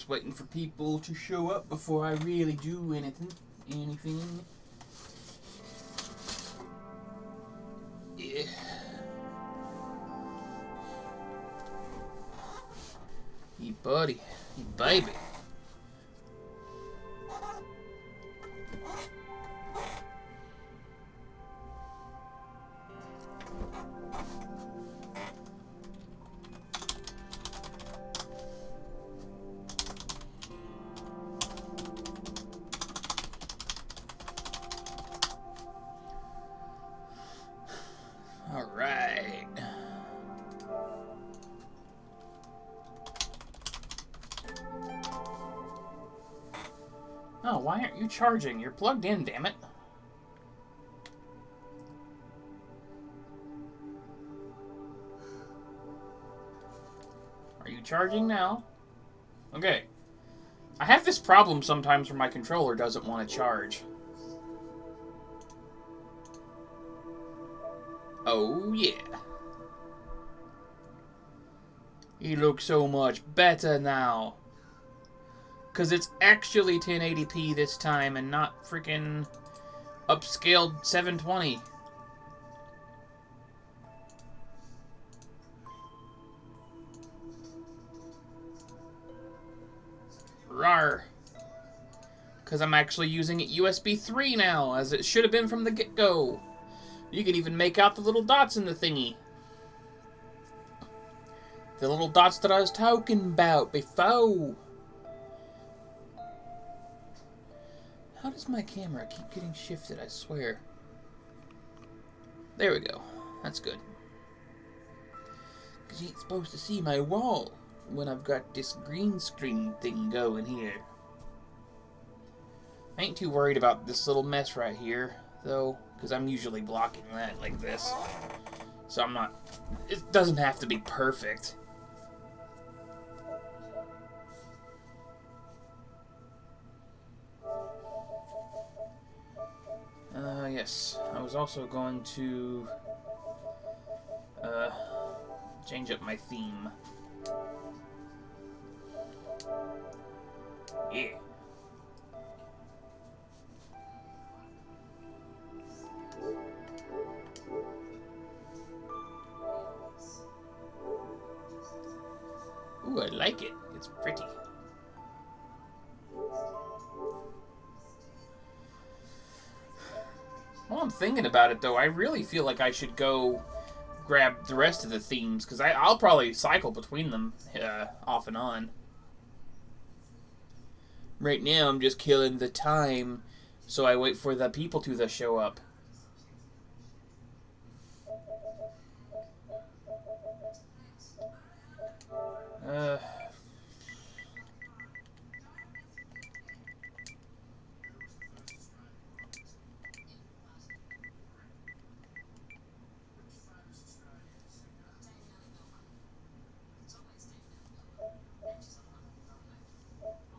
just waiting for people to show up before I really do anything. Yeah. Hey, buddy. Hey, baby. All right. Oh, why aren't you charging? You're plugged in, damn it. Are you charging now? Okay. I have this problem sometimes where my controller doesn't want to charge. Oh, yeah. He looks so much better now. Because it's actually 1080p this time and not freaking upscaled 720. Rawr. Because I'm actually using it USB 3 now, as it should have been from the get-go. You can even make out the little dots in the thingy. The little dots that I was talking about before. How does my camera keep getting shifted, I swear? There we go. That's good. Because you ain't supposed to see my wall when I've got this green screen thing going here. I ain't too worried about this little mess right here, though, because I'm usually blocking that like this. So I'm not... It doesn't have to be perfect. Yes. I was also going to... change up my theme. Yeah. Ooh, I like it. It's pretty. While I'm thinking about it, though, I really feel like I should go grab the rest of the themes, because I'll probably cycle between them off and on. Right now, I'm just killing the time, so I wait for the people to show up.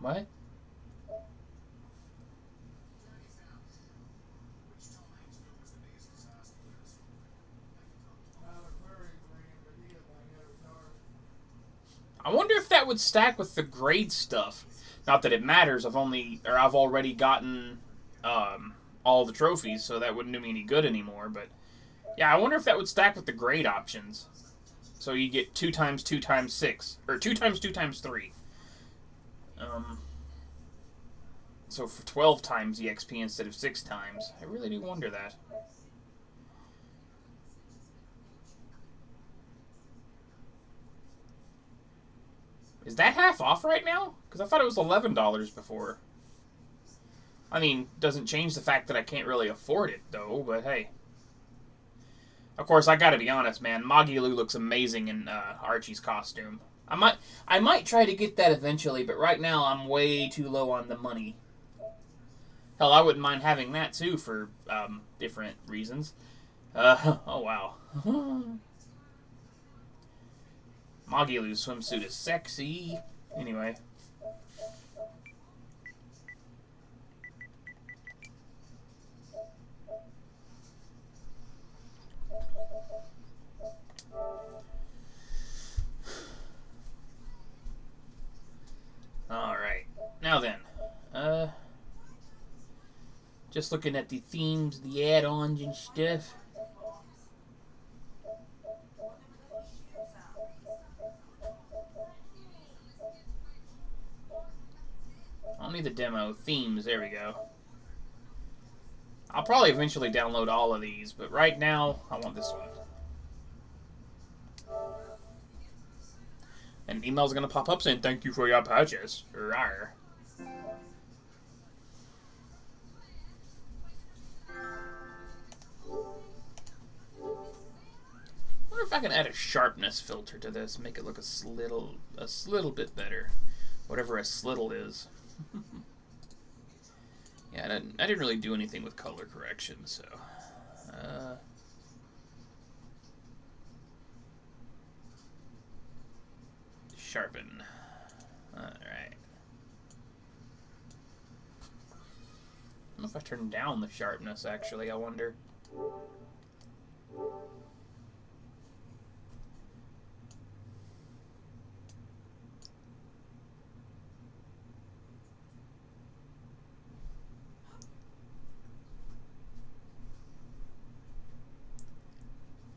What? I wonder if that would stack with the grade stuff. Not that it matters. I've already gotten all the trophies, so that wouldn't do me any good anymore. But yeah, I wonder if that would stack with the grade options. So you get 2 times 2 times 6, or 2 times 2 times 3. So for 12 times EXP instead of 6 times. I really do wonder that. Is that half off right now? Because I thought it was $11 before. I mean, doesn't change the fact that I can't really afford it, though, but hey. Of course, I gotta be honest, man. Magilu looks amazing in Archie's costume. I might try to get that eventually, but right now I'm way too low on the money. Hell, I wouldn't mind having that, too, for different reasons. Oh, wow. Magilu's swimsuit is sexy. Anyway. Alright. Just looking at the themes, the add-ons and stuff. Only the demo. Themes, there we go. I'll probably eventually download all of these, but right now, I want this one. An email's gonna pop up saying, "Thank you for your purchase." Rawr. I wonder if I can add a sharpness filter to this, make it look a slittle bit better. Whatever a slittle is. Yeah, I didn't really do anything with color correction, so... sharpen. Alright. I don't know if I turn down the sharpness, actually, I wonder.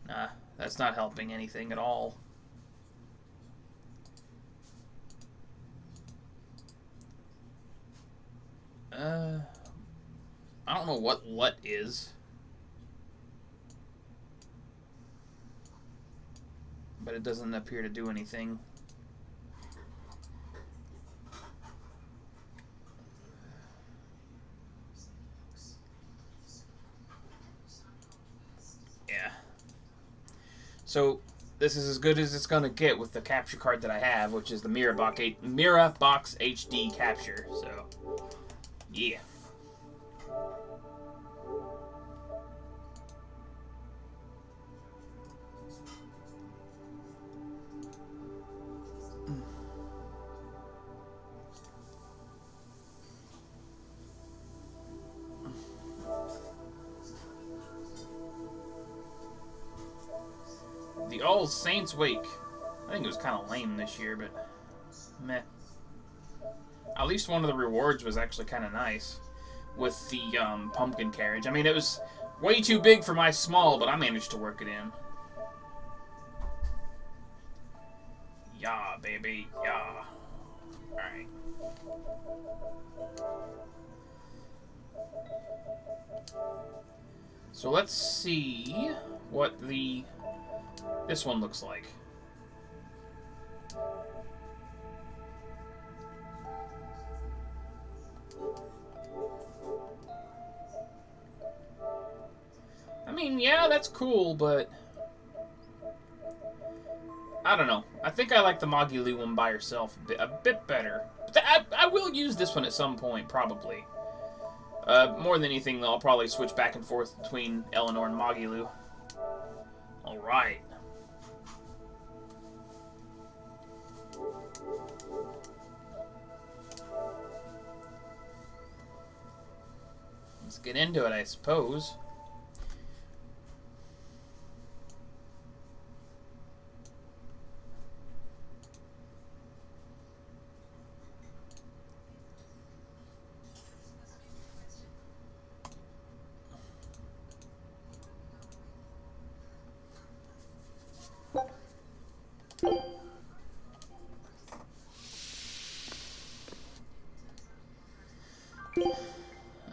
Nah, that's not helping anything at all. I don't know what LUT is. But it doesn't appear to do anything. Yeah. So, this is as good as it's going to get with the capture card that I have, which is the Mirabox HD capture. So, yeah. The All Saints Wake. I think it was kind of lame this year, but meh. At least one of the rewards was actually kind of nice with the pumpkin carriage. I mean, it was way too big for my small, but I managed to work it in. Yeah, baby, yeah. Alright. So let's see what this one looks like. I mean, yeah, that's cool, but I don't know. I think I like the Magilu one by herself a bit better. But I will use this one at some point, probably. More than anything, though, I'll probably switch back and forth between Eleanor and Magilu. Alright. Let's get into it, I suppose.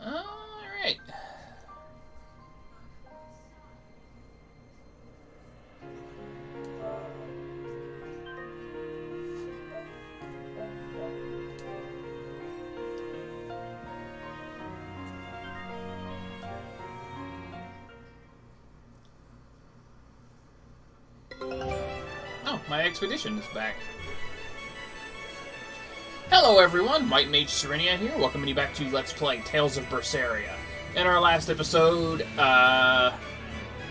Alright. Oh, my expedition is back. Hello everyone, White Mage Serenia here, welcoming you back to Let's Play Tales of Berseria. In our last episode,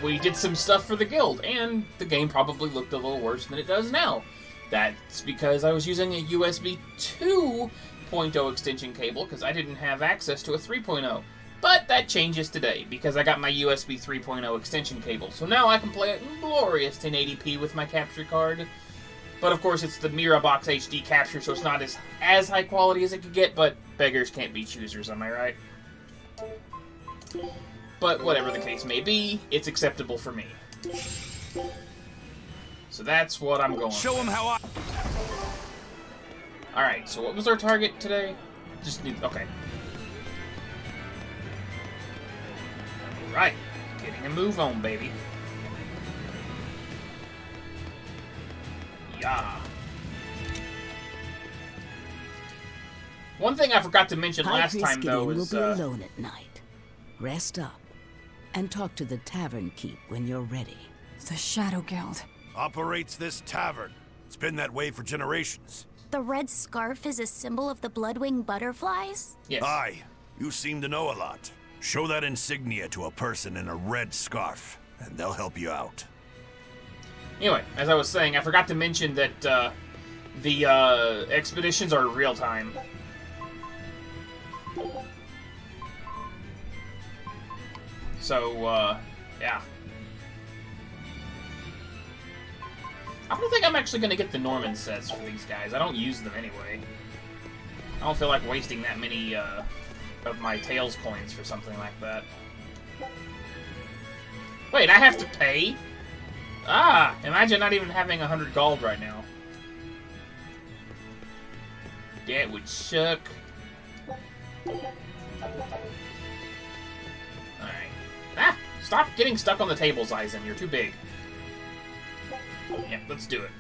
we did some stuff for the guild, and the game probably looked a little worse than it does now. That's because I was using a USB 2.0 extension cable, because I didn't have access to a 3.0. But that changes today, because I got my USB 3.0 extension cable, so now I can play it in glorious 1080p with my capture card. But of course, it's the Mirabox HD capture, so it's not as high quality as it could get, but beggars can't be choosers, am I right? But whatever the case may be, it's acceptable for me. So that's what I'm going Show with. him how I... Alright, so what was our target today? Just need... Okay. Right. Getting a move on, baby. Yeah. One thing I forgot to mention last time, though, is... will be alone at night. Rest up. And talk to the tavern keep when you're ready. The Shadow Guild. Operates this tavern. It's been that way for generations. The red scarf is a symbol of the Bloodwing butterflies? Yes. Aye, you seem to know a lot. Show that insignia to a person in a red scarf, and they'll help you out. Anyway, as I was saying, I forgot to mention that the expeditions are real-time. So, yeah. I don't think I'm actually going to get the Norman sets for these guys. I don't use them anyway. I don't feel like wasting that many of my Tails coins for something like that. Wait, I have to pay? Ah, imagine not even having 100 gold right now. That would suck. Alright. Ah! Stop getting stuck on the tables, Eisen. You're too big. Yep, let's do it.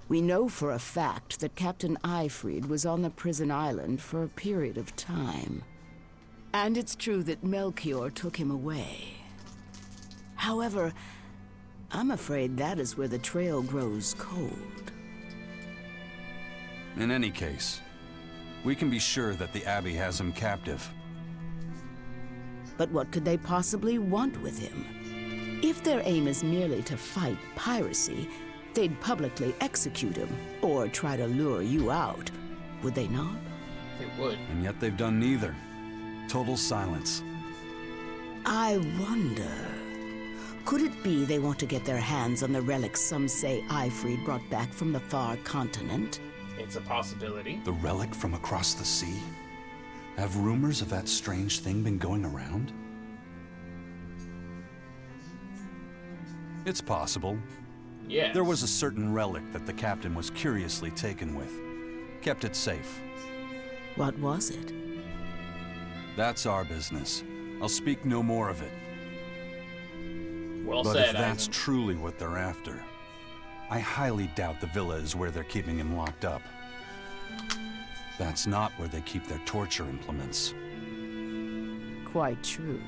We know for a fact that Captain Eifried was on the prison island for a period of time. And it's true that Melchior took him away. However, I'm afraid that is where the trail grows cold. In any case, we can be sure that the Abbey has him captive. But what could they possibly want with him? If their aim is merely to fight piracy, they'd publicly execute him, or try to lure you out, would they not? They would. And yet they've done neither. Total silence. I wonder... Could it be they want to get their hands on the relics some say Eifried brought back from the far continent? It's a possibility. The relic from across the sea? Have rumors of that strange thing been going around? It's possible. Yes. There was a certain relic that the captain was curiously taken with. Kept it safe. What was it? That's our business. I'll speak no more of it. Well But said, if that's Eisen. truly what they're after, I highly doubt the villa is where they're keeping him locked up. That's not where they keep their torture implements. Quite true.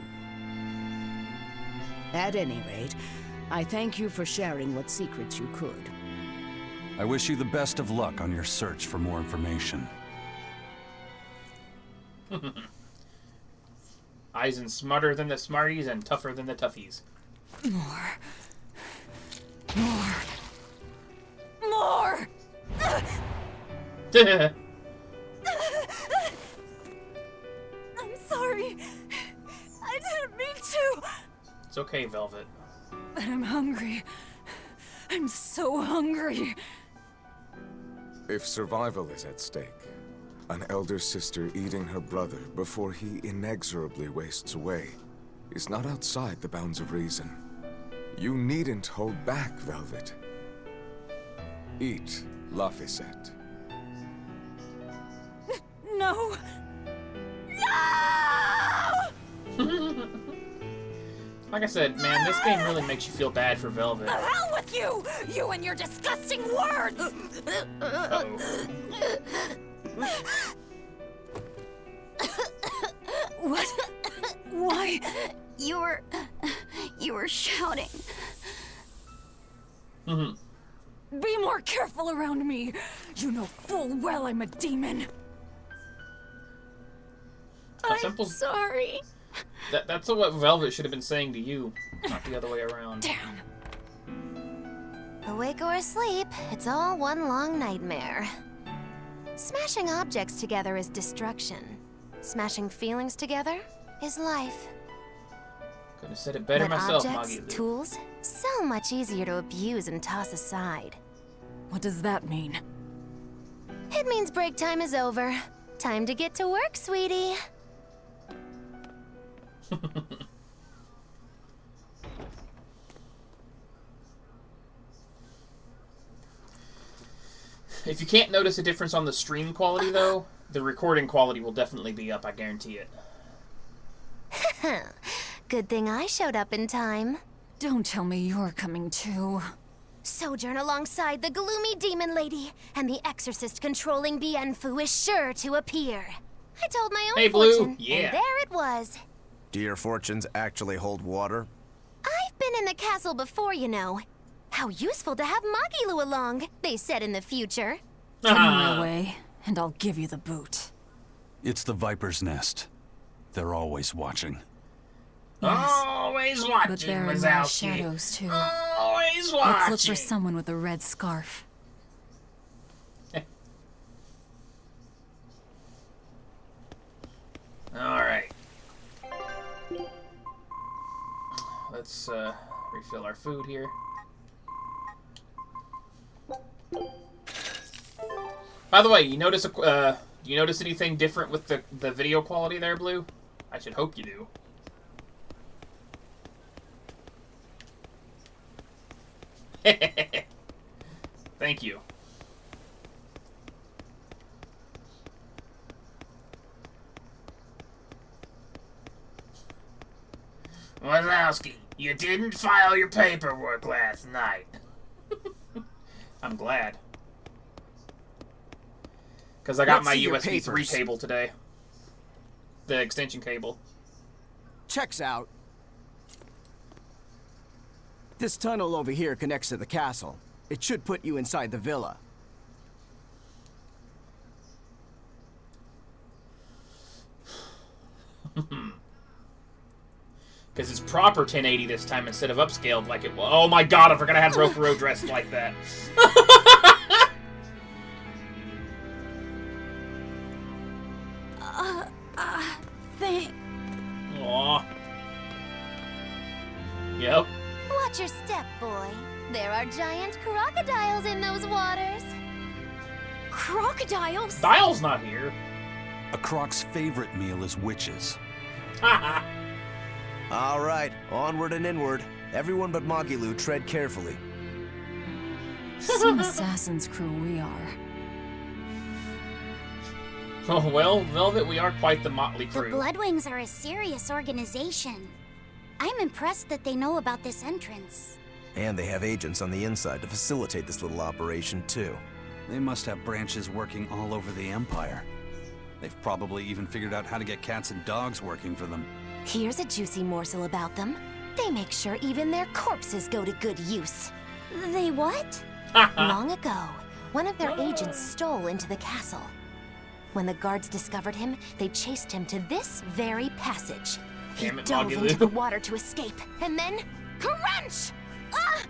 At any rate, I thank you for sharing what secrets you could. I wish you the best of luck on your search for more information. Eisen's smarter than the smarties and tougher than the toughies. More. More. More! I'm sorry. I didn't mean to. It's okay, Velvet. But I'm hungry. I'm so hungry. If survival is at stake, an elder sister eating her brother before he inexorably wastes away is not outside the bounds of reason. You needn't hold back, Velvet. Eat, Laphicet. No. No! Like I said, man, this game really makes you feel bad for Velvet. The hell with you! You and your disgusting words! Uh-oh. What? Why? You were shouting. Be more careful around me. You know full well I'm a demon. A simple... Sorry. That's what Velvet should have been saying to you, not the other way around. Damn. Awake or asleep, it's all one long nightmare. Smashing objects together is destruction. Smashing feelings together is life. Could have said it better But myself, objects, Maggie. tools, so much easier to abuse and toss aside. What does that mean? It means break time is over. Time to get to work, sweetie. If you can't notice a difference on the stream quality, though, the recording quality will definitely be up, I guarantee it. Good thing I showed up in time. Don't tell me you're coming too. Sojourn alongside the gloomy demon lady, and the exorcist controlling Bienfu is sure to appear. I told my own Hey, Blue. fortune, Yeah. and there it was. Do your fortunes actually hold water? I've been in the castle before, you know. How useful to have Magilu along, they said in the future. Get in my way, and I'll give you the boot. It's the Viper's Nest. They're always watching. Always watching, But there are no Wazowski. shadows too. Always watching. Let's look for someone with a red scarf. Alright. Let's refill our food here. By the way, you notice do you notice anything different with the video quality there, Blue? I should hope you do. Thank you. Wazowski, you didn't file your paperwork last night. I'm glad. Because I got my USB 3 cable today. The extension cable. Checks out. This tunnel over here connects to the castle. It should put you inside the villa. Because it's proper 1080 this time instead of upscaled like it was. Oh my god, I forgot I had Rokuro dressed like that. Thank... Aww. Yep. Watch your step, boy. There are giant crocodiles in those waters. Crocodiles? Dial's not here. A croc's favorite meal is witches. Haha. All right, onward and inward. Everyone but Magilu tread carefully. Some assassin's crew we are. Oh, well, Velvet, we are quite the motley The crew. Bloodwings are a serious organization. I'm impressed that they know about this entrance. And they have agents on the inside to facilitate this little operation, too. They must have branches working all over the Empire. They've probably even figured out how to get cats and dogs working for them. Here's a juicy morsel about them. They make sure even their corpses go to good use. They what? Long ago, one of their agents stole into the castle. When the guards discovered him, they chased him to this very passage. He Damn it, dove Magilu. into the water to escape, and then... crunch! Ah!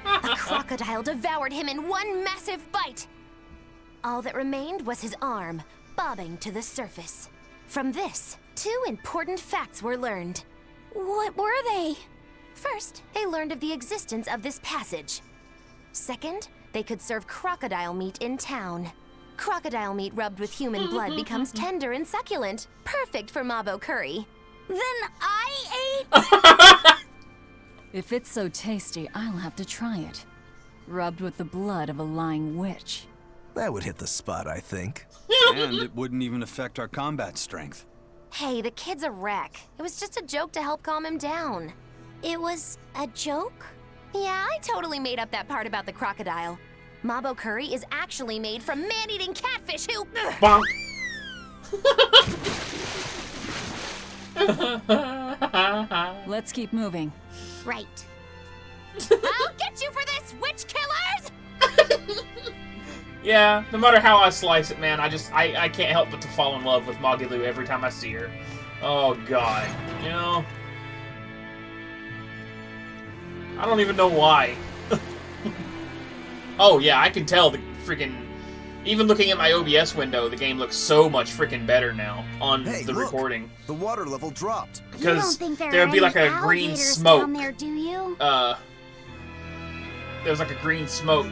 A crocodile devoured him in one massive bite. All that remained was his arm, bobbing to the surface. From this, 2 important facts were learned. What were they? First, they learned of the existence of this passage. Second, they could serve crocodile meat in town. Crocodile meat rubbed with human blood becomes tender and succulent, perfect for Mabo curry. Then I ate... If it's so tasty, I'll have to try it. Rubbed with the blood of a lying witch. That would hit the spot, I think. And it wouldn't even affect our combat strength. Hey, the kid's a wreck. It was just a joke to help calm him down. It was a joke? Yeah, I totally made up that part about the crocodile. Mabo curry is actually made from man-eating catfish who... Bonk. Let's keep moving. Right. I'll get you for this, witch killers! Yeah, no matter how I slice it, man, I can't help but to fall in love with Magilu every time I see her. Oh, God. You know? I don't even know why. Oh, yeah, I can tell the freaking... Even looking at my OBS window, the game looks so much freaking better now on Hey, the look. recording. The water level dropped. You don't Because think there there would be are like any a green alligators smoke. down there, do you? There's like a green smoke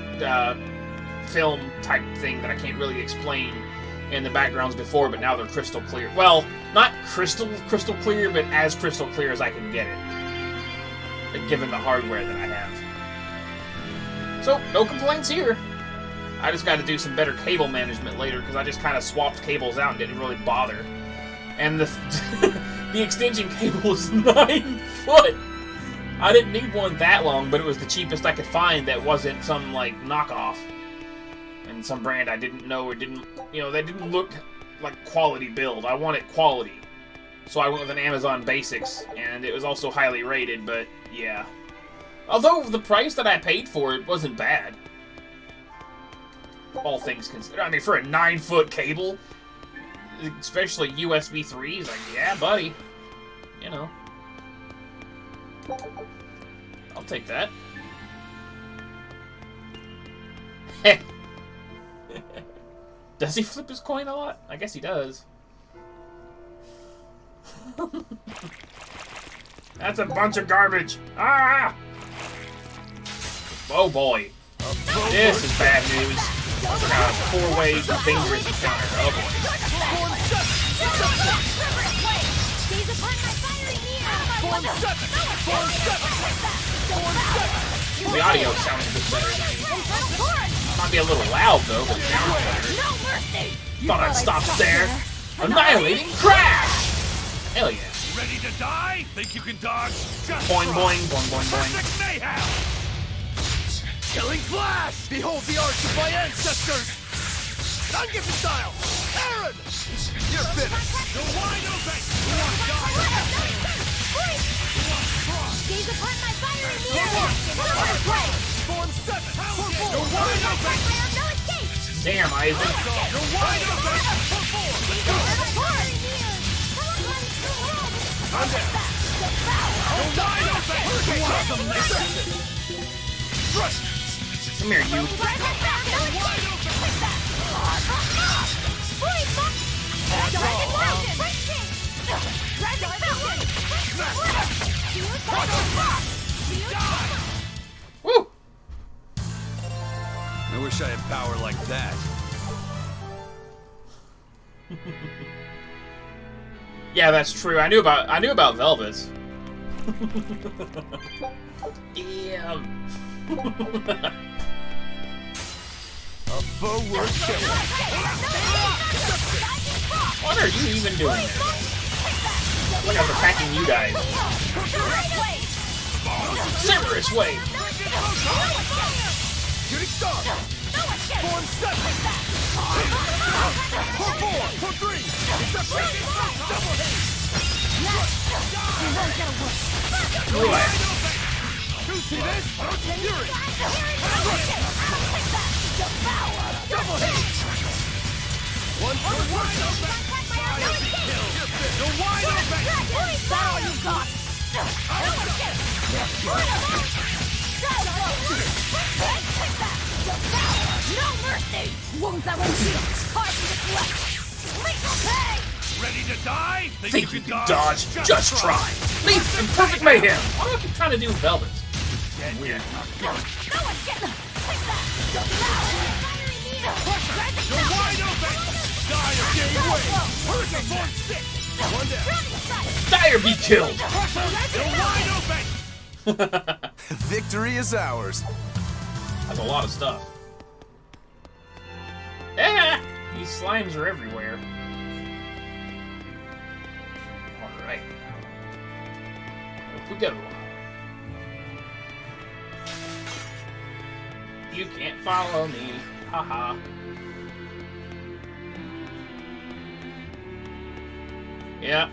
film type thing that I can't really explain in the backgrounds before, but now they're crystal clear. Well, not crystal clear, but as crystal clear as I can get it, given the hardware that I have. So, no complaints here. I just got to do some better cable management later, because I just kind of swapped cables out and didn't really bother. And the the extension cable is 9 foot! I didn't need one that long, but it was the cheapest I could find that wasn't some, like, knockoff. And some brand I didn't know or didn't, you know, that didn't look like quality build. I wanted quality. So I went with an Amazon Basics, and it was also highly rated, but yeah. Although the price that I paid for it wasn't bad. All things considered. I mean, for a 9-foot cable, especially USB 3s, like, yeah, buddy. You know. I'll take that. Heh. Does he flip his coin a lot? I guess he does. That's a bunch of garbage. Ah! Oh boy. This is bad news. It's a 4-way dangerous encounter. Oh boy. The audio sounds a bit better. Might be a little loud though, but it sounds better. Thought I'd stop there. Annihilating crash! Hell yeah. Ready to die? Think you can dodge? Just boing, boing, boing, boing, boing. Perfect mayhem! Killing flash! Behold the arts of my ancestors! Ungifted style! Aaron! You're finished! You're wide open! You want to die? Gaze upon my fiery mirror! Form 7! You're wide open! No escape! Damn, Isaac. You're wide open! I'm down! You're wide open! Come here, you. Woo! I wish I had power like that. Yeah, that's true. I knew about Velvet's. Damn. A forward killer. What are you even doing there? Like I was attacking you guys. Cerberus wave. Shooting star. Form 7. For 4. For 3. Double hit. What? You see this? Fury. Double hit. One for wide open. You're wide open. That's all you got! No mercy! Wounds that won't heal! Hard to deflect! Lethal pay! Ready to die? Think you can dodge? Just try. Leap in perfect mayhem. Why do I keep trying to do Velvet? Weird. No one's getting You're wide open! Dire gave way! Hurricane Form 6! One down! Dire be killed! You're wide open! Victory is ours. That's a lot of stuff. Eh! These slimes are everywhere. Alright. Up we go. You can't follow me. Haha. Yeah.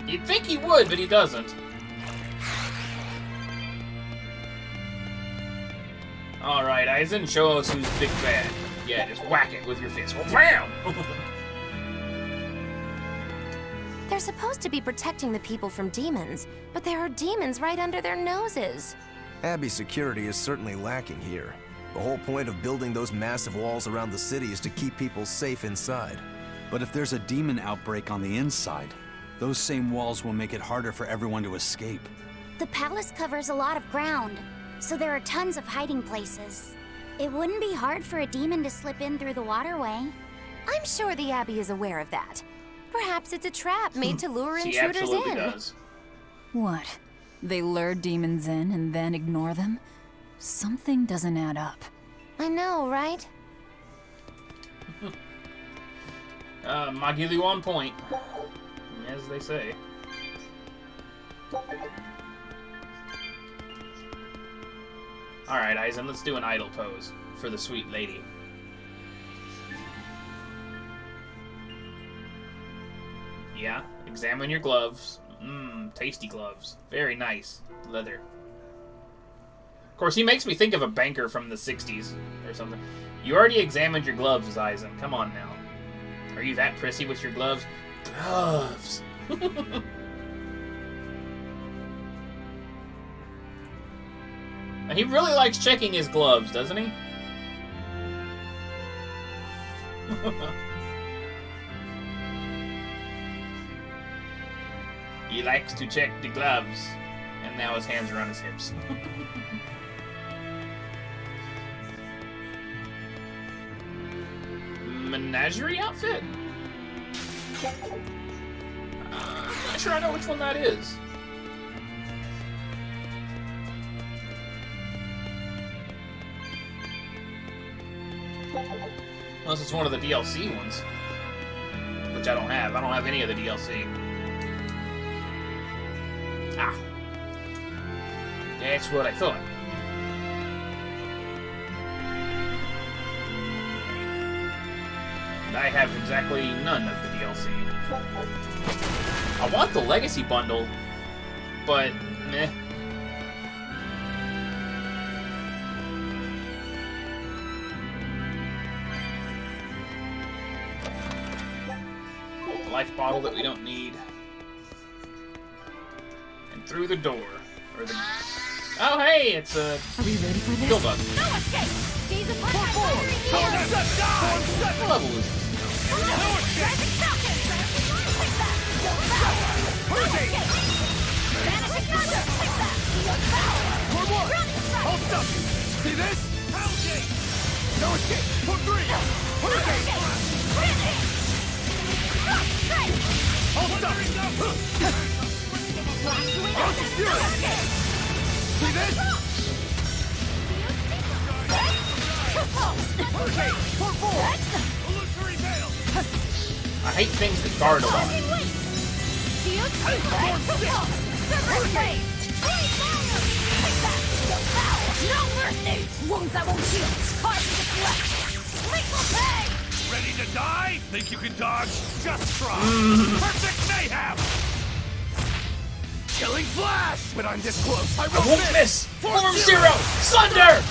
You'd think he would, but he doesn't. Alright, Aizen, show us who's big bad. Yeah, just whack it with your fist. Bam! They're supposed to be protecting the people from demons, but there are demons right under their noses. Abbey's security is certainly lacking here. The whole point of building those massive walls around the city is to keep people safe inside. But if there's a demon outbreak on the inside, those same walls will make it harder for everyone to escape. The palace covers a lot of ground, so there are tons of hiding places. It wouldn't be hard for a demon to slip in through the waterway. I'm sure the Abbey is aware of that. Perhaps it's a trap made to lure She intruders absolutely in. does. What? They lure demons in and then ignore them? Something doesn't add up. I know, right? Magili on point, as they say. Alright, Aizen, let's do an idle pose for the sweet lady. Yeah, examine your gloves. Mmm, tasty gloves. Very nice. Leather. Of course, he makes me think of a banker from the 60s or something. You already examined your gloves, Aizen. Come on now. Are you that prissy with your gloves? Gloves! And he really likes checking his gloves, doesn't he? He likes to check the gloves. And now his hands are on his hips. Menagerie outfit? I'm not sure I know which one that is. Unless it's one of the DLC ones. Which I don't have. I don't have any of the DLC. Ah. That's what I thought. I have exactly none of the DLC. I want the Legacy Bundle, but meh. Life bottle that we don't need. And through the door. Or the... Oh, hey, it's a... Are we ready for this? Kill bug. No escape! He's a What level is this? I'll stop you! See this? No escape! For 3! Hurricane! I'll stop you! See this? Hurricane! For 4! Illusory veil! I hate things that guard a lot. No mercy! Wounds that won't heal! Scars to deflect! Lethal pain! Ready to die? Think you can dodge? Just try! Perfect mayhem! Killing flash! When I'm this close, I won't miss! Form Zero! Sunder!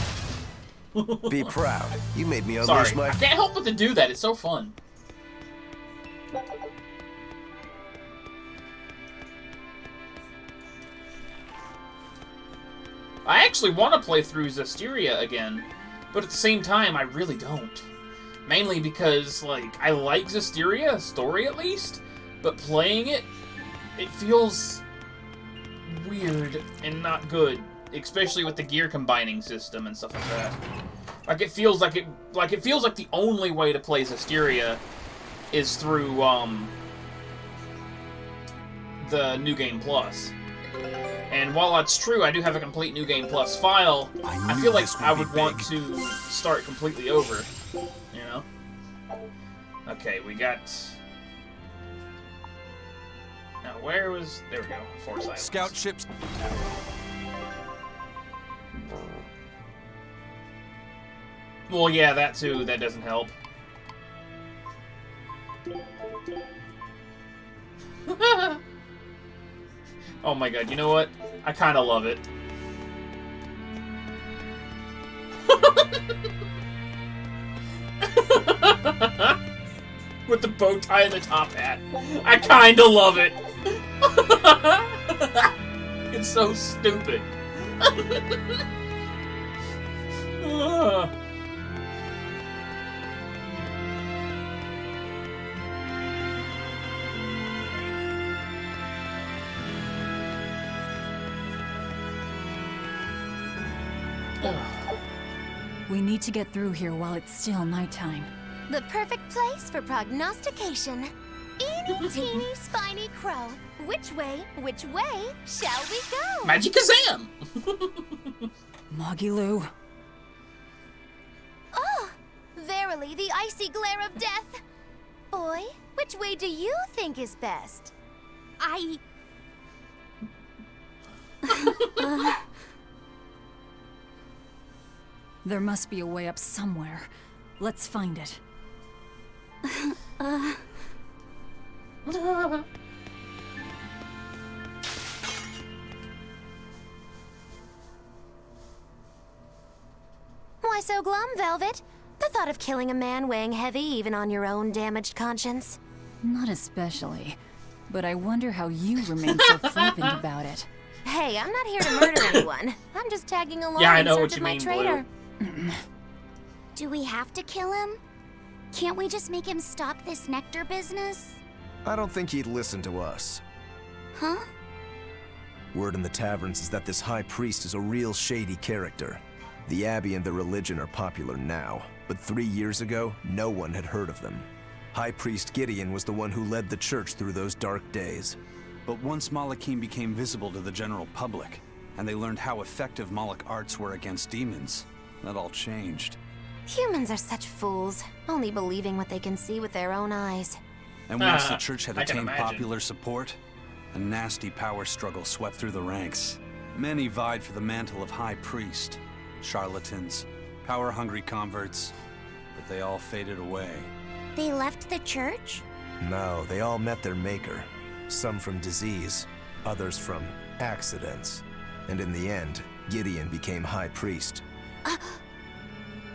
Be proud. You made me Sorry, unleash my... I can't help but to do that. It's so fun. I actually want to play through Zestiria again, but at the same time, I really don't. Mainly because, like, I like Zestiria, story at least, but playing it, it feels weird and not good, especially with the gear combining system and stuff like that. Like it feels like the only way to play Zestiria is through the New Game Plus. And while that's true, I do have a complete New Game Plus file. I feel like I would want to start completely over, you know? Okay, we got... Now, where was... There we go. Force Islands. Scout ships. Well, yeah, that too. That doesn't help. Oh my god, you know what? I kind of love it. With the bow tie and the top hat. I kind of love it. It's so stupid. We need to get through here while it's still nighttime. The perfect place for prognostication. Eeny, teeny, spiny crow. Which way shall we go? Magikazam! Moggy-Loo. Oh, verily the icy glare of death. Boy, which way do you think is best? There must be a way up somewhere. Let's find it. Why so glum, Velvet? The thought of killing a man weighing heavy even on your own damaged conscience. Not especially. But I wonder how you remain so flippant about it. Hey, I'm not here to murder anyone. I'm just tagging along Yeah, I in know search what of you my mean, traitor. Do we have to kill him? Can't we just make him stop this nectar business? I don't think he'd listen to us. Huh? Word in the taverns is that this high priest is a real shady character. The Abbey and their religion are popular now, but 3 years ago, no one had heard of them. High Priest Gideon was the one who led the church through those dark days. But once Malachim became visible to the general public, and they learned how effective Moloch arts were against demons, that all changed. Humans are such fools, only believing what they can see with their own eyes. And once the church had I can attained imagine. popular support, a nasty power struggle swept through the ranks. Many vied for the mantle of High Priest. Charlatans, power-hungry converts, but they all faded away. They left the church? No, they all met their maker. Some from disease, others from accidents. And in the end, Gideon became High Priest.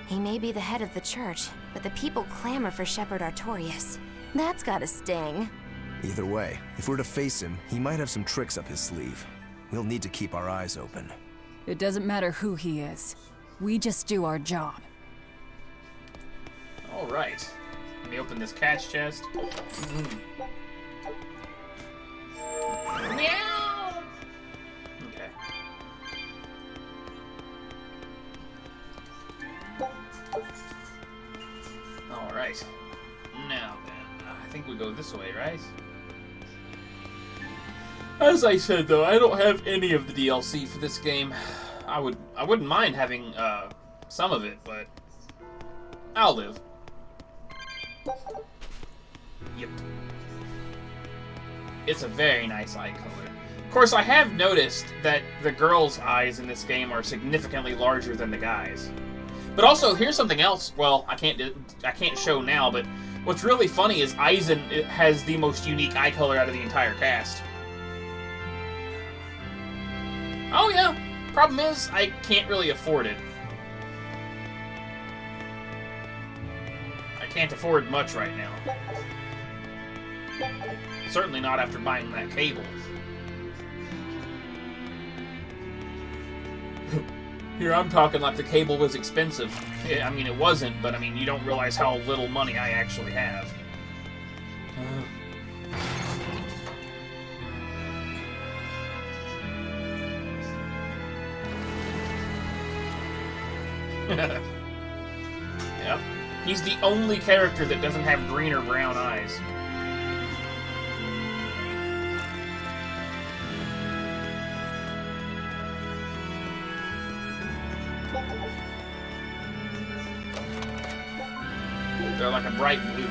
He may be the head of the church, but the people clamor for Shepherd Artorius. That's gotta sting. Either way, if we're to face him, he might have some tricks up his sleeve. We'll need to keep our eyes open. It doesn't matter who he is. We just do our job. Alright. Let me open this catch chest. Meow! Okay. Alright. Now then, I think we go this way, right? As I said, though, I don't have any of the DLC for this game. I wouldn't mind having some of it, but I'll live. Yep. It's a very nice eye color. Of course, I have noticed that the girls' eyes in this game are significantly larger than the guys. But also, here's something else. Well, I can't show now, but what's really funny is Eisen has the most unique eye color out of the entire cast. Oh yeah. Problem is, I can't really afford it. I can't afford much right now. Certainly not after buying that cable. Here I'm talking like the cable was expensive. I mean, it wasn't, but I mean, you don't realize how little money I actually have. Yep. He's the only character that doesn't have green or brown eyes. They're like a bright blue.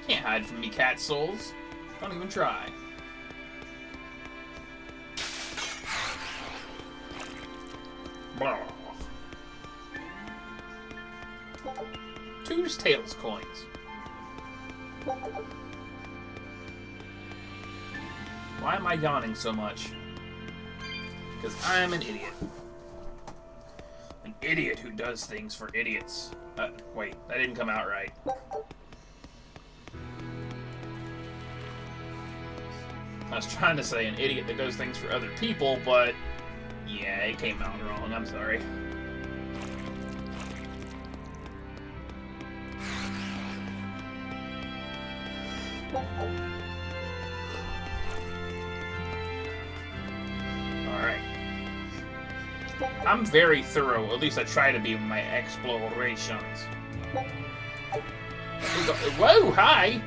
Can't hide from me, cat souls. Don't even try. Blah. 2 Tails coins. Why am I yawning so much? Because I'm an idiot. An idiot who does things for idiots. Wait, that didn't come out right. I was trying to say an idiot that does things for other people, but yeah, it came out wrong. I'm sorry. I'm very thorough. At least I try to be in my explorations. Whoa, hi!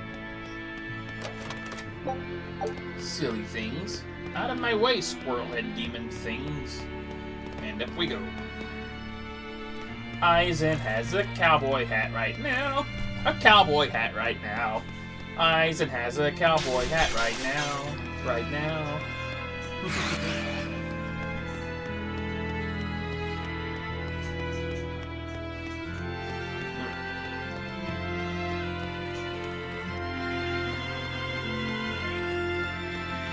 Silly things. Out of my way, squirrel-head demon things. And up we go. Eisen has a cowboy hat right now. A cowboy hat right now. Eisen has a cowboy hat right now. Right now.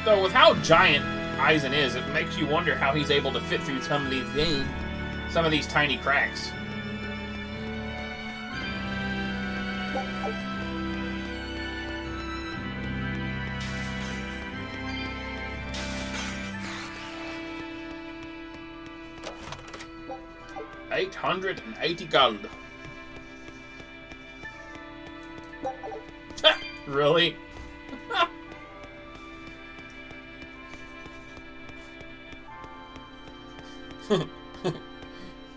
Though with how giant Eisen is, it makes you wonder how he's able to fit through some of these tiny cracks. $880 gold. Really?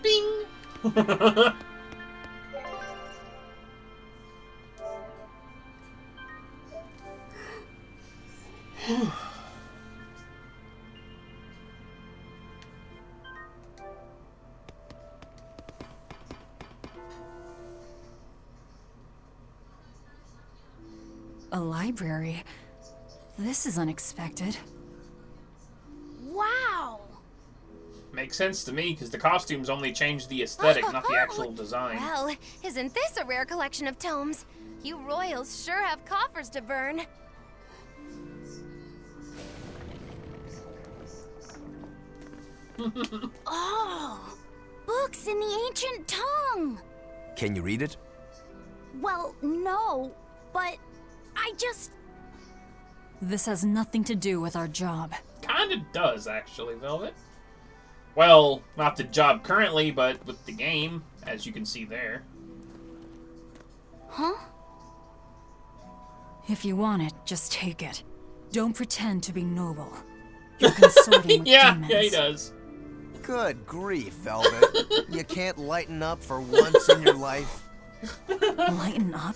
Bing! A library? This is unexpected. Wow! Makes sense to me, because the costumes only change the aesthetic, not the actual design. Well, isn't this a rare collection of tomes? You royals sure have coffers to burn. Oh! Books in the ancient tongue! Can you read it? Well, no, but I just... This has nothing to do with our job. Kinda does, actually, Velvet. Well, not the job currently, but with the game, as you can see there. Huh? If you want it, just take it. Don't pretend to be noble. You're consorting with demons. Yeah, he does. Good grief, Velvet. You can't lighten up for once in your life? Lighten up?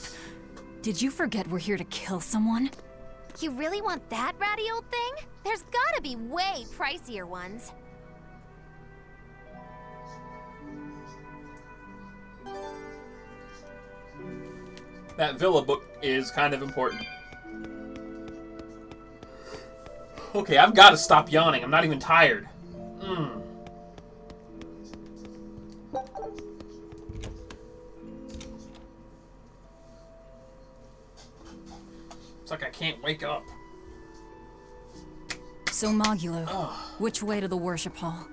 Did you forget we're here to kill someone? You really want that ratty old thing? There's gotta be way pricier ones. That Villa book is kind of important. Okay, I've got to stop yawning. I'm not even tired. It's like I can't wake up. So, Magulu, which way to the worship hall?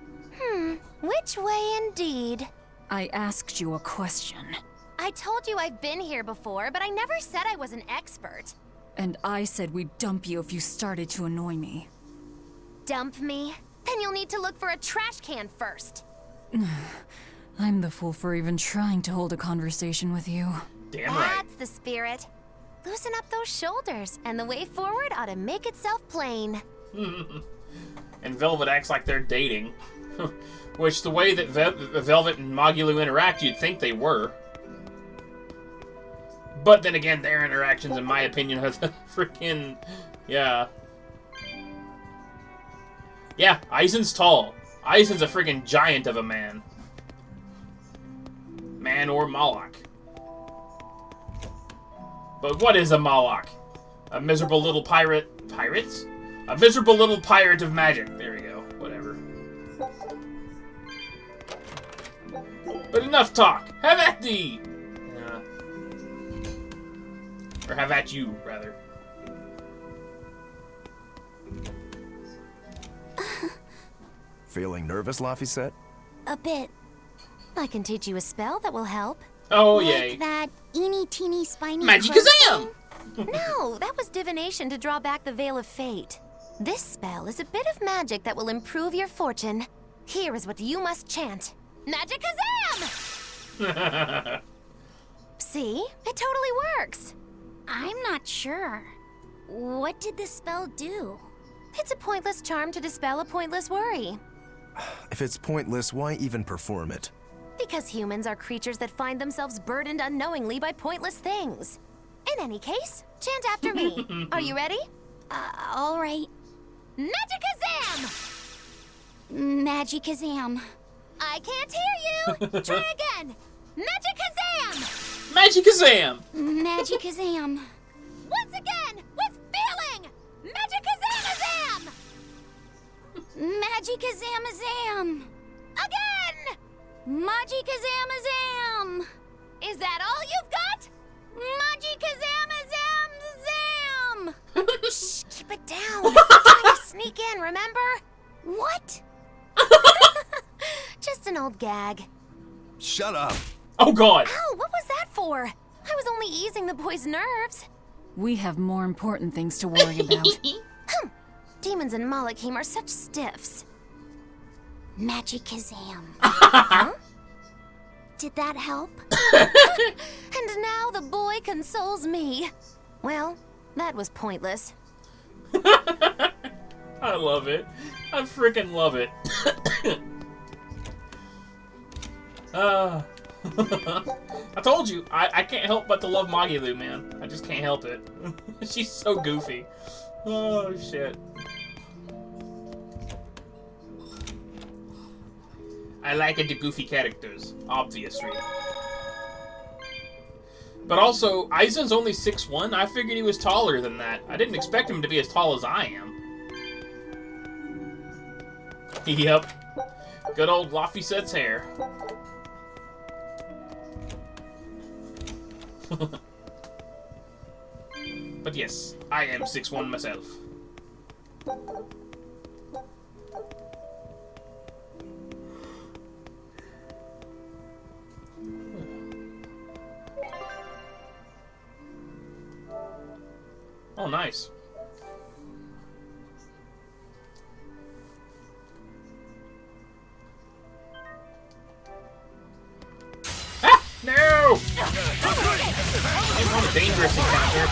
Which way indeed? I asked you a question. I told you I've been here before, but I never said I was an expert. And I said we'd dump you if you started to annoy me. Dump me? Then you'll need to look for a trash can first. I'm the fool for even trying to hold a conversation with you. Damn right. That's the spirit. Loosen up those shoulders, and the way forward ought to make itself plain. And Velvet acts like they're dating. Which, the way that Velvet and Magulu interact, you'd think they were. But then again, their interactions, in my opinion, are the freaking... Yeah. Yeah, Eisen's tall. Eisen's a freaking giant of a man. Man or Moloch. But what is a Moloch? A miserable little pirate... Pirates? A miserable little pirate of magic. There we go. Whatever. But enough talk. Have at thee! Or have at you, rather. Feeling nervous, Laphicet? A bit. I can teach you a spell that will help. Oh, Like yay. that eeny teeny spiny Magicazam! No, that was divination to draw back the Veil of Fate. This spell is a bit of magic that will improve your fortune. Here is what you must chant. Magicazam! See? It totally works. I'm not sure. What did the spell do? It's a pointless charm to dispel a pointless worry. If it's pointless, why even perform it? Because humans are creatures that find themselves burdened unknowingly by pointless things. In any case, chant after me. Are you ready? All right. Magikazam! Magikazam. I can't hear you! Try again! Magikazam! Magikazam! Magikazam. Once again, with feeling! Magikazamazam! Magikazamazam. Again! Magikazamazam. Is that all you've got? Magikazamazam. Shh, keep it down. I'm trying to sneak in, remember? What? Just an old gag. Shut up! Oh god! Ow, what was that for? I was only easing the boy's nerves. We have more important things to worry about. Demons and Malachim are such stiffs. Magikazam. Huh? Did that help? And now the boy consoles me. Well, that was pointless. I love it. I freaking love it. I told you, I can't help but to love Magilu, man. I just can't help it. She's so goofy. Oh, shit. I like the goofy characters, obviously. But also, Aizen's only 6'1". I figured he was taller than that. I didn't expect him to be as tall as I am. Yep. Good old Laffy-Set's hair. But yes, I am 6'1" myself. Oh, nice. Ah! No! I'm on a dangerous encounter.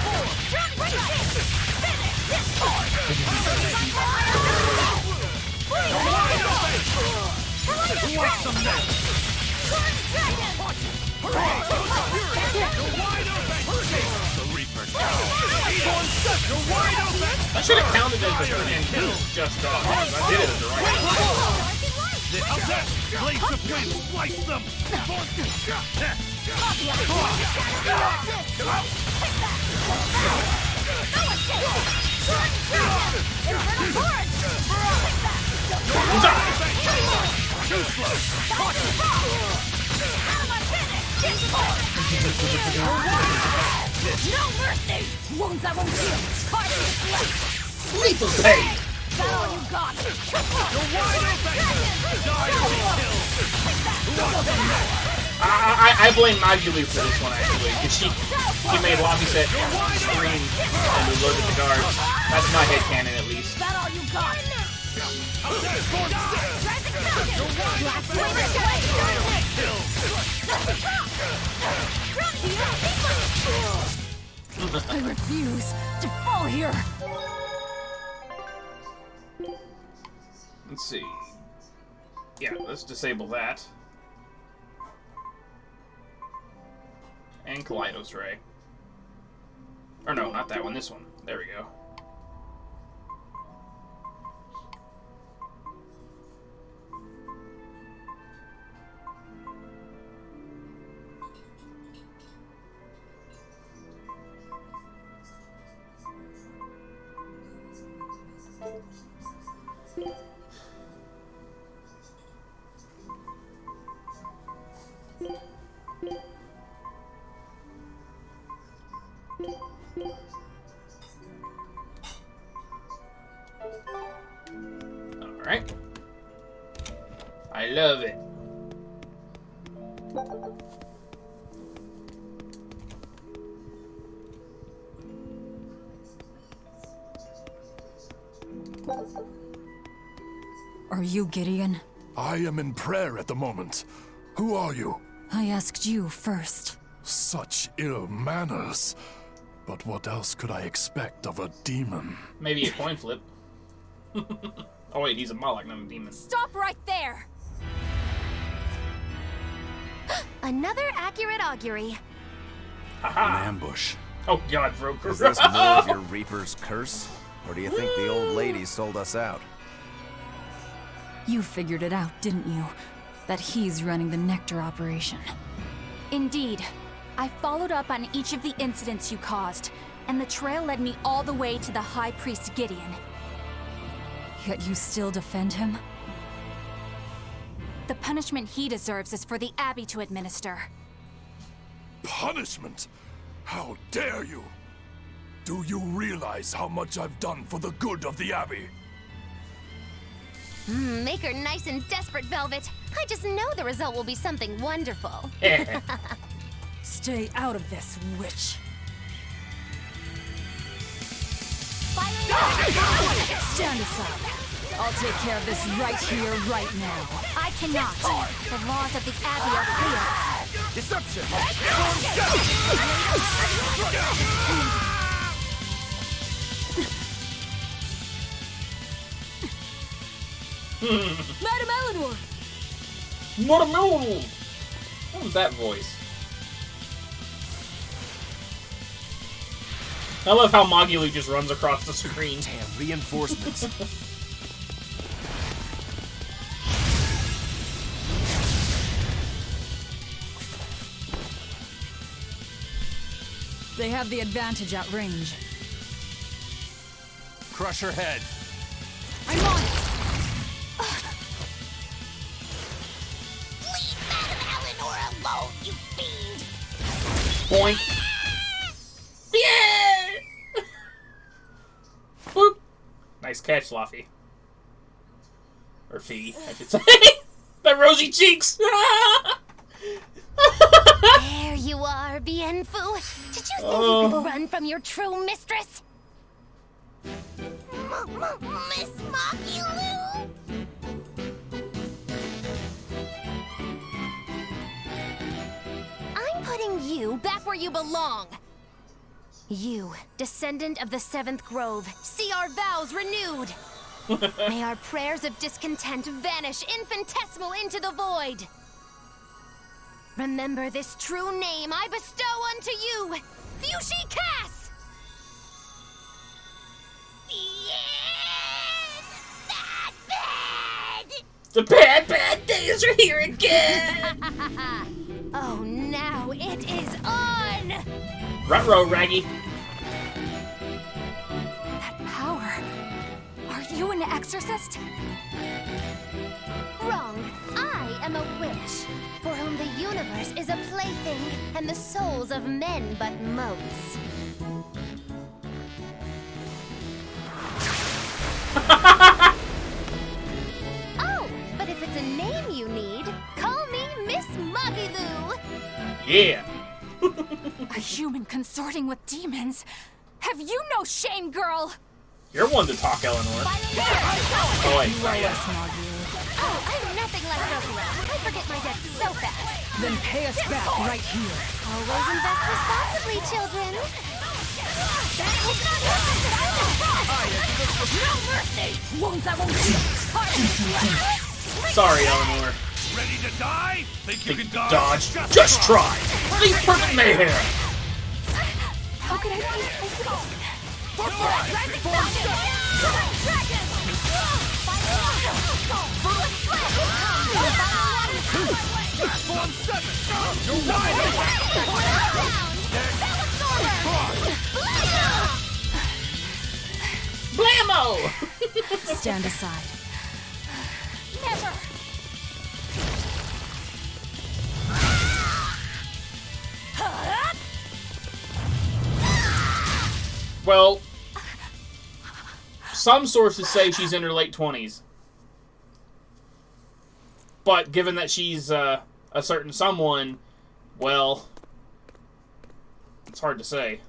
Who wants some next? The Reaper You're wide open! I should have counted it as an kill. Just I did it as the right The Blades of Flame, slice them! No mercy! Wounds I won't heal! Fight in the flesh! Lethal pain! Is that all you got? You're wide open! Die or be killed! I blame Magulu for this one, actually, because she made Laffy-Set scream and we loaded the guards. That's my headcanon, at least. Is that all you got? I refuse to fall here. Let's see. Yeah, let's disable that. And Kaleidos Ray. Or no, not that one, this one. There we go. Alright. I love it. Are you Gideon? I am in prayer at the moment. Who are you? I asked you first. Such ill manners. But what else could I expect of a demon? Maybe a coin flip. Oh wait, he's a Moloch, not a demon. Stop right there! Another accurate augury. Haha. An ambush. Oh god, Broker. Is this more of your Reaper's curse? Or do you think the old lady sold us out? You figured it out, didn't you? That he's running the Nectar operation. Indeed. I followed up on each of the incidents you caused, and the trail led me all the way to the High Priest Gideon. Yet you still defend him? The punishment he deserves is for the Abbey to administer. Punishment? How dare you? Do you realize how much I've done for the good of the Abbey? Make her nice and desperate, Velvet. I just know the result will be something wonderful. Stay out of this, witch. Stand aside. I'll take care of this right here, right now. I cannot. The laws of the Abbey are clear. Deception! Madam Eleanor! Madam Eleanor! What was that voice? I love how Magulu just runs across the screen. Damn, reinforcements. They have the advantage at range. Crush her head. I'm on it. Leave Madame Eleanor alone, you fiend! Point. Yeah! Boop. Nice catch, Luffy. Or Fee, I should say. The rosy cheeks! There you are, Bien Phu. Did you think you could run from your true mistress? Miss Magulu? I'm putting you back where you belong. You, descendant of the Seventh Grove, see our vows renewed. May our prayers of discontent vanish infinitesimal into the void. Remember this true name I bestow unto you, Fushi Cass! The bad days are here again! Oh, now it is on! Ruh-roh, Raggy. That power. Are you an exorcist? Wrong. I am a witch, for whom the universe is a plaything, and the souls of men but motes. Oh, but if it's a name you need, call me Miss Magulu. Yeah. A human consorting with demons? Have you no shame, girl? You're one to talk, Eleanor. Oh, wait. Oh, I'm nothing like Berseria. I forget my debts so fast. Then pay us back right here. Always invest responsibly, children. No mercy! Wounds I won't see. Sorry, Eleanor. Ready to die? Think you can Dodge. Just try. Leave perfect mayhem. How could I be so wrong? Blammo! Stand aside. Never! Well, some sources say she's in her late 20s. But given that she's a certain someone, well, it's hard to say.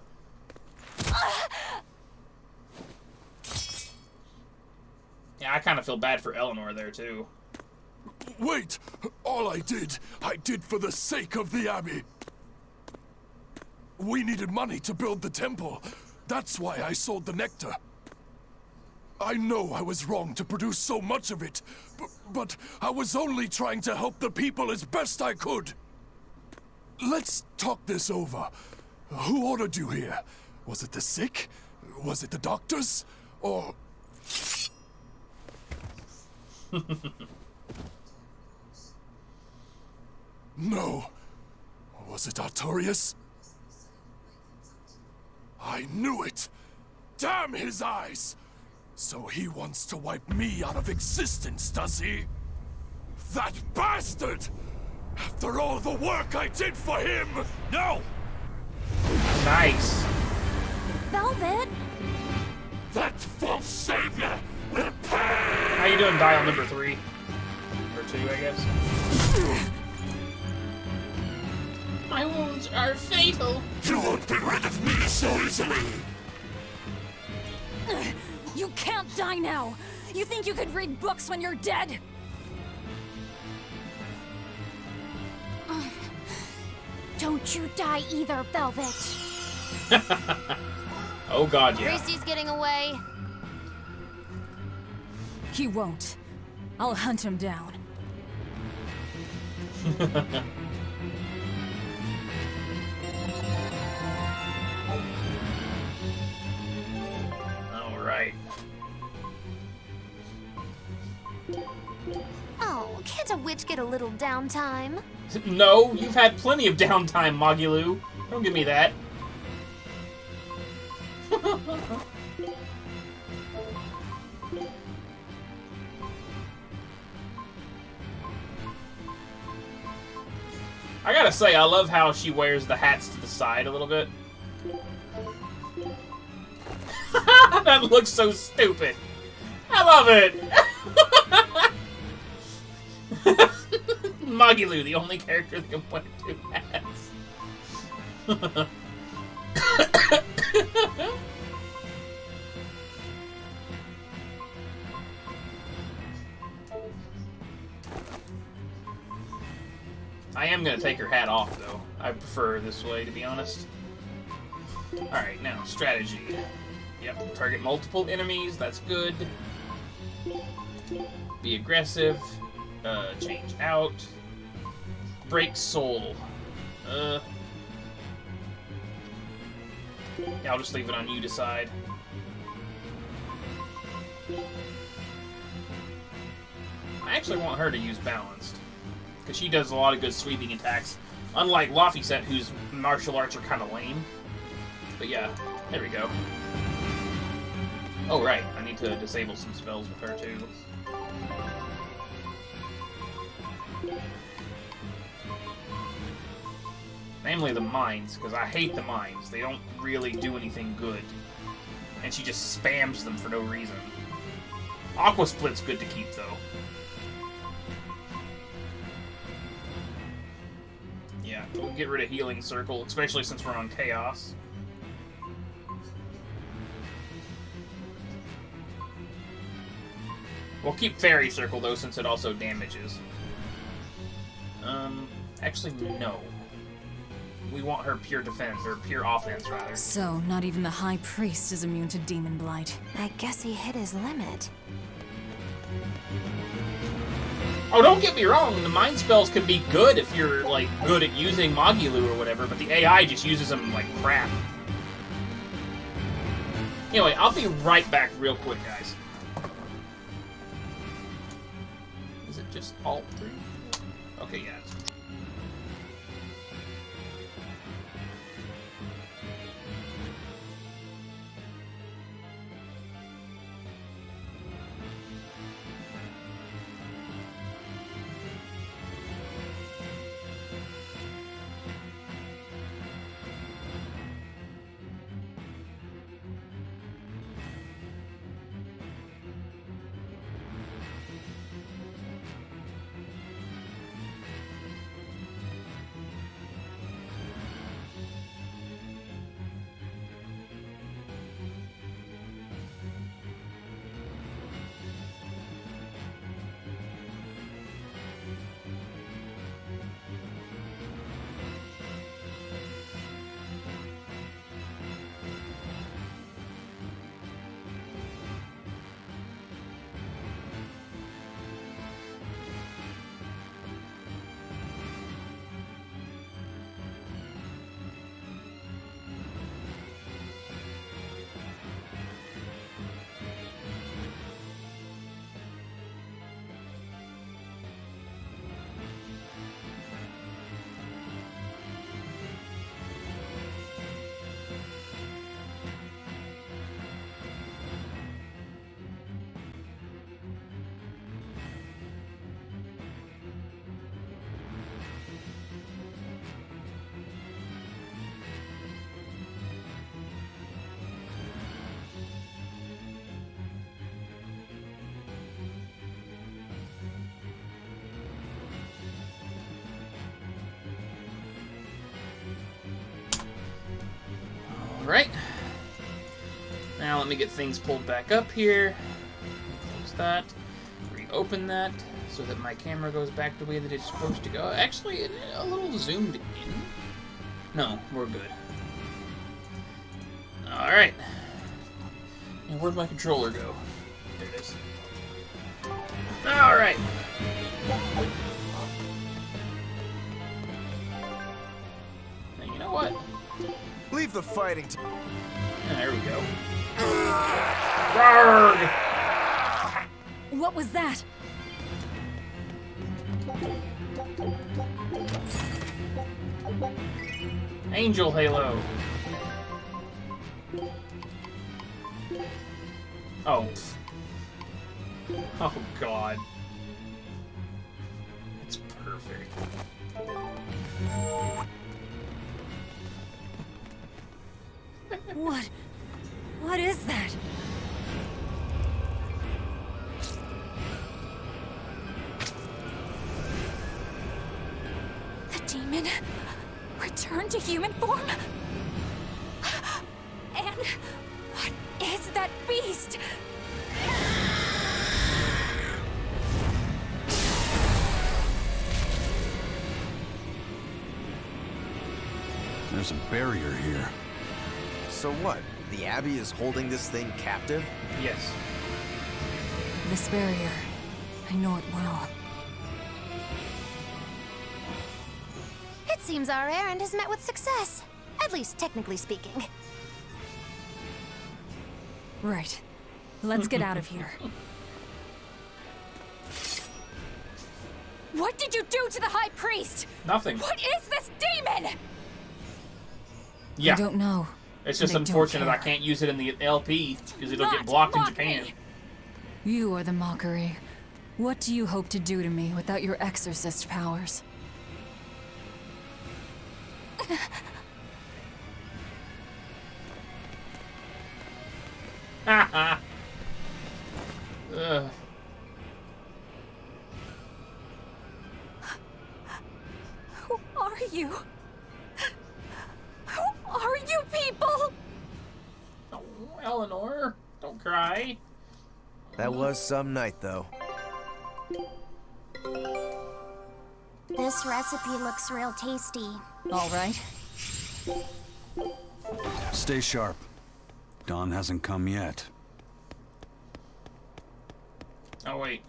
Yeah, I kind of feel bad for Eleanor there, too. Wait! All I did for the sake of the Abbey. We needed money to build the temple. That's why I sold the nectar. I know I was wrong to produce so much of it, but I was only trying to help the people as best I could. Let's talk this over. Who ordered you here? Was it the sick? Was it the doctors? Or... No. Was it Artorias? I knew it! Damn his eyes! So he wants to wipe me out of existence, does he? That bastard! After all the work I did for him! No! Nice. Velvet? That false savior will pay! How you doing, dial number 3? Or 2, I guess. My wounds are fatal. You won't be rid of me so easily! You can't die now! You think you could read books when you're dead? Don't you die either, Velvet. Oh god, yeah. Gracie's getting away. He won't. I'll hunt him down. Alright. Oh, can't a witch get a little downtime? No, you've had plenty of downtime, Magilu. Don't give me that. I gotta say, I love how she wears the hats to the side a little bit. That looks so stupid. I love it. Magilu, the only character that can wear 2 hats. I am gonna take her hat off, though. I prefer this way, to be honest. Alright, now, strategy. Yep, target multiple enemies, that's good. Be aggressive. Change out. Break soul. Yeah, I'll just leave it on you to decide. I actually want her to use balanced, because she does a lot of good sweeping attacks. Unlike Laphicet, whose martial arts are kind of lame. But yeah, there we go. Oh right, I need to disable some spells with her too. Namely the mines, because I hate the mines. They don't really do anything good. And she just spams them for no reason. Aqua Split's good to keep, though. Yeah, we'll get rid of Healing Circle, especially since we're on Chaos. We'll keep Fairy Circle, though, since it also damages. Actually, no. We want her pure defense, or pure offense, rather. So, not even the High Priest is immune to Demon Blight. I guess he hit his limit. Oh, don't get me wrong, the mind spells can be good if you're, like, good at using Magilu or whatever, but the AI just uses them like crap. Anyway, I'll be right back real quick, guys. Is it just Alt 3? Okay, yeah. Alright. Now let me get things pulled back up here. Close that. Reopen that so that my camera goes back the way that it's supposed to go. Actually, a little zoomed in. No, we're good. Alright. And where'd my controller go? There it is. Alright. Now, you know what? Leave the fighting There we go. Roarg! What was that? Angel Halo. Oh. Oh, God. It's perfect. What is that? The demon returned to human form? And what is that beast? There's a barrier here. So what? The Abbey is holding this thing captive? Yes. This barrier. I know it well. It seems our errand has met with success. At least technically speaking. Right. Let's get out of here. What did you do to the High Priest? Nothing. What is this demon? Yeah. I don't know. It's just They don't unfortunate I care. can't use it in the LP because it'll Not get blocked in mock Japan. me. You are the mockery. What do you hope to do to me without your exorcist powers? Haha. Ugh. Who are you? Who are you people? Oh, Eleanor, don't cry. That was some night, though. This recipe looks real tasty. All right. Stay sharp. Dawn hasn't come yet. Oh, wait.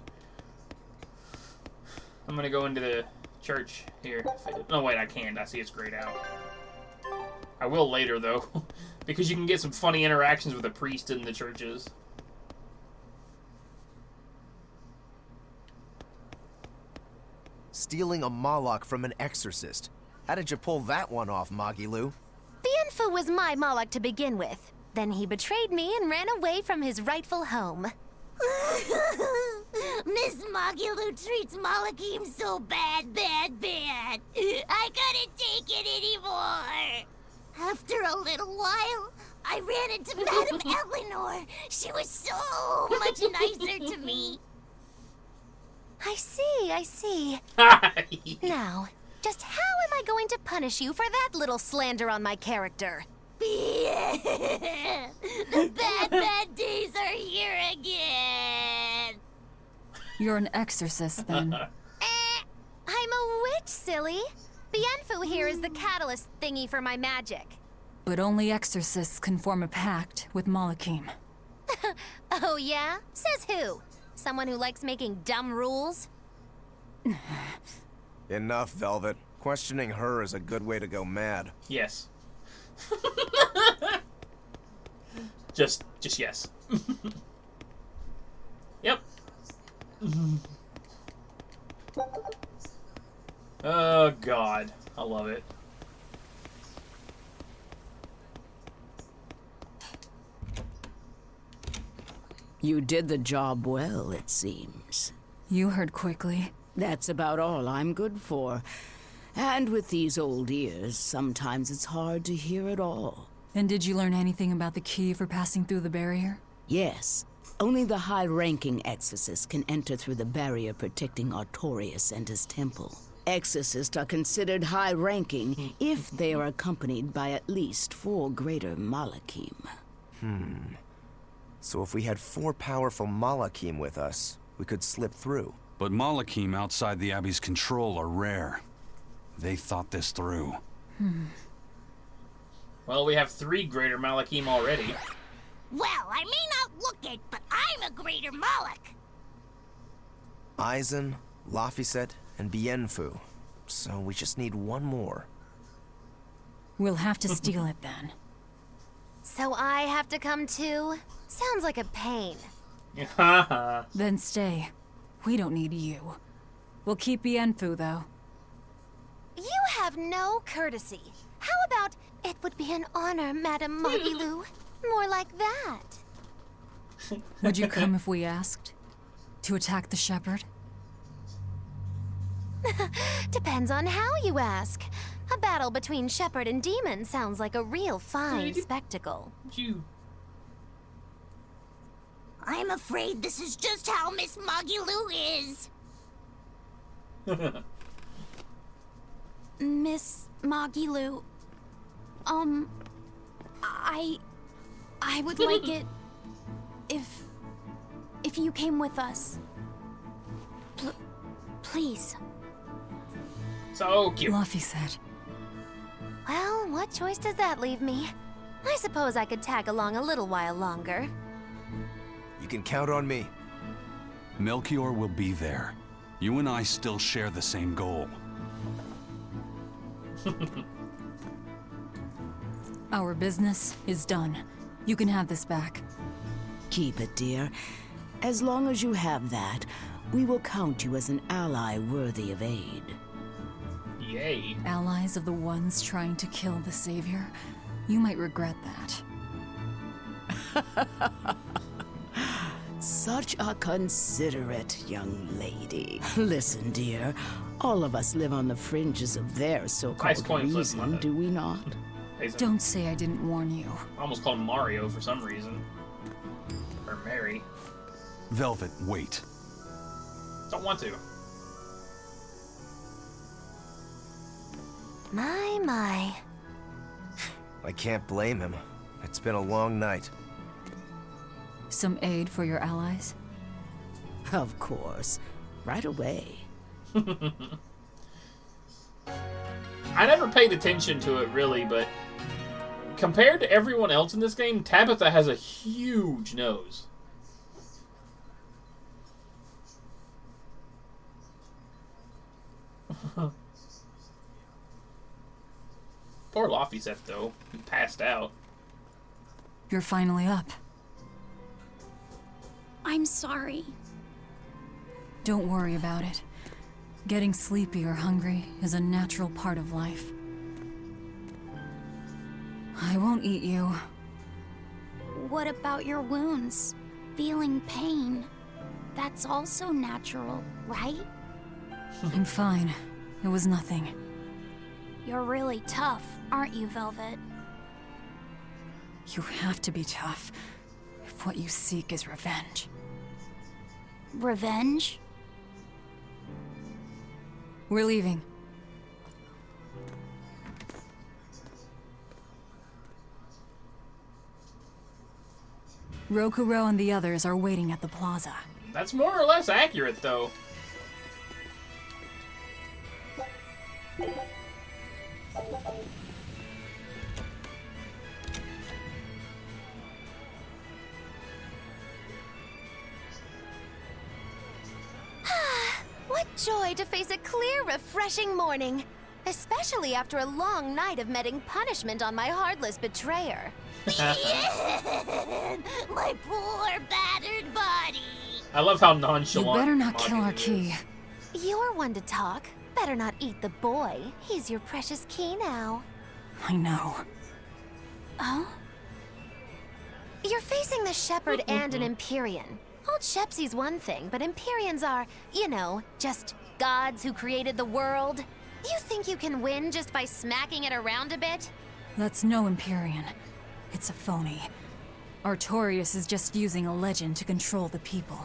I'm gonna go into the church here. No, wait, I can't. I see it's grayed out. I will later, though. Because you can get some funny interactions with the priest in the churches. Stealing a Moloch from an exorcist. How did you pull that one off, Magilu? Bienfu was my Moloch to begin with. Then he betrayed me and ran away from his rightful home. Miss Magulu treats Malachim so bad. I couldn't take it anymore. After a little while, I ran into Madame Eleanor. She was so much nicer to me. I see. Now, just how am I going to punish you for that little slander on my character? The bad days are here again. You're an exorcist, then. I'm a witch, silly. Bienfu here is the catalyst thingy for my magic. But only exorcists can form a pact with Malachim. Oh yeah? Says who? Someone who likes making dumb rules? Enough, Velvet. Questioning her is a good way to go mad. Yes. just yes. Yep. Oh, God. I love it. You did the job well, it seems. You heard quickly. That's about all I'm good for. And with these old ears, sometimes it's hard to hear it all. And did you learn anything about the key for passing through the barrier? Yes. Only the high-ranking exorcist can enter through the barrier protecting Artorius and his temple. Exorcists are considered high-ranking if they are accompanied by at least 4 greater Malachim. So if we had 4 powerful Malachim with us, we could slip through. But Malachim outside the Abbey's control are rare. They thought this through. Well, we have 3 greater Malachim already. Well, I may not look it, but I'm a greater Moloch. Aizen, Laphicet, and Bienfu. So we just need 1 more. We'll have to steal it then. So I have to come too? Sounds like a pain. Then stay. We don't need you. We'll keep Bienfu, though. You have no courtesy. How about, it would be an honor, Madame Magilu? More like that. Would you come if we asked? To attack the shepherd? Depends on how you ask. A battle between shepherd and demon sounds like a real fine spectacle. I'm afraid this is just how Miss Magilu is. Miss Magilu, I would like it if you came with us. Please. So cute. Laphicet. Well, what choice does that leave me? I suppose I could tag along a little while longer. You can count on me. Melchior will be there. You and I still share the same goal. Our business is done. You can have this back. Keep it, dear. As long as you have that, we will count you as an ally worthy of aid. Yay. Allies of the ones trying to kill the Savior? You might regret that. Such a considerate young lady. Listen, dear, all of us live on the fringes of their so-called reason, do we not? Don't say I didn't warn you. I almost called him Mario for some reason. Or Mary. Velvet, wait. Don't want to. My. I can't blame him. It's been a long night. Some aid for your allies? Of course. Right away. I never paid attention to it, really, but compared to everyone else in this game, Tabitha has a huge nose. Poor Laphicet, though. He passed out. You're finally up. I'm sorry. Don't worry about it. Getting sleepy or hungry is a natural part of life. I won't eat you. What about your wounds? Feeling pain? That's also natural, right? I'm fine. It was nothing. You're really tough, aren't you, Velvet? You have to be tough if what you seek is revenge. Revenge? We're leaving. Rokuro and the others are waiting at the plaza. That's more or less accurate, though. What joy to face a clear, refreshing morning. Especially after a long night of meting punishment on my heartless betrayer. My poor, battered body. I love how nonchalant. You better not kill our key. You're one to talk. Better not eat the boy. He's your precious key now. I know. Oh? You're facing the Shepherd and an Empyrean. Old Shepsy's one thing, but Empyreans are, you know, just gods who created the world. You think you can win just by smacking it around a bit? That's no Empyrean. It's a phony. Artorias is just using a legend to control the people.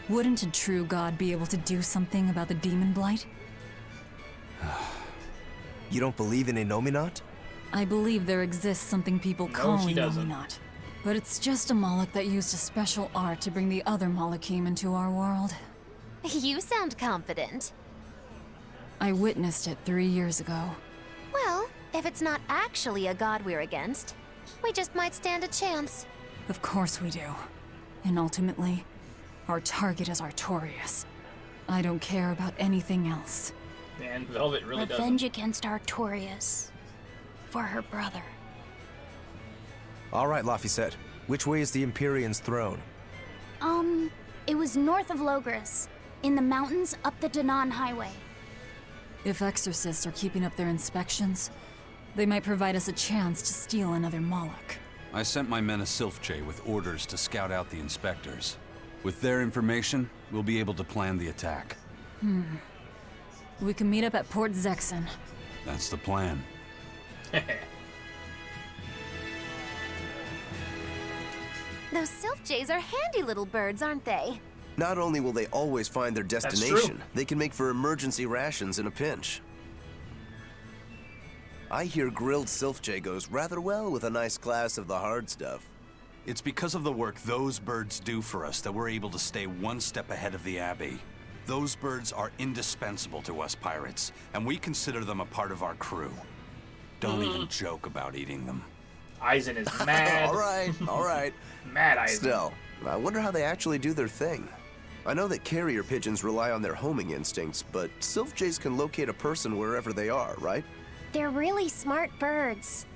Wouldn't a true god be able to do something about the demon blight? You don't believe in Innominat? I believe there exists something people call she doesn't. Innominat. But it's just a Moloch that used a special art to bring the other Molochim into our world. You sound confident. I witnessed it 3 years ago. Well, if it's not actually a god we're against, we just might stand a chance. Of course we do. And ultimately, our target is Artorias. I don't care about anything else. Man, Velvet really doesn't. Revenge against Artorias. For her brother. All right, Laphicet. Which way is the Empyrean's throne? It was north of Logris. In the mountains up the Danan Highway. If exorcists are keeping up their inspections, they might provide us a chance to steal another Moloch. I sent my men a Sylph-J with orders to scout out the inspectors. With their information, we'll be able to plan the attack. We can meet up at Port Zexen. That's the plan. Those Sylph-Jays are handy little birds, aren't they? Not only will they always find their destination, they can make for emergency rations in a pinch. I hear grilled Sylph-J goes rather well with a nice glass of the hard stuff. It's because of the work those birds do for us that we're able to stay one step ahead of the Abbey. Those birds are indispensable to us pirates, and we consider them a part of our crew. Don't even joke about eating them. Eisen is mad. All right. Mad Eisen. Still, I wonder how they actually do their thing. I know that carrier pigeons rely on their homing instincts, but Sylph-Jays can locate a person wherever they are, right? They're really smart birds.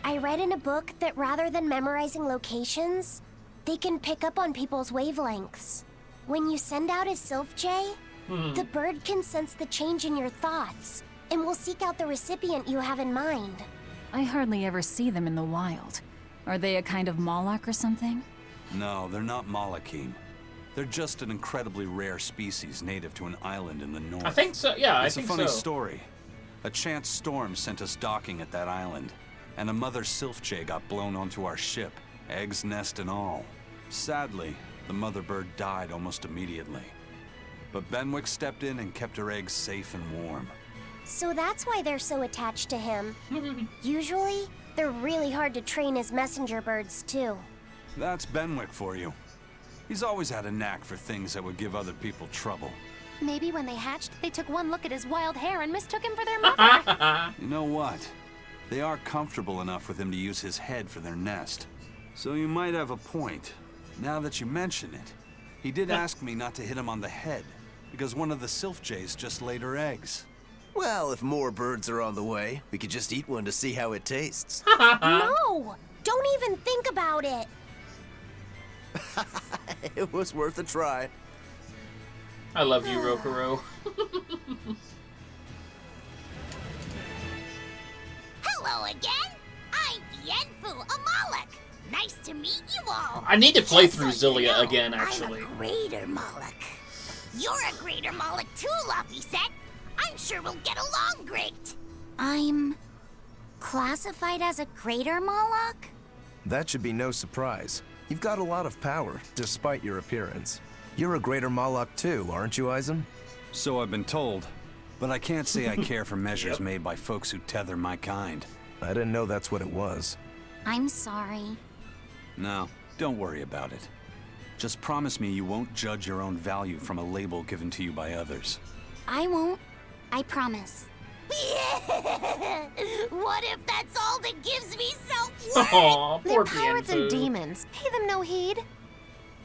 I read in a book that rather than memorizing locations, they can pick up on people's wavelengths. When you send out a Sylph-J, the bird can sense the change in your thoughts and will seek out the recipient you have in mind. I hardly ever see them in the wild. Are they a kind of Moloch or something? No, they're not Molochim. They're just an incredibly rare species native to an island in the north. I think so, yeah, I think so. It's a funny story. A chance storm sent us docking at that island, and a mother Sylph-J got blown onto our ship, eggs, nest, and all. Sadly, the mother bird died almost immediately. But Benwick stepped in and kept her eggs safe and warm. So that's why they're so attached to him. Usually, they're really hard to train as messenger birds, too. That's Benwick for you. He's always had a knack for things that would give other people trouble. Maybe when they hatched, they took one look at his wild hair and mistook him for their mother. You know what? They are comfortable enough with him to use his head for their nest. So you might have a point. Now that you mention it, he did ask me not to hit him on the head, because one of the Sylph-Jays just laid her eggs. Well, if more birds are on the way, we could just eat one to see how it tastes. No! Don't even think about it! It was worth a try. I love you, Rokuro. Hello again! I'm Yenfu, a Moloch! Nice to meet you all! I need to play Just through so you Zillia know, again, actually. I'm a greater Moloch. You're a greater Moloch too, Laphicet. I'm sure we'll get along great. I'm classified as a greater Moloch? That should be no surprise. You've got a lot of power, despite your appearance. You're a greater Moloch too, aren't you, Eisen? So I've been told, but I can't say I care for measures made by folks who tether my kind. I didn't know that's what it was. I'm sorry. No, don't worry about it. Just promise me you won't judge your own value from a label given to you by others. I won't. I promise. What if that's all that gives me self-worth? Aw, They're poor pirates and Bienfu. demons. Pay them no heed.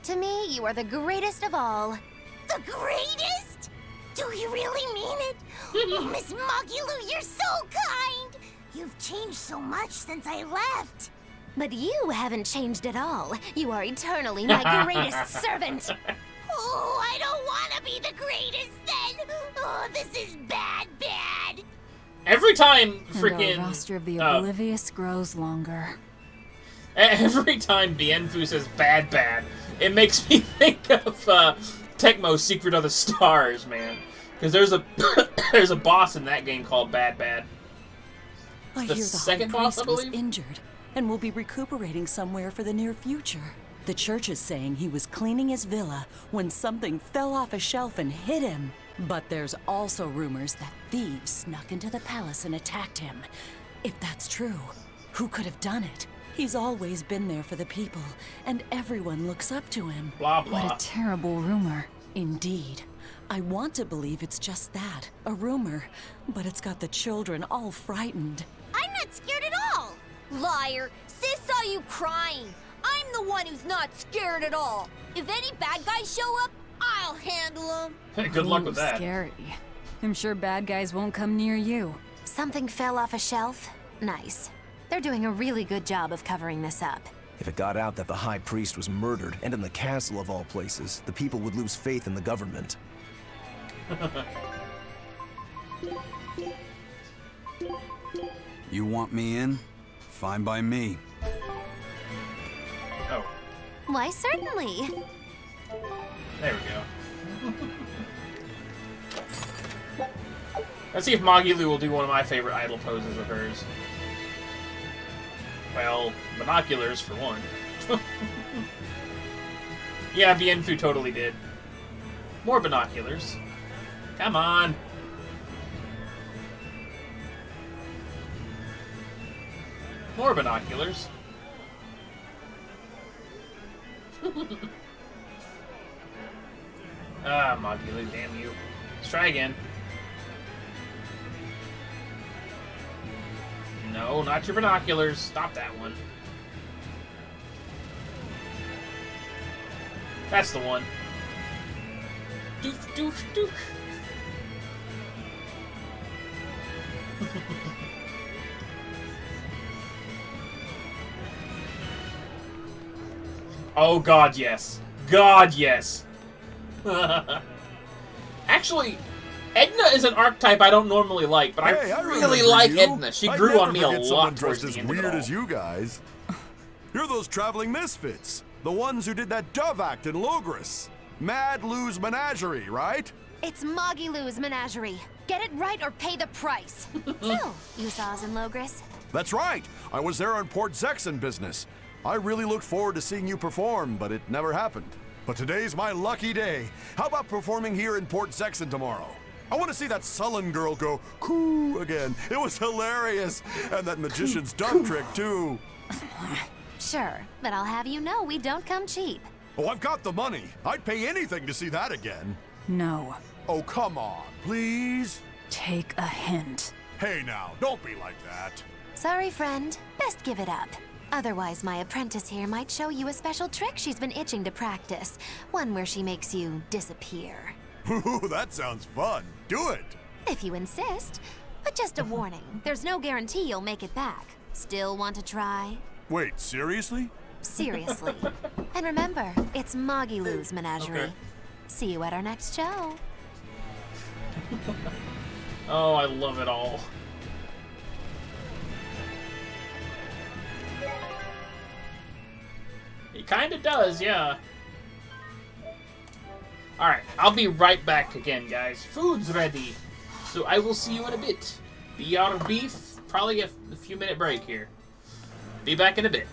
To me, you are the greatest of all. The greatest? Do you really mean it? Oh, Miss Magilou, you're so kind! You've changed so much since I left. But you haven't changed at all. You are eternally my greatest servant. Oh, I don't want to be the greatest then. Oh, this is bad. Every time And freaking our roster of the oblivious grows longer. every time Bienfu says bad, it makes me think of Tecmo's Secret of the Stars, man. Because there's a there's a boss in that game called Bad. I The hear the second high boss, I priest was believe? injured and will be recuperating somewhere for the near future. The church is saying he was cleaning his villa when something fell off a shelf and hit him. But there's also rumors that thieves snuck into the palace and attacked him. If that's true, who could have done it? He's always been there for the people, and everyone looks up to him. Blah, blah. What a terrible rumor. Indeed. I want to believe it's just that, a rumor, but it's got the children all frightened. I'm not scared at all. Liar! Sis saw you crying. I'm the one who's not scared at all. If any bad guys show up, I'll handle them. Good luck with that. Scary. I'm sure bad guys won't come near you. Something fell off a shelf? Nice. They're doing a really good job of covering this up. If it got out that the High Priest was murdered, and in the castle of all places, the people would lose faith in the government. You want me in? Fine by me. Oh, Why, certainly. there we go. Let's see if Magilu will do one of my favorite idol poses of hers. Well, binoculars for one. Yeah, Bienfu totally did. More binoculars. Come on. More binoculars. Ah, Magilu, damn you. Let's try again. No, not your binoculars. Stop that one. That's the one. Doof, doof, doof. Oh, God, yes. God, yes. Actually, Edna is an archetype I don't normally like, but Hey, I I really remember like you. Edna. She I'd grew never on me a forget someone lot towards dressed the as end of it weird all. as you guys. You're those traveling misfits. The ones who did that dove act in Logris. Mad Lou's Menagerie, right? It's Magilu's menagerie. Get it right or pay the price. So, you saw us in Logris? That's right. I was there on Port Zexon business. I really looked forward to seeing you perform, but it never happened. But today's my lucky day. How about performing here in Port Zexon tomorrow? I want to see that sullen girl go coo again. It was hilarious. And that magician's duck trick, too. Sure, but I'll have you know we don't come cheap. Oh, I've got the money. I'd pay anything to see that again. No. Oh, come on, please. Take a hint. Hey now, don't be like that. Sorry, friend. Best give it up. Otherwise, my apprentice here might show you a special trick she's been itching to practice. One where she makes you disappear. Ooh, that sounds fun. Do it. If you insist. But just a warning, there's no guarantee you'll make it back. Still want to try? Wait, seriously? Seriously. And remember, it's Magilu's menagerie. Okay. See you at our next show. Oh, I love it all. It kind of does, yeah. Alright, I'll be right back again, guys. Food's ready. So I will see you in a bit. Be out of beef. Probably a few minute break here. Be back in a bit.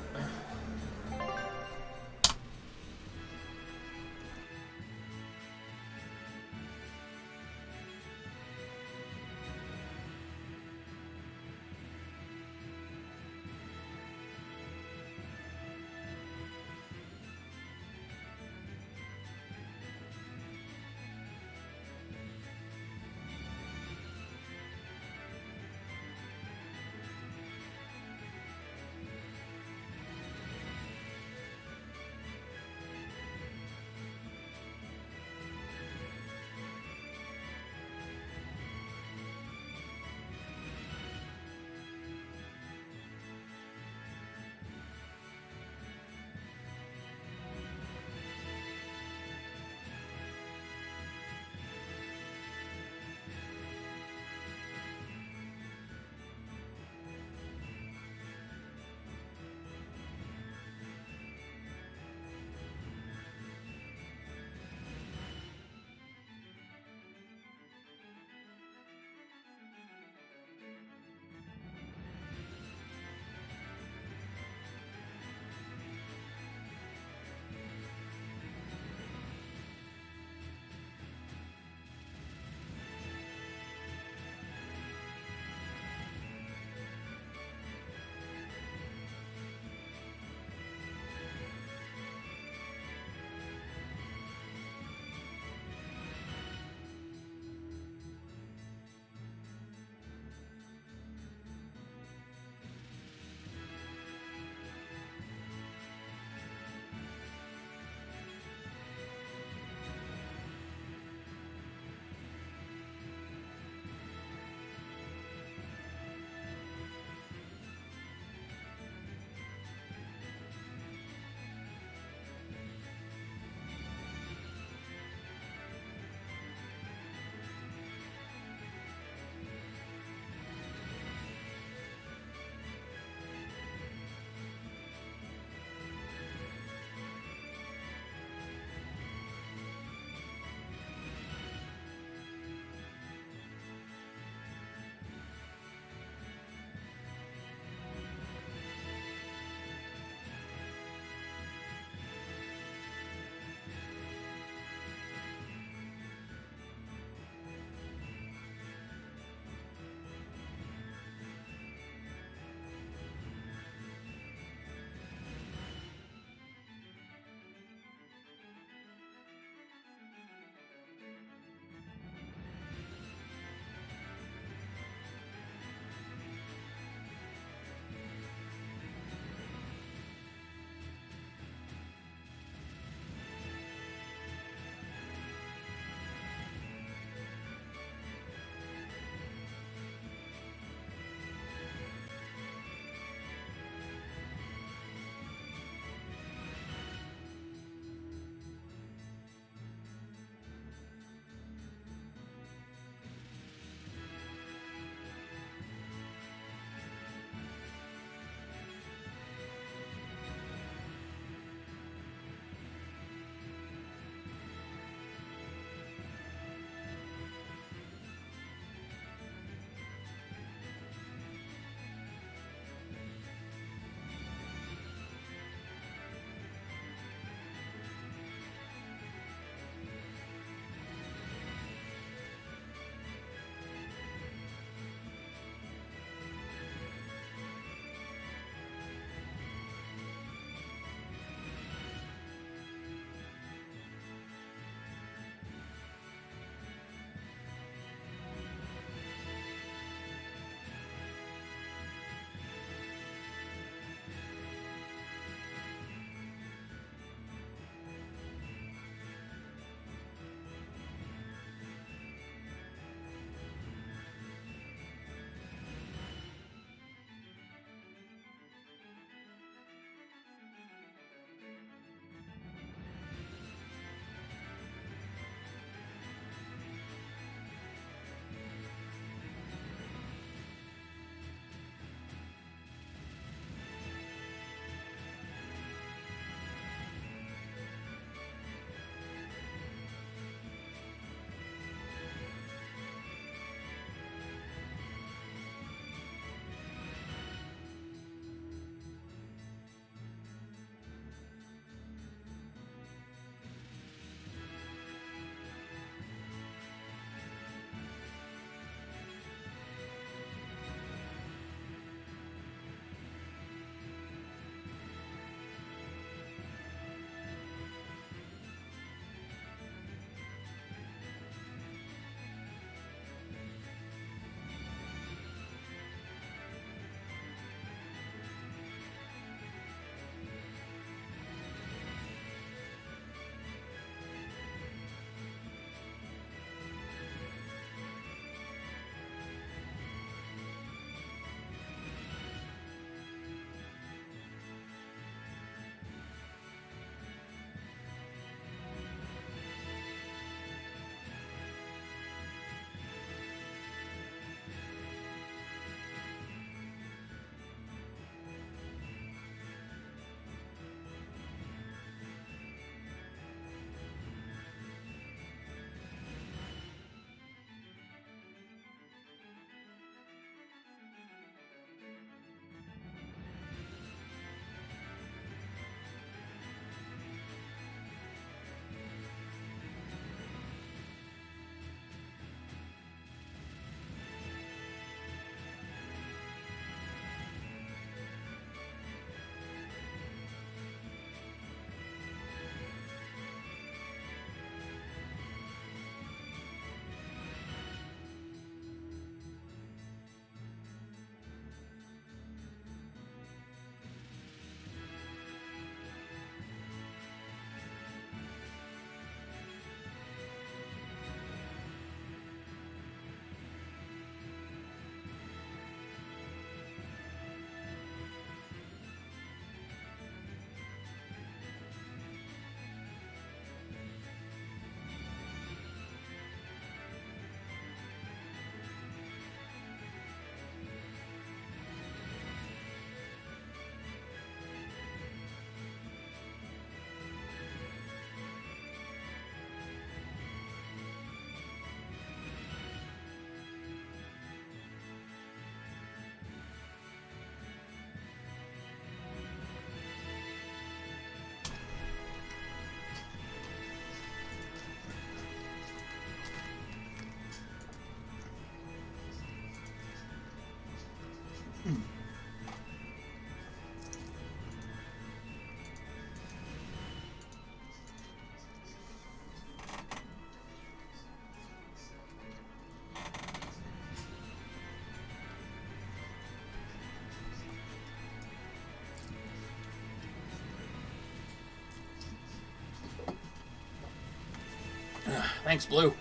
Thanks, Blue.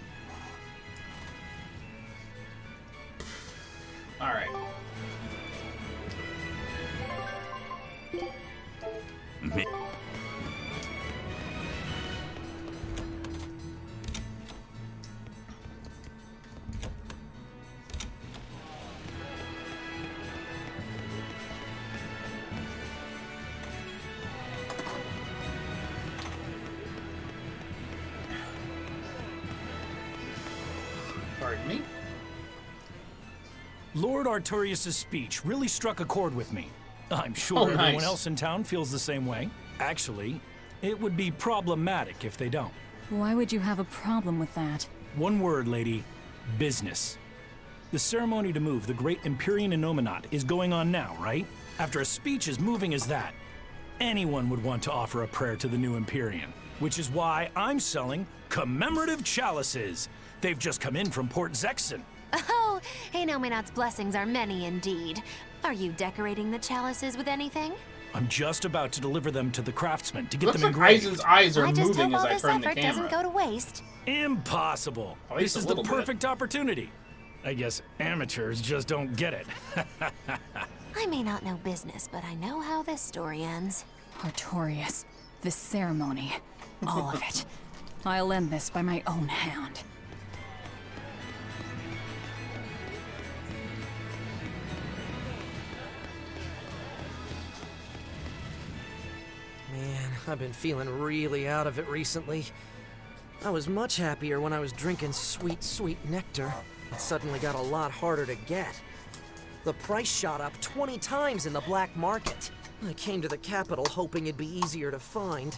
Alright. Pardon me? Lord Artorius' speech really struck a chord with me. I'm sure Oh, everyone nice. else in town feels the same way. Actually, it would be problematic if they don't. Why would you have a problem with that? One word, lady. Business. The ceremony to move the great Empyrean Innominat is going on now, right? After a speech as moving as that, anyone would want to offer a prayer to the new Empyrean, which is why I'm selling commemorative chalices. They've just come in from Port Zexon. Oh, Innominat's blessings are many indeed. Are you decorating the chalices with anything? I'm just about to deliver them to the craftsman to get Looks them like engraved. Aizen's eyes are I just moving hope as all I this turn the effort camera. doesn't go to waste. Impossible. At least This a is the little bit. perfect opportunity. I guess amateurs just don't get it. I may not know business, but I know how this story ends. Artorius, this ceremony, all of it. I'll end this by my own hand. Man, I've been feeling really out of it recently. I was much happier when I was drinking sweet, sweet nectar. It suddenly got a lot harder to get. The price shot up 20 times in the black market. I came to the capital hoping it'd be easier to find,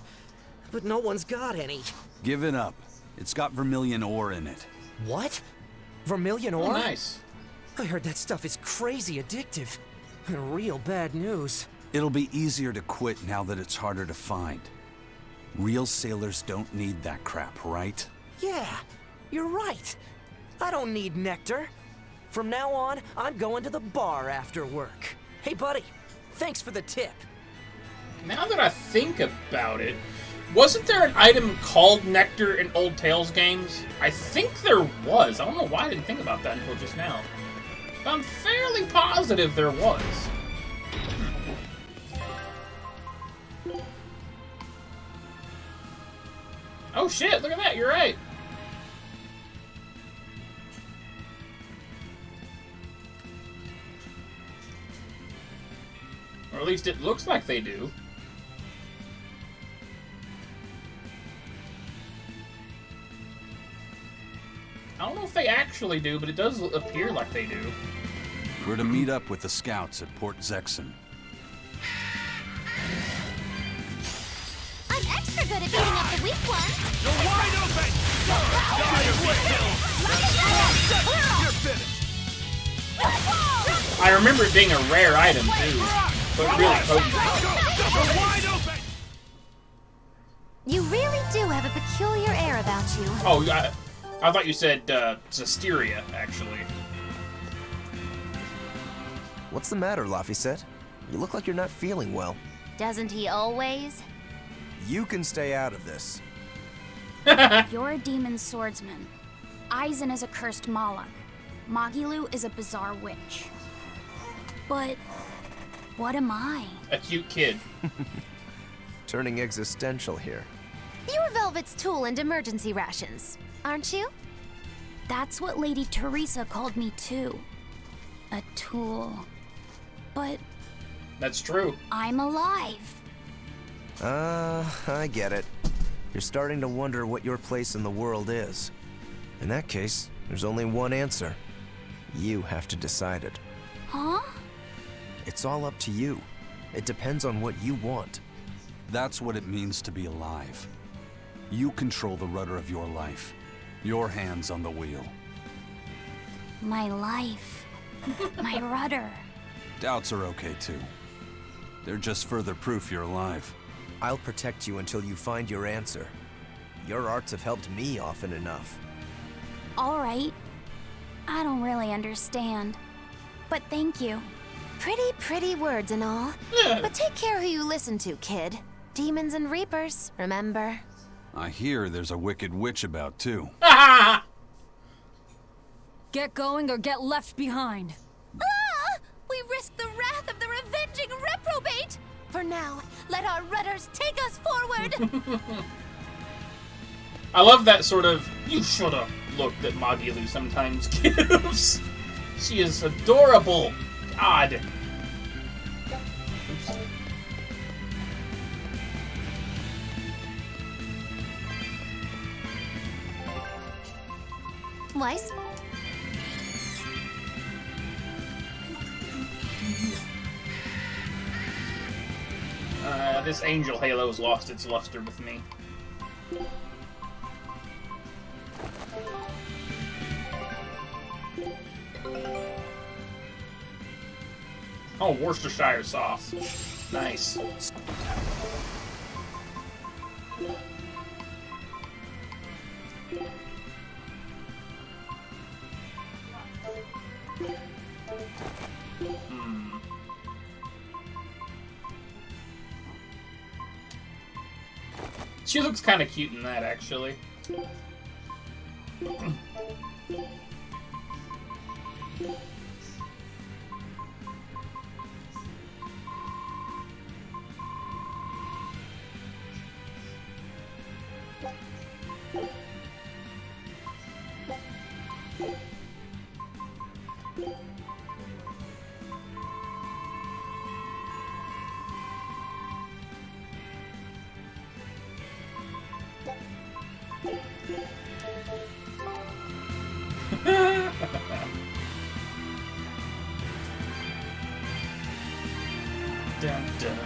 but no one's got any. Give it up. It's got vermilion ore in it. What? Vermilion ore? Oh, nice. I heard that stuff is crazy addictive. Real bad news. It'll be easier to quit now that it's harder to find. Real sailors don't need that crap, right? Yeah, you're right. I don't need nectar. From now on, I'm going to the bar after work. Hey, buddy, thanks for the tip. Now that I think about it, wasn't there an item called Nectar in Old Tales games? I think there was. I don't know why I didn't think about that until just now. But I'm fairly positive there was. Oh shit, look at that, you're right. Or at least it looks like they do. I don't know if they actually do, but it does appear like they do. We're to meet up with the scouts at Port Zexon. I'm extra good at beating up the weak ones. You're wide open! You're finished! I remember it being a rare item too, but really potent. You're wide open! You really do have a peculiar air about you. Oh, I thought you said Zisteria, actually. What's the matter, Laphicet? You look like you're not feeling well. Doesn't he always? You can stay out of this. You're a demon swordsman. Aizen is a cursed Moloch. Magilu is a bizarre witch. But what am I? A cute kid. Turning existential here. You're Velvet's tool and emergency rations, aren't you? That's what Lady Teresa called me too. A tool. But That's true. I'm alive. I get it. You're starting to wonder what your place in the world is. In that case, there's only one answer. You have to decide it. Huh? It's all up to you. It depends on what you want. That's what it means to be alive. You control the rudder of your life. Your hands on the wheel. My life. My rudder. Doubts are okay too. They're just further proof you're alive. I'll protect you until you find your answer. Your arts have helped me often enough. All right. I don't really understand. But thank you. Pretty words and all. But take care who you listen to, kid. Demons and reapers, remember? I hear there's a wicked witch about too. Get going or get left behind. Ah! We risk the wrath of the revenging reprobate! For now, let our rudders take us forward! I love that sort of "you shoulda" look that Magilu sometimes gives. She is adorable. God. Oops. Weiss? This angel halo's lost its luster with me. Oh, Worcestershire sauce. Nice. She looks kind of cute in that, actually. Dun, dun.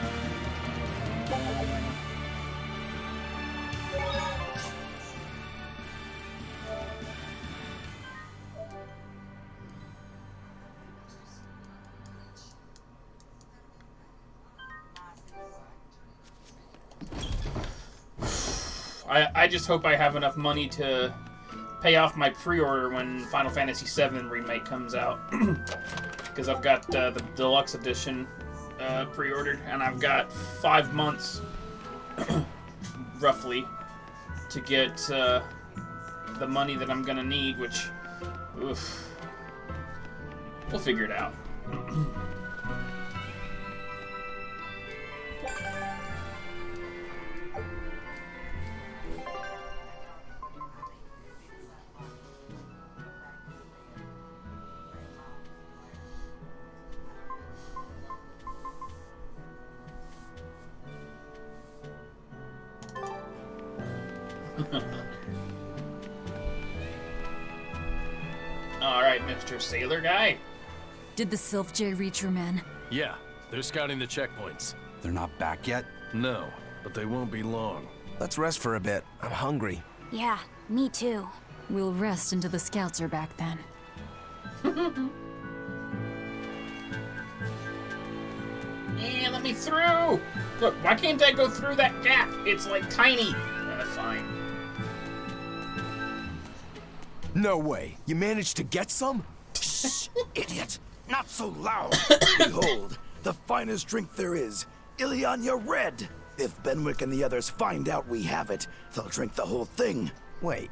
I just hope I have enough money to pay off my pre-order when Final Fantasy VII Remake comes out. Because I've got the deluxe edition pre-ordered, and I've got 5 months, roughly, to get the money that I'm gonna need, which, oof, we'll figure it out. Alright, Mr. Sailor Guy. Did the Sylph J reach your men? Yeah, they're scouting the checkpoints. They're not back yet? No, but they won't be long. Let's rest for a bit. I'm hungry. Yeah, me too. We'll rest until the scouts are back then. Yeah, let me through! Look, why can't I go through that gap? It's like tiny. Fine. No way. You managed to get some? Idiot! Not so loud! Behold, the finest drink there is, Ileana Red. If Benwick and the others find out we have it, they'll drink the whole thing. Wait,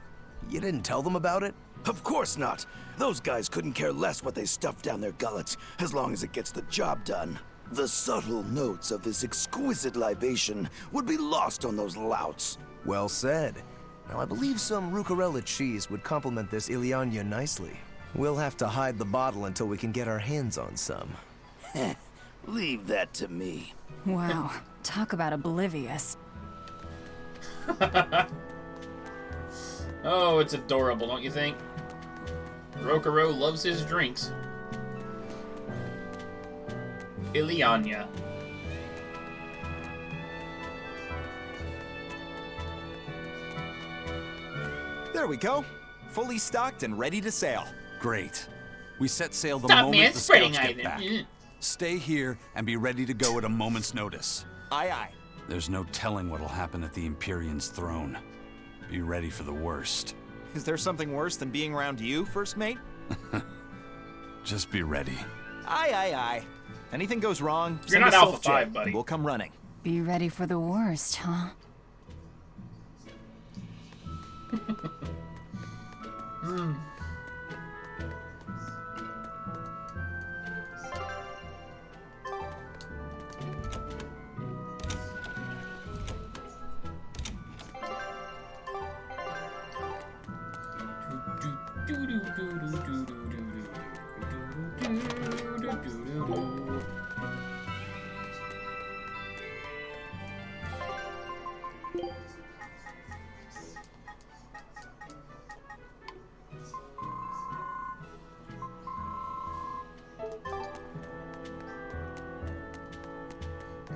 you didn't tell them about it? Of course not. Those guys couldn't care less what they stuff down their gullets, as long as it gets the job done. The subtle notes of this exquisite libation would be lost on those louts. Well said. Now, I believe some Rucarella cheese would complement this Ileana nicely. We'll have to hide the bottle until we can get our hands on some. Leave that to me. Wow, talk about oblivious. Oh, it's adorable, don't you think? Rokuro loves his drinks. Ileana. There we go. Fully stocked and ready to sail. Great. We set sail the Stop moment the scouts manspreading, get Ivan. back. Stay here and be ready to go at a moment's notice. Aye, aye. There's no telling what'll happen at the Empyrean's throne. Be ready for the worst. Is there something worse than being around you, First Mate? Just be ready. Aye, aye, aye. If anything goes wrong, You're send not a Alpha self-jet, 5, buddy. and we'll come running. Be ready for the worst, huh?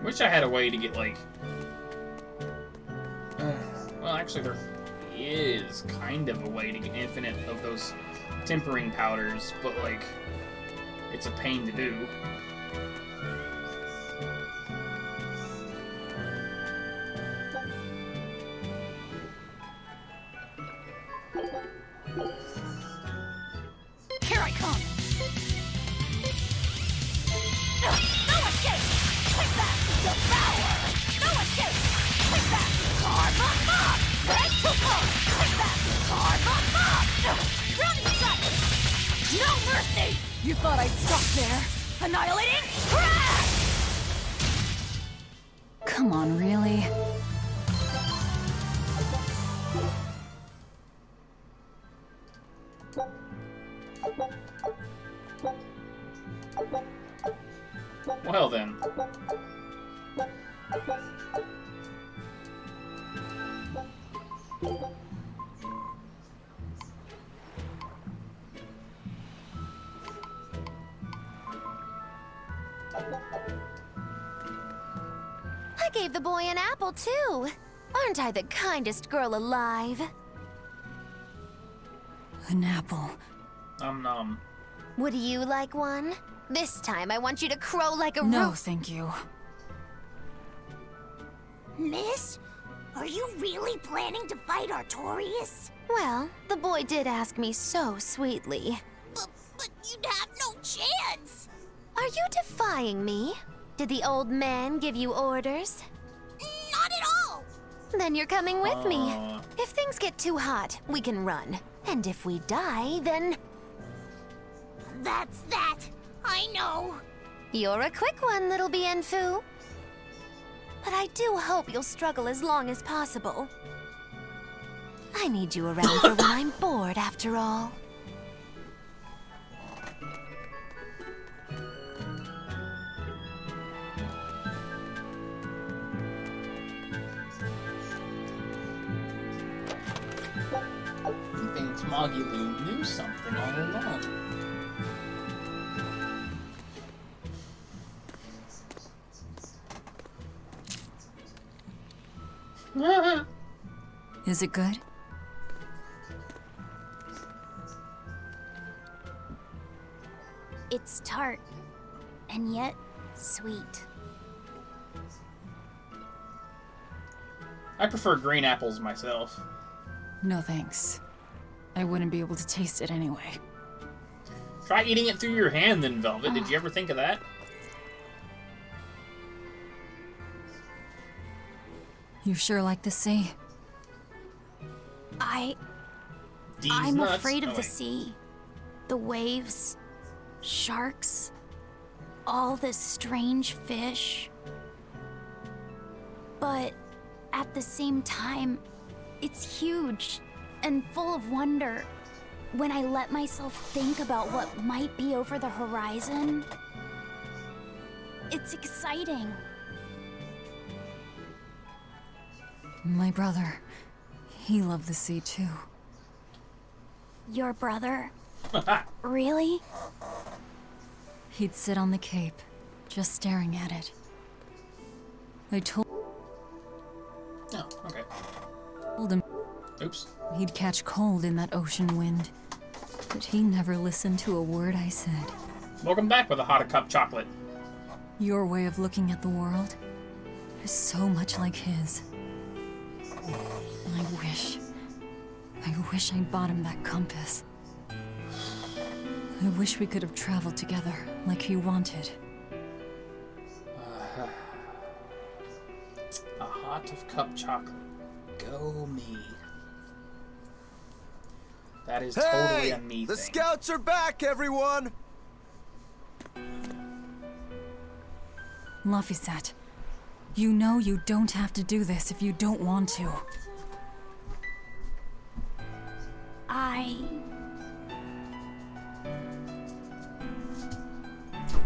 Wish I had a way to get, like... well, actually, there is kind of a way to get infinite of those tempering powders, but, like, it's a pain to do. Here I come! No escape! Quick back! Devour! No escape! Quick back! Karma mob! Break too close! Quick back! Karma mob! Running strike! No mercy! You thought I'd stop there? Annihilating crash! Come on, really? Well then. I gave the boy an apple, too. Aren't I the kindest girl alive? An apple. Nom. Would you like one? This time I want you to crow like a No, roof. thank you. Miss? Are you really planning to fight Artorias? Well, the boy did ask me so sweetly. But you'd have no chance! Are you defying me? Did the old man give you orders? Not at all! Then you're coming with me. If things get too hot, we can run. And if we die, then... That's that. I know. You're a quick one, little Bienfu. But I do hope you'll struggle as long as possible. I need you around for when I'm bored, after all. He thinks Moggy knew something all along. Is it good? It's tart, and yet sweet. I prefer green apples myself. No thanks. I wouldn't be able to taste it anyway. Try eating it through your hand then, Velvet. Did you ever think of that? You sure like the sea? I'm afraid of the sea. The waves, sharks, all this strange fish. But at the same time, it's huge and full of wonder. When I let myself think about what might be over the horizon, it's exciting. My brother, he loved the sea too. Your brother? Really? He'd sit on the cape, just staring at it. I told Oh, okay. him Oops. he'd catch cold in that ocean wind, but he never listened to a word I said. Welcome back with a hot cup chocolate. Your way of looking at the world is so much like his. I wish I bought him that compass. I wish we could have traveled together like he wanted. A hot of cup chocolate. Go me. That is totally a me The thing. scouts are back, everyone! Laphicet, you know you don't have to do this if you don't want to.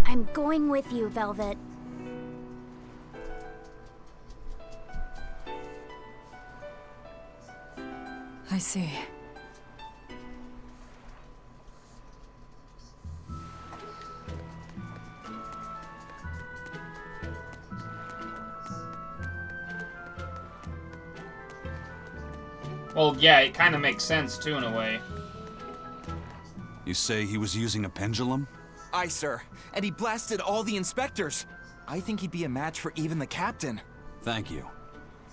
I'm going with you, Velvet. I see. Well, yeah, it kind of makes sense, too, in a way. You say he was using a pendulum? Aye, sir. And he blasted all the inspectors. I think he'd be a match for even the captain. Thank you.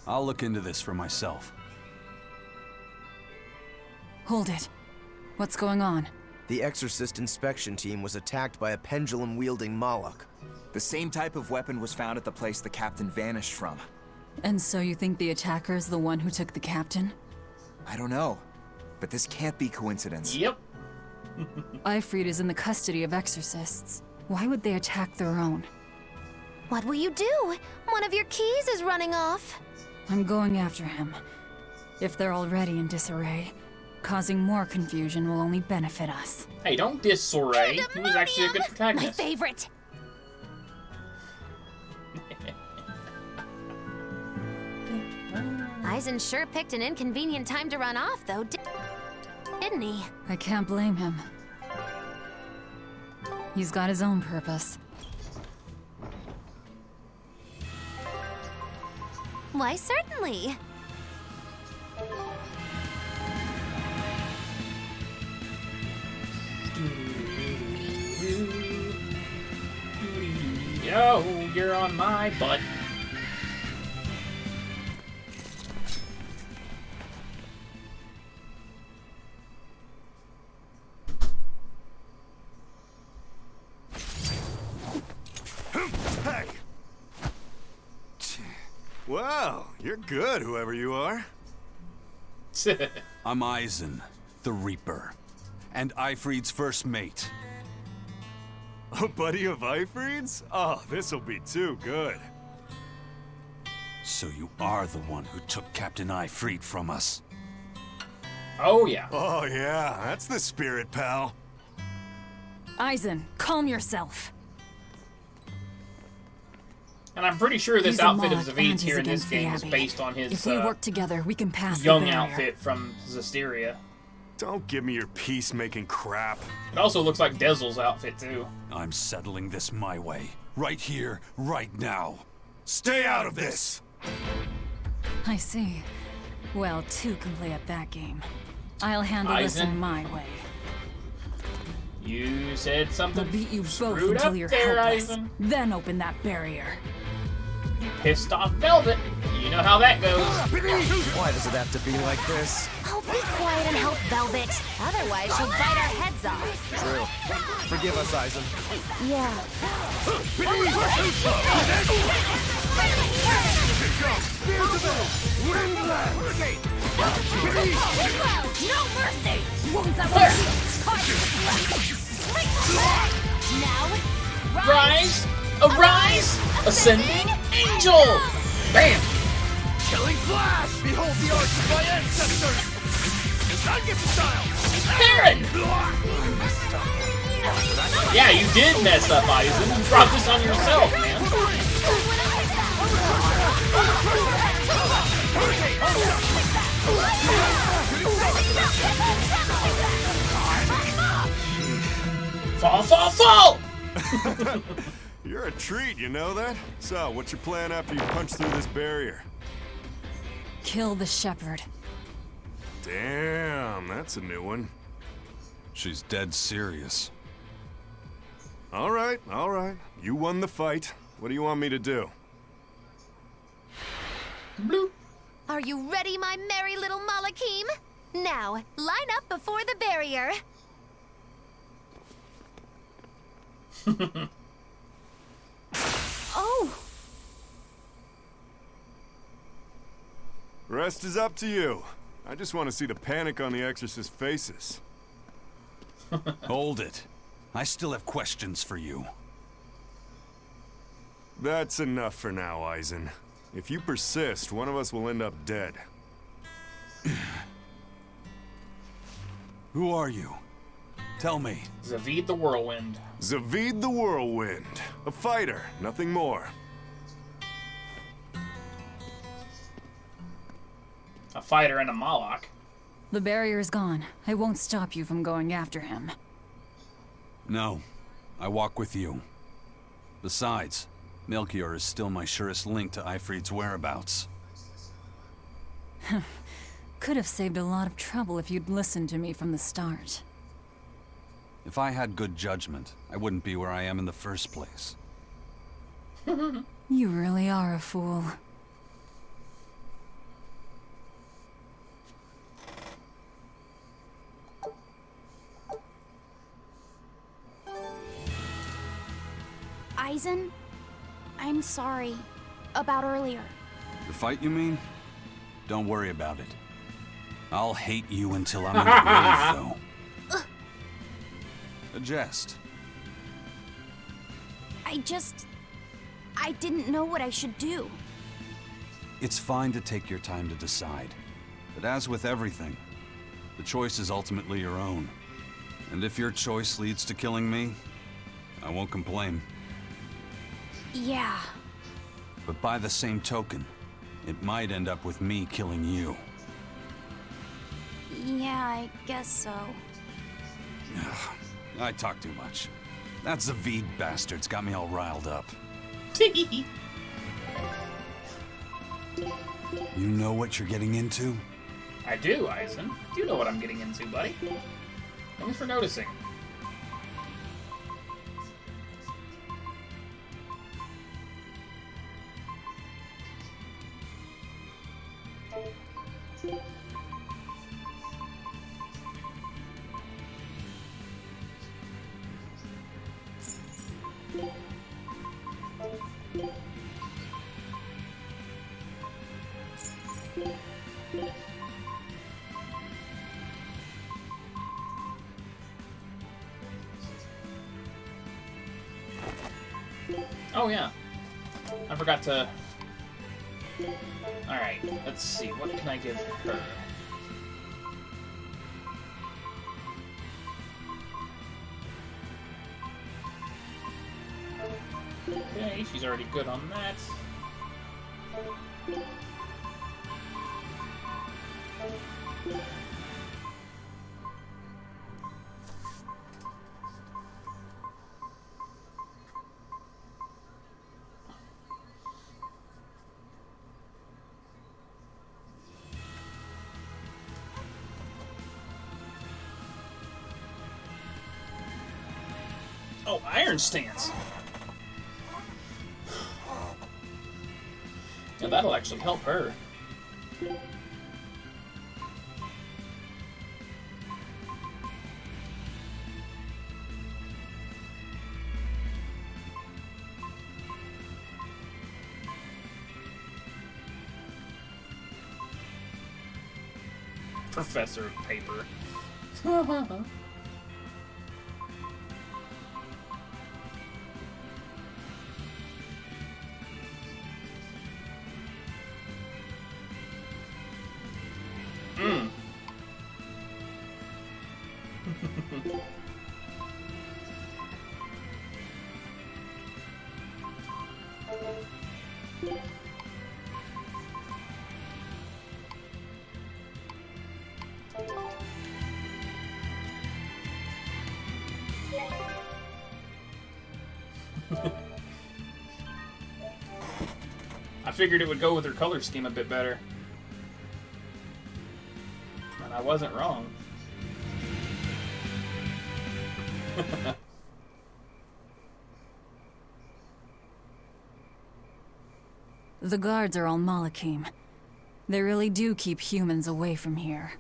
I'll look into this for myself. Hold it. What's going on? The Exorcist inspection team was attacked by a pendulum-wielding Moloch. The same type of weapon was found at the place the captain vanished from. And so you think the attacker's the one who took the captain? I don't know, but this can't be coincidence. Yep. Ifrid is in the custody of exorcists. Why would they attack their own? What will you do? One of your keys is running off. I'm going after him. If they're already in disarray, causing more confusion will only benefit us. Hey, don't diss Soray. He was actually a good My protagonist. favorite. Eisen sure picked an inconvenient time to run off, though, didn't he? I can't blame him. He's got his own purpose. Why, certainly. Yo, you're on my butt. Hey! Wow, you're good, whoever you are. I'm Eisen, the Reaper, and Ifrid's first mate. A buddy of Ifrid's? Oh, this'll be too good. So you are the one who took Captain Ifrid from us. Oh, yeah. Oh, yeah, that's the spirit, pal. Eisen, calm yourself. And I'm pretty sure this He's a outfit of Moloch, and Zavid's he's here in this against the game is Abbey. based on his If we work together, we can pass young the barrier. outfit from Zestiria. Don't give me your peacemaking crap. It also looks like Dezel's outfit, too. I'm settling this my way. Right here, right now. Stay out of this! I see. Well, two can play at that game. I'll handle this in Eisen? my way. You said something I'll beat you both screwed until up you're there, helpless. Eisen. Then open that barrier. Pissed off Velvet. You know how that goes. Why does it have to be like this? Oh, be quiet and help Velvet. Otherwise, she'll bite our heads off. True. Forgive us, Eisen. Yeah. No mercy! Wounds up Now, Rise! Arise! Ascending Angel! Bam! Killing flash! Behold the arts of my ancestors! Style! Baron! Yeah, you did mess up, Eisen. You brought this on yourself, man. Fall, fall, fall! You're a treat, you know that? So, what's your plan after you punch through this barrier? Kill the shepherd. Damn, that's a new one. She's dead serious. All right. You won the fight. What do you want me to do? Are you ready, my merry little Malakim? Now, line up before the barrier. Oh! Rest is up to you. I just want to see the panic on the Exorcist's faces. Hold it. I still have questions for you. That's enough for now, Eisen. If you persist, one of us will end up dead. Who are you? Tell me. Zavid the Whirlwind. Zavid the Whirlwind. A fighter, nothing more. A fighter and a Moloch. The barrier's gone. I won't stop you from going after him. No. I walk with you. Besides, Melchior is still my surest link to Eifried's whereabouts. Could have saved a lot of trouble if you'd listened to me from the start. If I had good judgment, I wouldn't be where I am in the first place. You really are a fool. Eisen, I'm sorry about earlier. The fight, you mean? Don't worry about it. I'll hate you until I'm in the grave, though. A jest. I didn't know what I should do. It's fine to take your time to decide. But as with everything, the choice is ultimately your own. And if your choice leads to killing me, I won't complain. Yeah. But by the same token, it might end up with me killing you. Yeah, I guess so. I talk too much. That Zavid bastard's got me all riled up. You know what you're getting into? I do, Eisen. You know what I'm getting into, buddy. Thanks for noticing. Oh yeah, I forgot to... Alright, let's see, what can I give her? Okay, she's already good on that. Oh, Iron Stance. Yeah, that'll actually help her. Professor of Paper. I figured it would go with her color scheme a bit better. And I wasn't wrong. The guards are all Malakim. They really do keep humans away from here.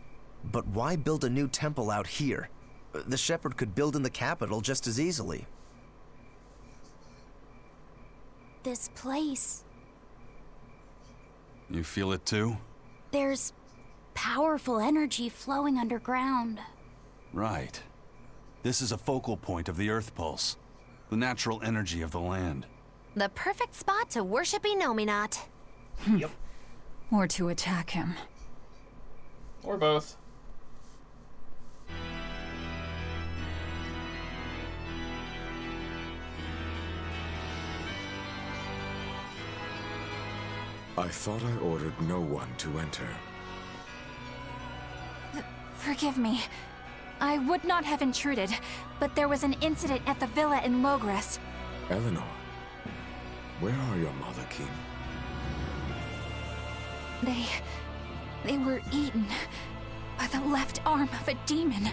But why build a new temple out here? The Shepherd could build in the capital just as easily. This place, You feel it too? there's powerful energy flowing underground. Right. This is a focal point of the Earth Pulse. The natural energy of the land. The perfect spot to worship Inominat. Yep. Or to attack him. Or both. I thought I ordered no one to enter. Forgive me. I would not have intruded, but there was an incident at the villa in Logres. Eleanor, where are your Malakim? They were eaten by the left arm of a demon.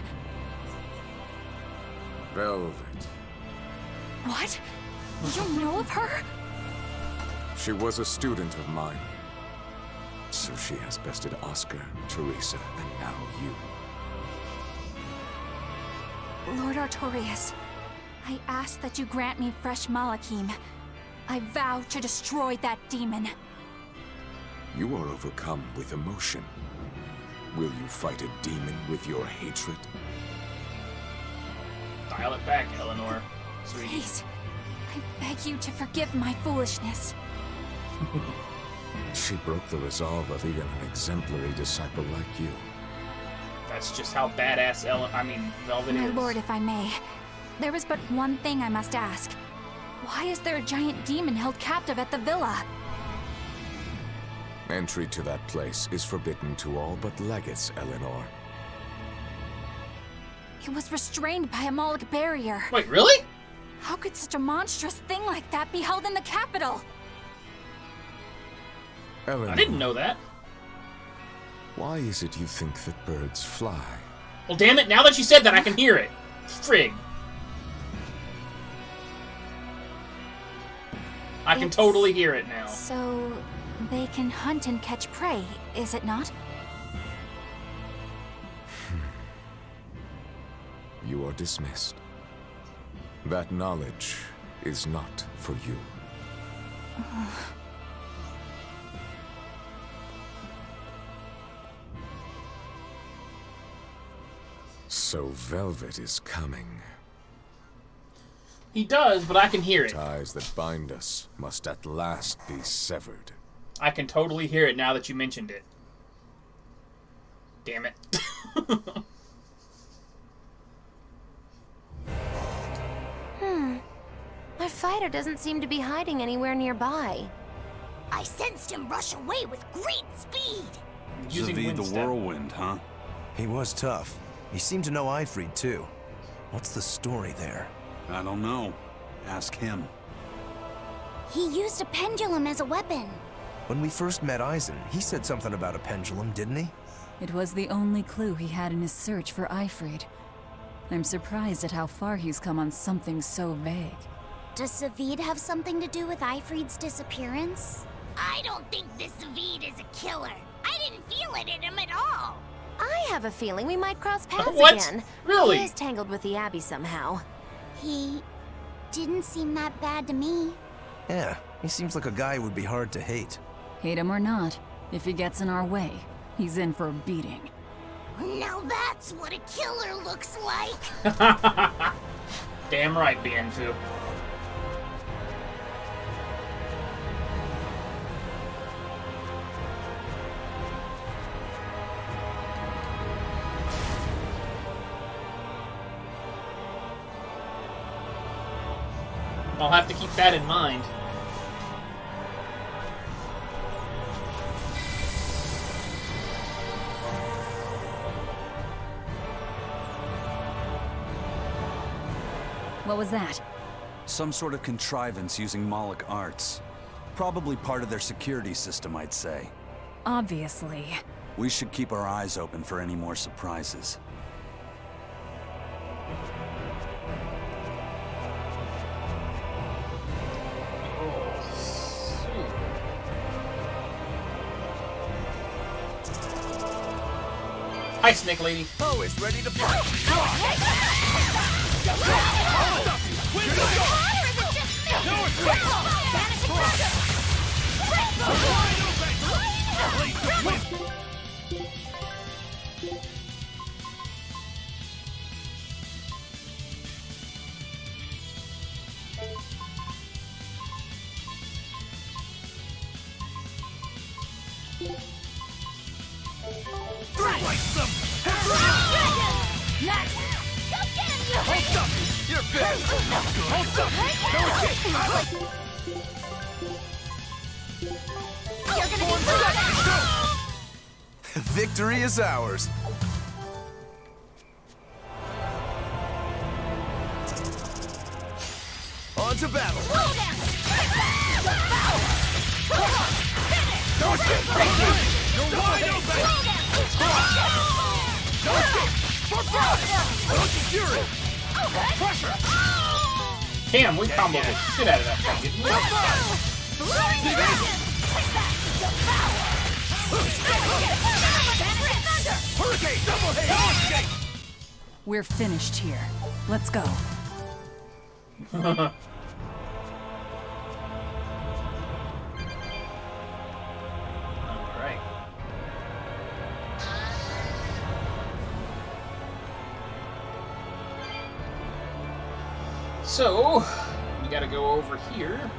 Velvet. What? You know of her? She was a student of mine. So she has bested Oscar, Teresa, and now you. Lord Artorias, I ask that you grant me fresh Malakim. I vow to destroy that demon. You are overcome with emotion. Will you fight a demon with your hatred? Dial it back, Eleanor. Sweetie. Please, I beg you to forgive my foolishness. She broke the resolve of even an exemplary disciple like you. That's just how badass Velvet My is. lord, if I may, there is but one thing I must ask. Why is there a giant demon held captive at the villa? Entry to that place is forbidden to all but legates, Eleanor. It was restrained by a Moloch barrier. Wait, really? How could such a monstrous thing like that be held in the capital? Eleanor, I didn't know that. why is it you think that birds fly? Well, damn it, now that you said that, I can hear it. Frig. I can totally hear it now. So, they can hunt and catch prey, is it not? You are dismissed. That knowledge is not for you. So Velvet is coming. He does, but I can hear it. Ties that bind us must at last be severed. I can totally hear it now that you mentioned it. Damn it. Our fighter doesn't seem to be hiding anywhere nearby. I sensed him rush away with great speed. Zavid the Whirlwind, huh? He was tough. He seemed to know Ifrid, too. What's the story there? I don't know. Ask him. He used a pendulum as a weapon. When we first met Eisen, he said something about a pendulum, didn't he? It was the only clue he had in his search for Ifrid. I'm surprised at how far he's come on something so vague. Does Zavid have something to do with Ifrid's disappearance? I don't think this Zavid is a killer. I didn't feel it in him at all. I have a feeling we might cross paths What? again. Really? He is tangled with the Abbey somehow. He didn't seem that bad to me. Yeah, he seems like a guy who would be hard to hate. Hate him or not, if he gets in our way, he's in for a beating. Now that's what a killer looks like. Damn right, Bienfu. I'll have to keep that in mind. What was that? Some sort of contrivance using Moloch arts. Probably part of their security system, I'd say. Obviously. We should keep our eyes open for any more surprises. Hi, Snake Lady. Always ready to fight. Victory is ours. On to battle. Damn, we comboed the shit out of that thing, didn't we? We're finished here. Let's go. Alright. So, we gotta go over here.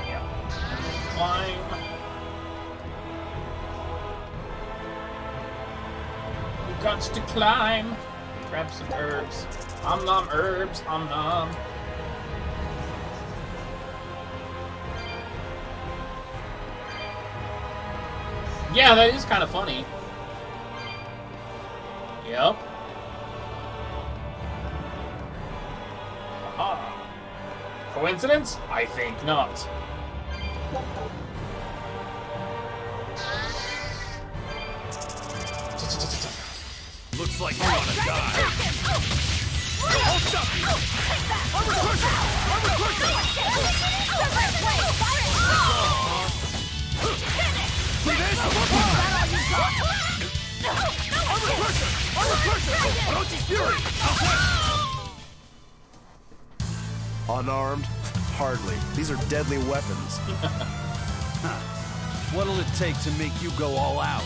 Yep. And then climb. We got to climb. Grab some herbs. Om nom herbs. Om nom. Yeah, that is kind of funny. Yep. Aha. Coincidence? I think not. Looks like you wanna die. Hold up! Armor crusher! Armor crusher! See this? Armor crusher! Armor crusher! Orochi's fury! Unarmed? Hardly. These are deadly weapons. What'll it take to make you go all out?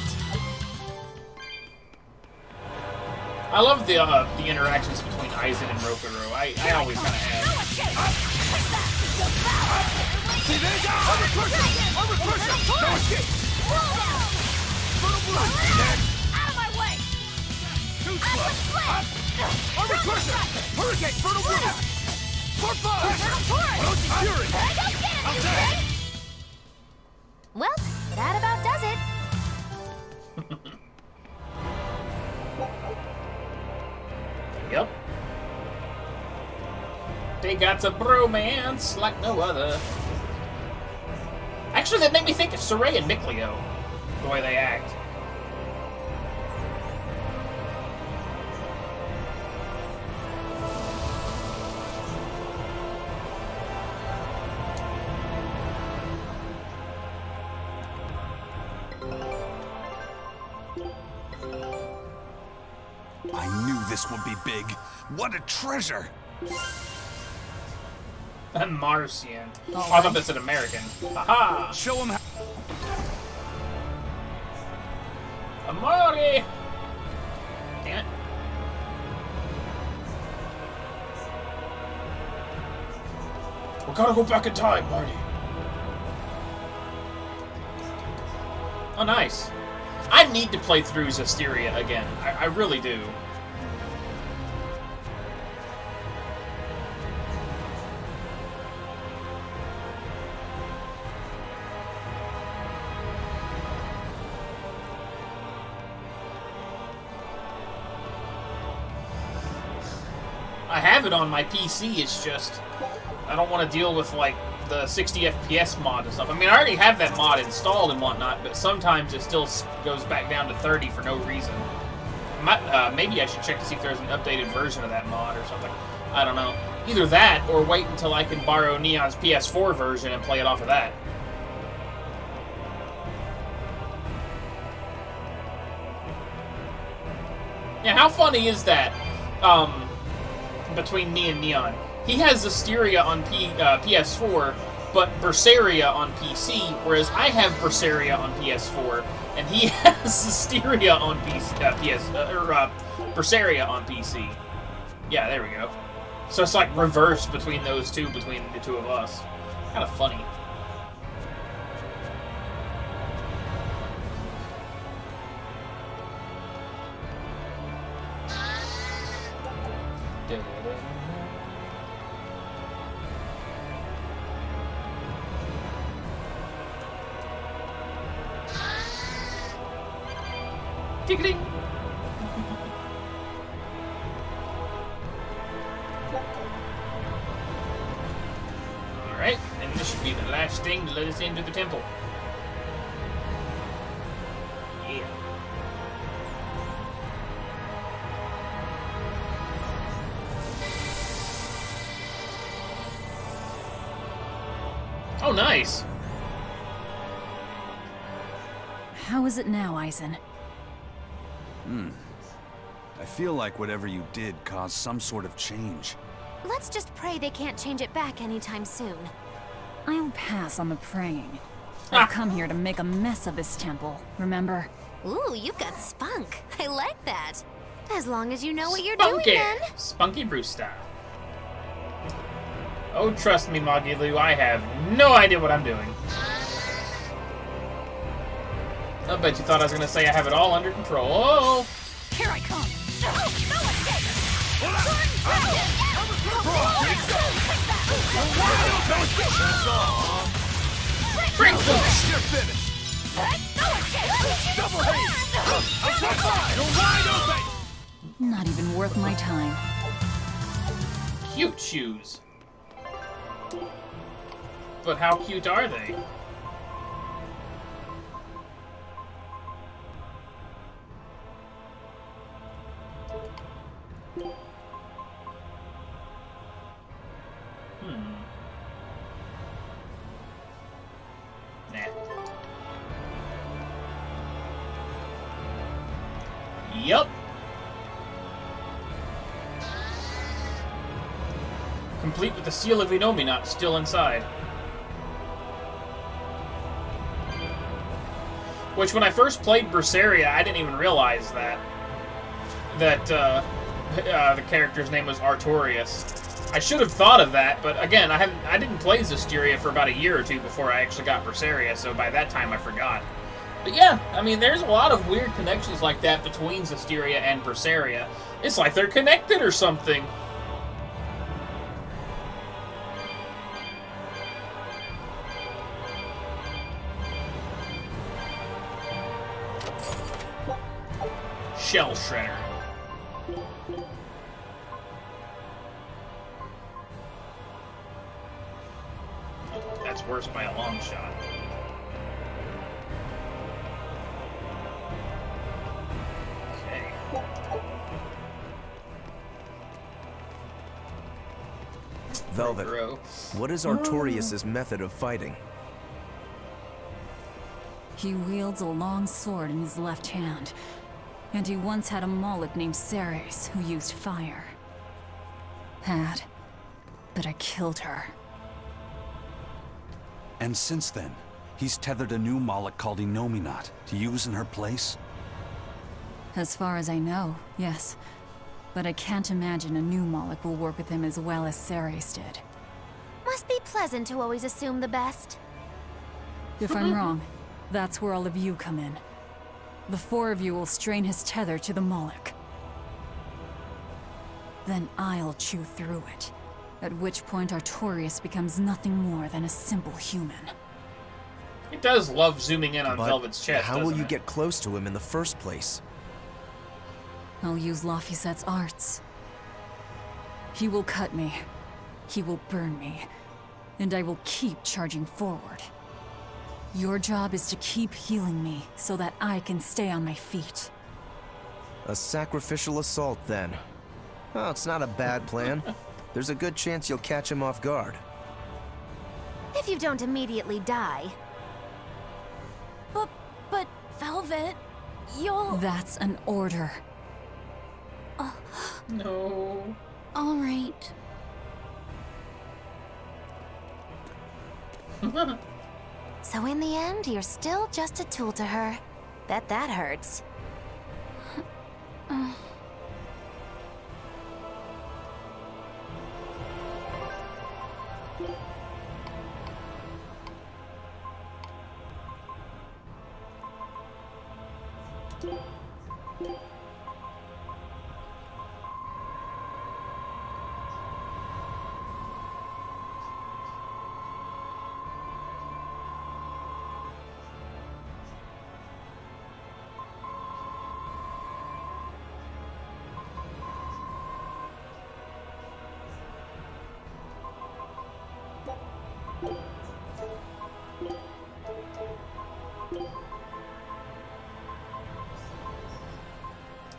I love the interactions between Aizen and Rokurou. I always kind of have. See this? Armor crusher! Armor crusher! No escape! Fertile blood! Out of my way! Too slow! Armor crusher! Hurricane! Fertile blood! For fire! Orochi's fury! I'll take! Well, that about does it. Yep. They got a bromance like no other. Actually, that made me think of Saray and Mikleo, the way they act. I knew this would be big. What a treasure! A Martian. Oh, I thought that's an American. Aha! Show him how. Amari! Damn it. We gotta go back in time, Marty. Oh, nice. I need to play through Zestiria again. I really do. I have it on my PC, it's just I don't want to deal with like the 60 FPS mod and stuff. I mean, I already have that mod installed and whatnot, but sometimes it still goes back down to 30 for no reason. Maybe I should check to see if there's an updated version of that mod or something. I don't know. Either that, or wait until I can borrow Neon's PS4 version and play it off of that. Yeah, how funny is that? Between me and Neon. He has Asteria on PS4, but Berseria on PC, whereas I have Berseria on PS4, and he has Asteria on Berseria on PC. Yeah, there we go. So it's like reversed between those two, between the two of us. Kind of funny. Ding-ding. Alright, and this should be the last thing to let us into the temple. Yeah. Oh, nice. How is it now, Eisen? I feel like whatever you did caused some sort of change. Let's just pray they can't change it back anytime soon. I'll pass on the praying. I've come here to make a mess of this temple, remember? Ooh, you've got spunk. I like that. As long as you know what you're Spunky. doing, then. Spunky Bruce style. Oh, trust me, Magilu, I have no idea what I'm doing. I bet you thought I was gonna say I have it all under control. Oh! Here I come. Break loose! You're finished. Double haze. You're wide open. Not even worth my time. Cute shoes. But how cute are they? Nah. Yup. Complete with the seal of Inominat still inside. Which, when I first played Berseria, I didn't even realize that the character's name was Artorias. I should have thought of that, but again, I didn't play Zestiria for about a year or two before I actually got Berseria, so by that time I forgot. But yeah, I mean, there's a lot of weird connections like that between Zestiria and Berseria. It's like they're connected or something. Shell Shredder. That's worse by a long shot. Okay. Velvet, what is Artorias' method of fighting? He wields a long sword in his left hand, and he once had a Moloch named Ceres who used fire. But I killed her. And since then, he's tethered a new Moloch called Inominat to use in her place? As far as I know, yes. But I can't imagine a new Moloch will work with him as well as Ceres did. Must be pleasant to always assume the best. If I'm wrong, that's where all of you come in. The four of you will strain his tether to the Moloch. Then I'll chew through it. At which point Artorias becomes nothing more than a simple human. It does love zooming in on But Velvet's chest, how will doesn't you it? get close to him in the first place? I'll use Laphicet's arts. He will cut me. He will burn me. And I will keep charging forward. Your job is to keep healing me so that I can stay on my feet. A sacrificial assault, then. Oh, it's not a bad plan. There's a good chance you'll catch him off guard. If you don't immediately die. But Velvet, you'll... That's an order. No. All right. So in the end, you're still just a tool to her. Bet that hurts.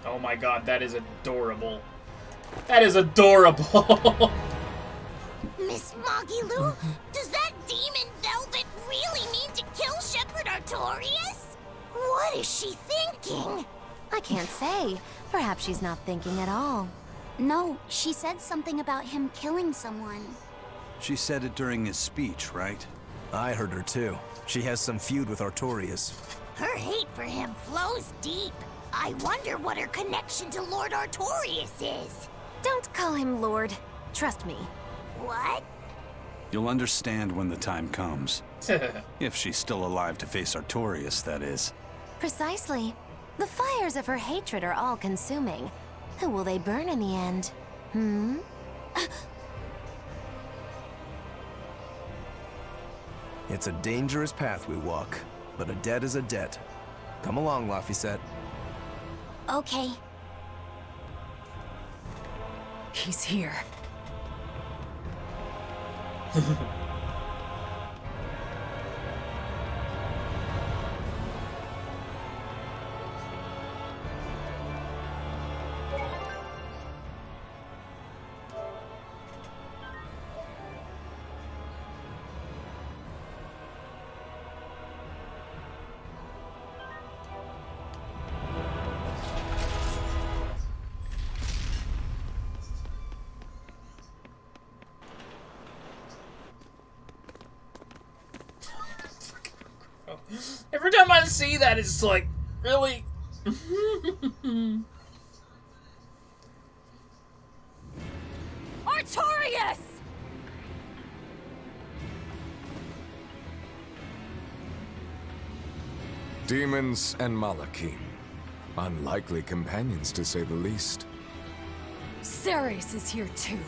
Oh my god, that is adorable. That is adorable. Miss Moggy-Loo, does that demon Velvet really mean to kill Shepherd Artorias? What is she thinking? I can't say. Perhaps she's not thinking at all. No, she said something about him killing someone. She said it during his speech, right? I heard her too. She has some feud with Artorias. Her hate for him flows deep. I wonder what her connection to Lord Artorias is. Don't call him Lord. Trust me. What? You'll understand when the time comes. If she's still alive to face Artorias, that is. Precisely. The fires of her hatred are all-consuming. Who will they burn in the end? Hmm? It's a dangerous path we walk, but a debt is a debt. Come along, Laphicet. Okay. He's here. Every time I see that, it's like, really? Artorias! Demons and Malachim. Unlikely companions, to say the least. Ceres is here too.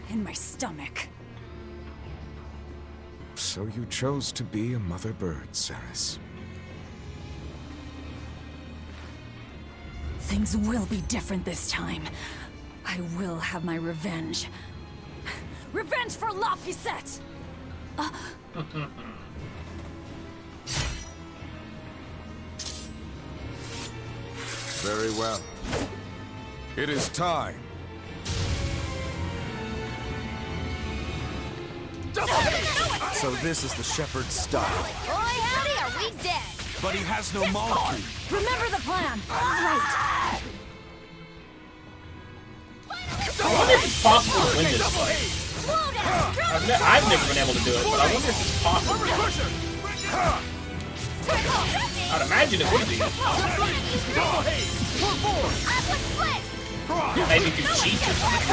In my stomach. So you chose to be a mother bird, Ceres. Things will be different this time. I will have my revenge. Revenge for Laphicet! Very well. It is time. So this is the Shepherd's style. Boy, howdy, are we dead? But he has no molecule. Remember the plan! Right. I wonder if it's possible to win this fight. I've never been able to do it, but I wonder if it's possible. I'd imagine it would be. Maybe if you cheat or something.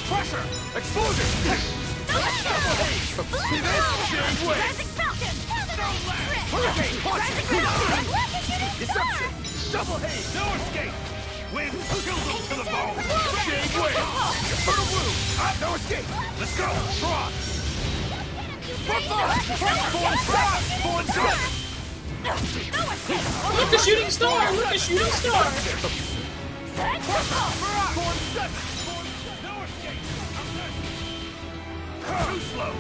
Pressure! Explosion! Deception! Double haze! No escape! Wind kills them to the bone! Shade wave! Turtle blue! No escape! Let's go! Cross! Falling shot! Look, the shooting star! Look, the shooting star! Too slow!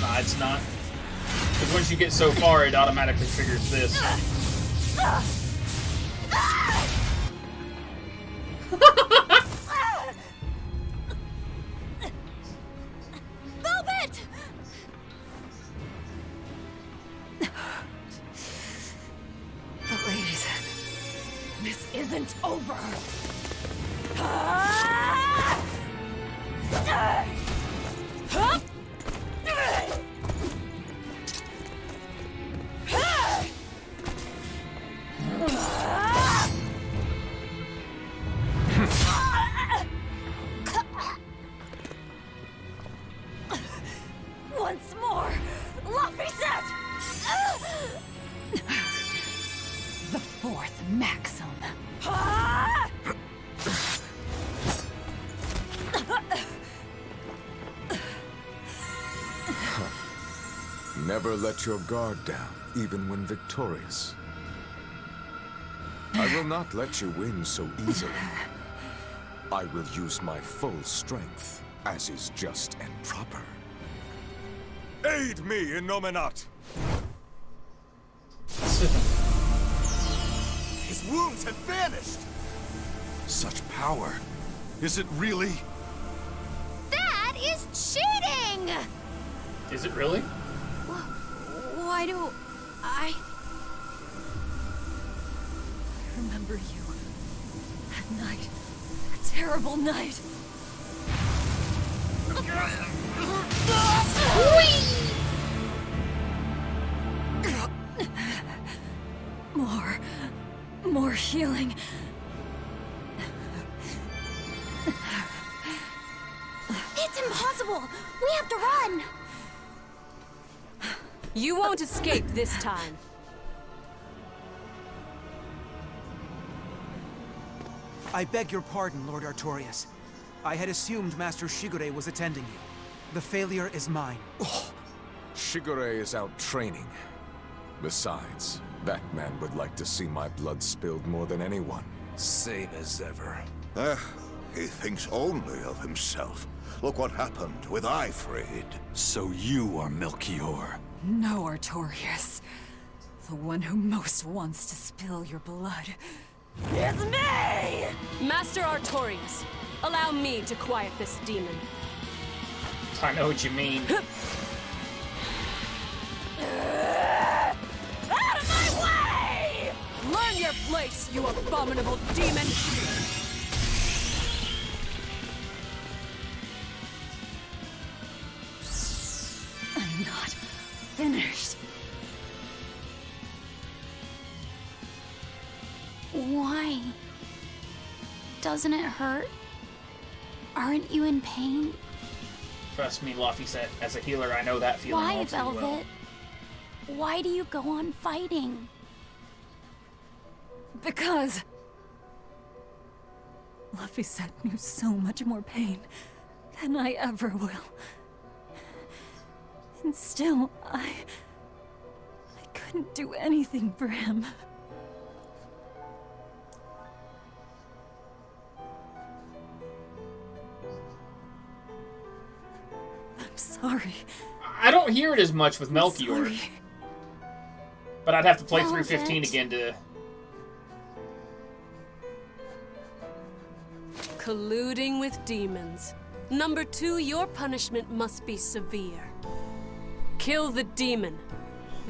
Nah, it's not. Because once you get so far, it automatically triggers this. Velvet! But ladies, this isn't over. Once more! Luffy set! The fourth maxim. Never let your guard down, even when victorious. I will not let you win so easily. I will use my full strength, as is just and proper. Aid me, Innominat! His wounds have vanished! Such power. Is it really? That is cheating! Is it really? Why do I remember you that night? A terrible night. More healing. It's impossible! We have to run! You won't escape this time. I beg your pardon, Lord Artorias. I had assumed Master Shigure was attending you. The failure is mine. Oh, Shigure is out training. Besides, that man would like to see my blood spilled more than anyone. Same as ever. He thinks only of himself. Look what happened with Ifrid. So you are Melchior. No, Artorias. The one who most wants to spill your blood. It's me! Master Artorias, allow me to quiet this demon. I know what you mean. Out of my way! Learn your place, you abominable demon! I'm not finished. Why? Doesn't it hurt? Aren't you in pain? Trust me, Luffy said, as a healer, I know that feeling Why, all too Velvet? well. Why do you go on fighting? Because Luffy said knew so much more pain than I ever will. And still, I couldn't do anything for him. I'm sorry. I don't hear it as much with Melchior. Sorry. But I'd have to play through Velvet. 15 again to... Colluding with demons. Number 2, your punishment must be severe. Kill the demon.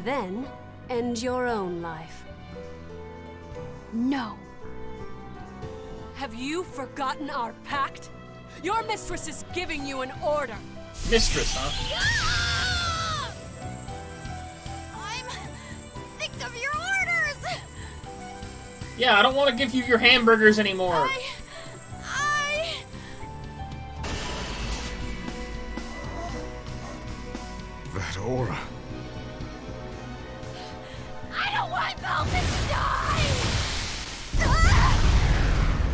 Then, end your own life. No. Have you forgotten our pact? Your mistress is giving you an order. Mistress, huh? I'm sick of your orders! Yeah, I don't want to give you your hamburgers anymore. That aura. I don't want Velvet to die!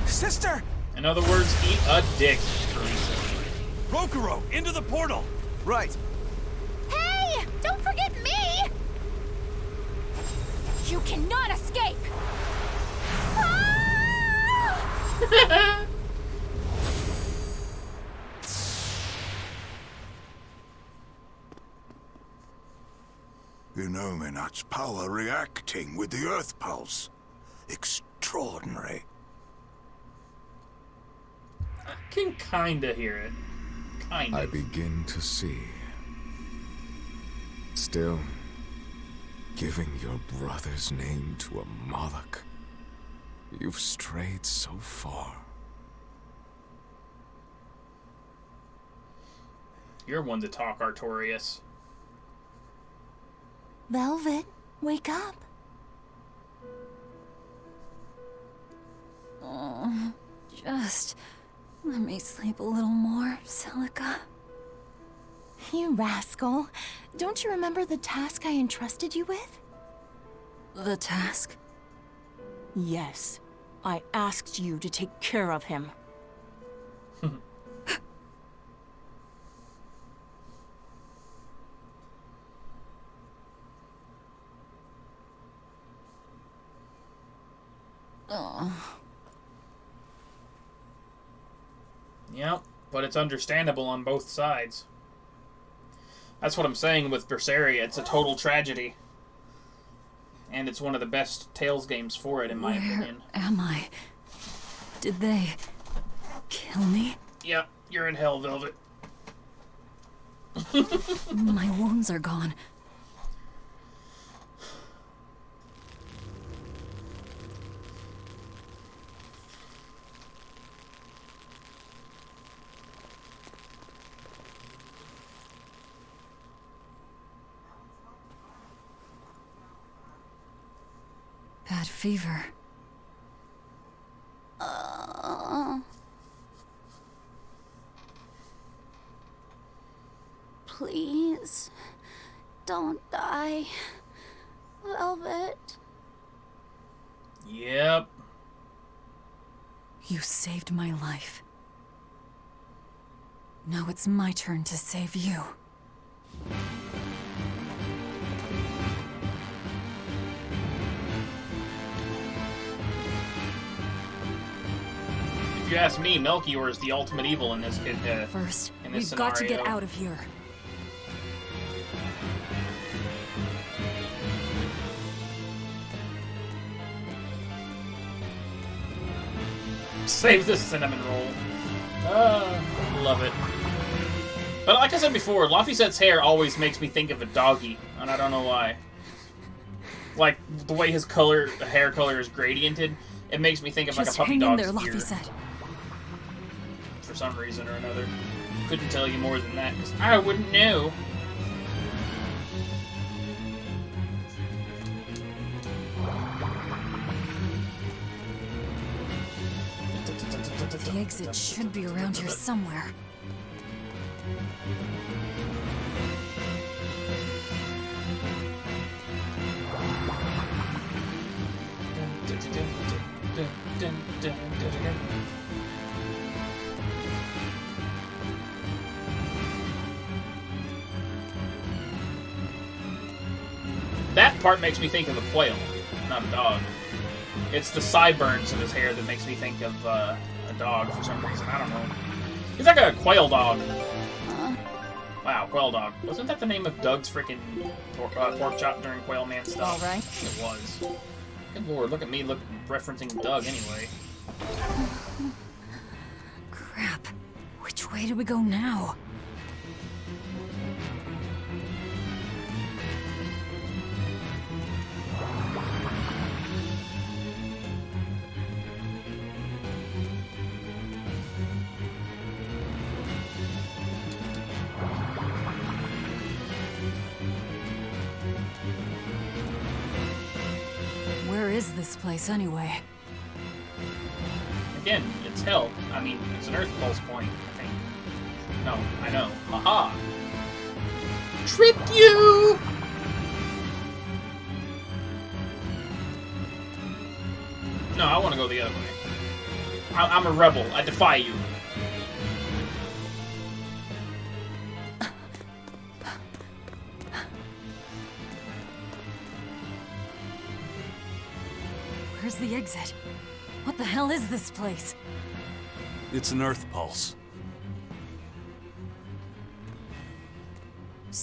Sister! In other words, eat a dick, Teresa. Rokuro, into the portal! Right. Hey! Don't forget me! You cannot escape! Ah! Innominat's power reacting with the Earth Pulse. Extraordinary. I can kinda hear it. Kind of. I begin to see. Still, giving your brother's name to a Moloch. You've strayed so far. You're one to talk, Artorias. Velvet, wake up. Oh, just let me sleep a little more, Celica. You rascal. Don't you remember the task I entrusted you with? The task? Yes. I asked you to take care of him. Oh. Yep, but it's understandable on both sides. That's what I'm saying with Berseria. It's a total tragedy. And it's one of the best Tales games for it, in my opinion. Where am I? Did they kill me? Yep, you're in hell, Velvet. My wounds are gone. Bad fever. Please, don't die, Velvet. Yep. You saved my life. Now it's my turn to save you. If you ask me, Melchior is the ultimate evil in this First, in this we've got to scenario. get out of here. Save this cinnamon roll. Love it. But like I said before, Laphicette's hair always makes me think of a doggy, and I don't know why. Like, the way his hair color is gradiented, it makes me think of like a Just puppy hang in dog's there, ear. Laphicette. For some reason or another. Couldn't tell you more than that, because I wouldn't know. The exit should be around here somewhere. That part makes me think of a quail, not a dog. It's the sideburns of his hair that makes me think of a dog for some reason. I don't know. He's like a quail dog. Wow, quail dog. Wasn't that the name of Doug's freaking pork chop during Quail Man stuff? All right. It was. Good lord, look at me referencing Doug anyway. Crap. Which way do we go now? Where is this place anyway? Again, it's hell. I mean, it's an Earth Pulse point, I think. No, I know. Haha! Trick you! No, I want to go the other way. I'm a rebel. I defy you. Where's the exit? What the hell is this place? It's an Earth Pulse.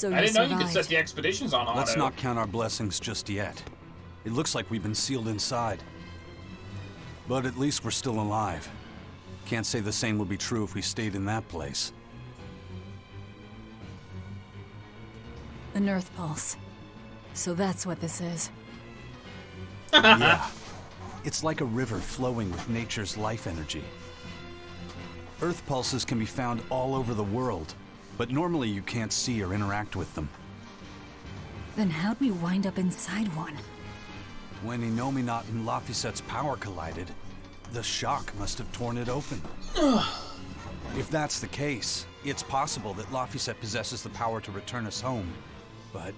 So I didn't know you could survived. set the expeditions on auto. Let's not count our blessings just yet. It looks like we've been sealed inside. But at least we're still alive. Can't say the same would be true if we stayed in that place. An Earth Pulse. So that's what this is. Yeah. It's like a river flowing with nature's life energy. Earth pulses can be found all over the world, but normally you can't see or interact with them. Then how'd we wind up inside one? When Inominat and Laphicet's power collided, the shock must have torn it open. If that's the case, it's possible that Laphicet possesses the power to return us home, but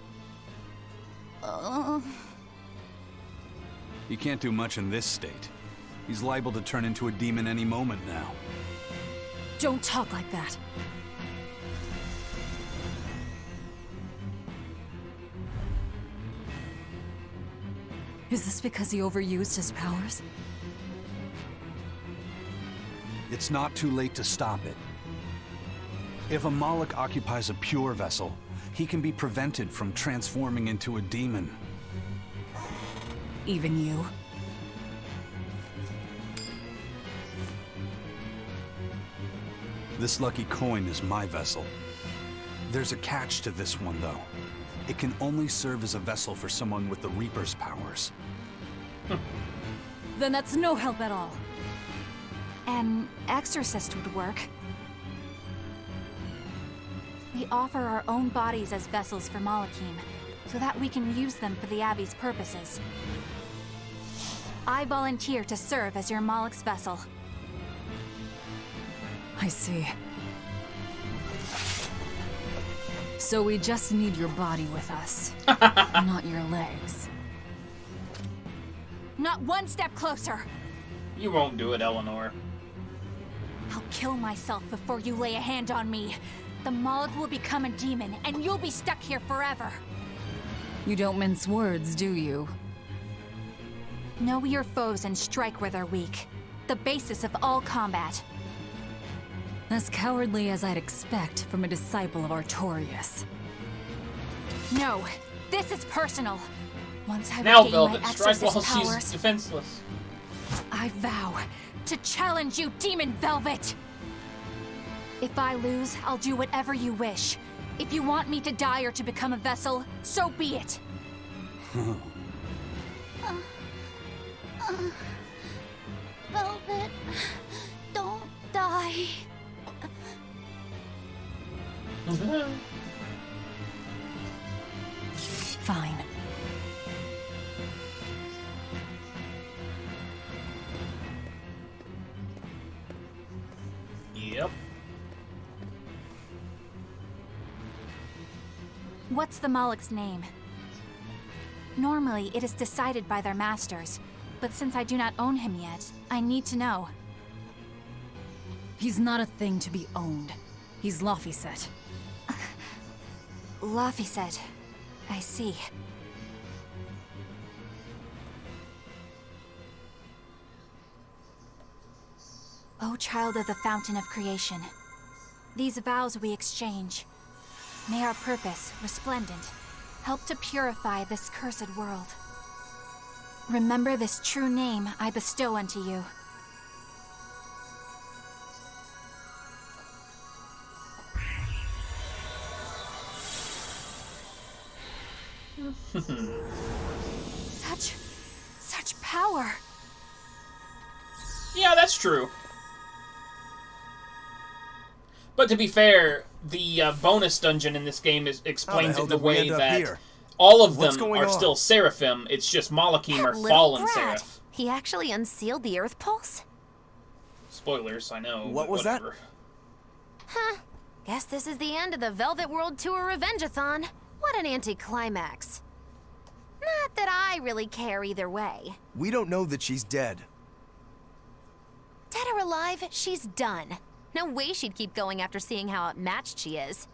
he can't do much in this state. He's liable to turn into a demon any moment now. Don't talk like that. Is this because he overused his powers? It's not too late to stop it. If a Moloch occupies a pure vessel, he can be prevented from transforming into a demon. Even you? This lucky coin is my vessel. There's a catch to this one, though. It can only serve as a vessel for someone with the Reaper's powers. Then that's no help at all. An exorcist would work. We offer our own bodies as vessels for Malachim, so that we can use them for the Abbey's purposes. I volunteer to serve as your Moloch's vessel. I see. So we just need your body with us, not your legs. Not one step closer! You won't do it, Eleanor. I'll kill myself before you lay a hand on me. The Moloch will become a demon, and you'll be stuck here forever. You don't mince words, do you? Know your foes and strike where they're weak. The basis of all combat. As cowardly as I'd expect from a disciple of Artorias. No, this is personal. Once I Now, regain Velvet, my strike exorcist while powers, she's defenseless. I vow to challenge you, Demon Velvet! If I lose, I'll do whatever you wish. If you want me to die or to become a vessel, so be it. Velvet, don't die. Fine. Yep. What's the Moloch's name? Normally, it is decided by their masters, but since I do not own him yet, I need to know. He's not a thing to be owned. He's Laphicet. Laphicet. I see. O child of the fountain of creation, these vows we exchange. May our purpose, resplendent, help to purify this cursed world. Remember this true name I bestow unto you. Such power. Yeah, that's true. But to be fair, the bonus dungeon in this game explains it the way that all of them are still Seraphim. It's just Malachim are fallen Seraph. He actually unsealed the Earth Pulse? Spoilers, I know. What was that? Huh. Guess this is the end of the Velvet World Tour Revenge-a-thon. What an anticlimax. Not that I really care either way. We don't know that she's dead. Dead or alive, she's done. No way she'd keep going after seeing how outmatched she is.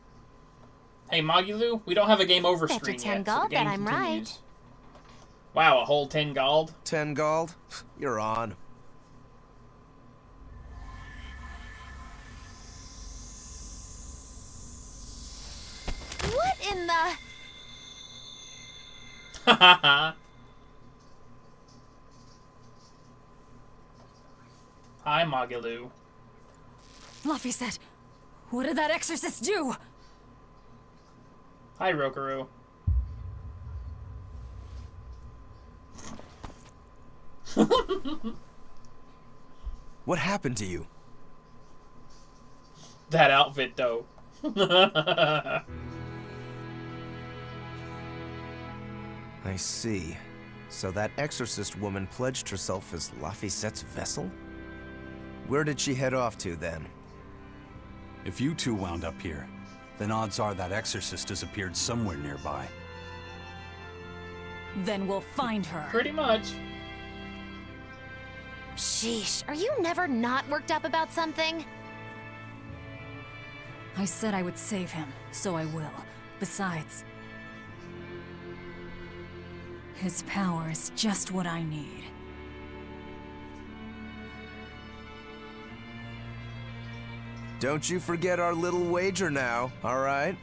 Hey, Magilu, we don't have a game over Bet you screen 10 yet, gold so the game that I'm continues. right. Wow, a whole 10 gold? 10 gold? You're on. What in in the... Hi, Magalu. Luffy said, what did that exorcist do? Hi, Rokaru. What happened to you? That outfit, though. I see. So that exorcist woman pledged herself as Lafisette's vessel? Where did she head off to, then? If you two wound up here, then odds are that exorcist disappeared somewhere nearby. Then we'll find her. Pretty much. Sheesh, are you never not worked up about something? I said I would save him, so I will. Besides, his power is just what I need. Don't you forget our little wager now, all right?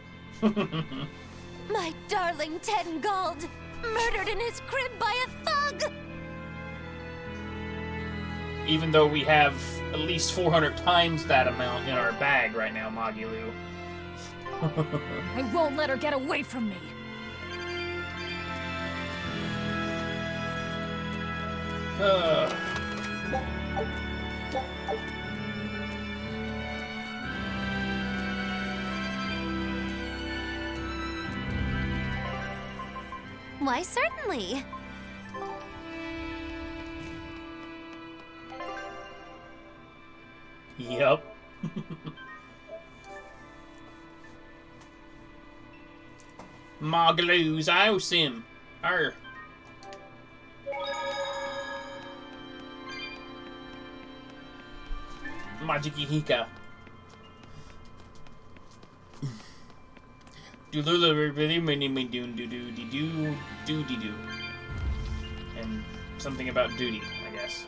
My darling Ten Gold, murdered in his crib by a thug! Even though we have at least 400 times that amount in our bag right now, Magilu. I won't let her get away from me. Why, certainly. Yep. Magalu's awesome. Arr. Majiki Hika. And something about duty, I guess.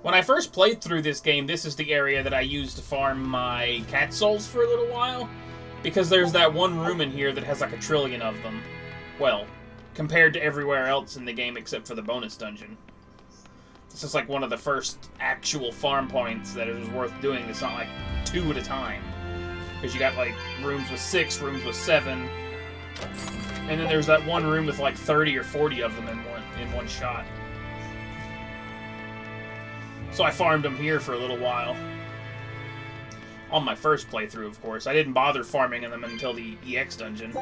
When I first played through this game, this is the area that I used to farm my cat souls for a little while. Because there's that one room in here that has like 1 trillion of them. Well, compared to everywhere else in the game except for the bonus dungeon. This is like one of the first actual farm points that it was worth doing. It's not like 2 at a time. Because you got like rooms with 6, rooms with 7. And then there's that one room with like 30 or 40 of them in one shot. So I farmed them here for a little while. On my first playthrough, of course. I didn't bother farming them until the EX dungeon.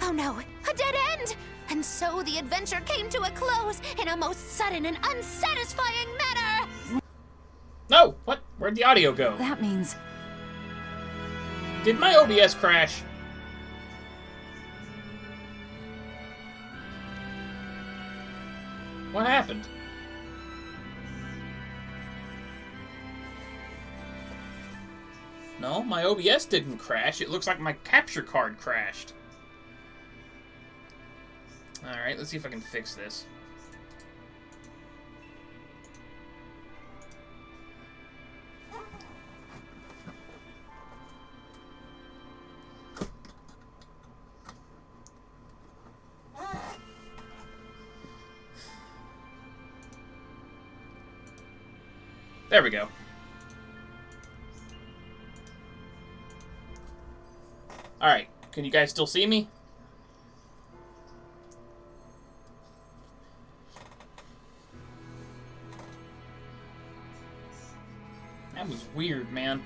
Oh no, a dead end! And so the adventure came to a close in a most sudden and unsatisfying manner! No! What? Where'd the audio go? That means... Did my OBS crash? What happened? No, my OBS didn't crash. It looks like my capture card crashed. Alright, let's see if I can fix this. There we go. Alright, can you guys still see me? That was weird, man.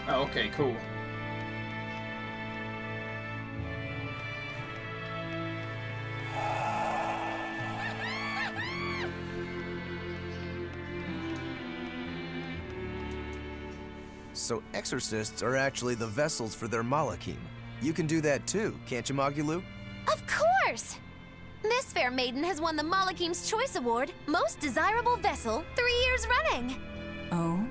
Oh, okay, cool. So exorcists are actually the vessels for their Malachim. You can do that too, can't you, Magilou? Of course! This fair maiden has won the Malachim's Choice Award, Most Desirable Vessel, 3 years running. Oh?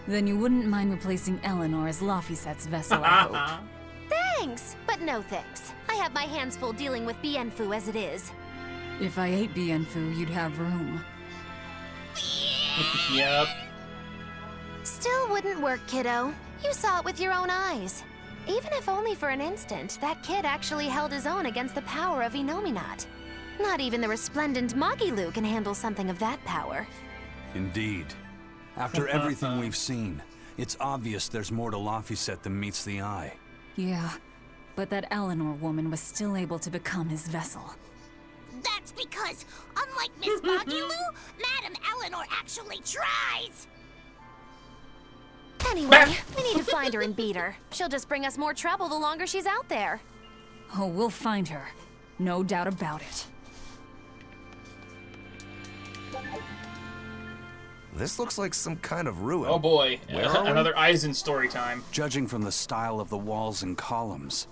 Then you wouldn't mind replacing Eleanor as Laphicet's vessel, I hope. Thanks, but no thanks. I have my hands full dealing with Bienfu as it is. If I ate Bienfu, you'd have room. Yep. Still wouldn't work, kiddo. You saw it with your own eyes. Even if only for an instant, that kid actually held his own against the power of Inominat. Not even the resplendent Magilou can handle something of that power. Indeed. After everything we've seen, it's obvious there's more to Laphicet than meets the eye. Yeah, but that Eleanor woman was still able to become his vessel. That's because, unlike Miss Magilou, Madame Eleanor actually tries! Anyway, we need to find her and beat her. She'll just bring us more trouble the longer she's out there. Oh, we'll find her. No doubt about it. This looks like some kind of ruin. Oh boy, Where are we? another Eisen story time. Judging from the style of the walls and columns,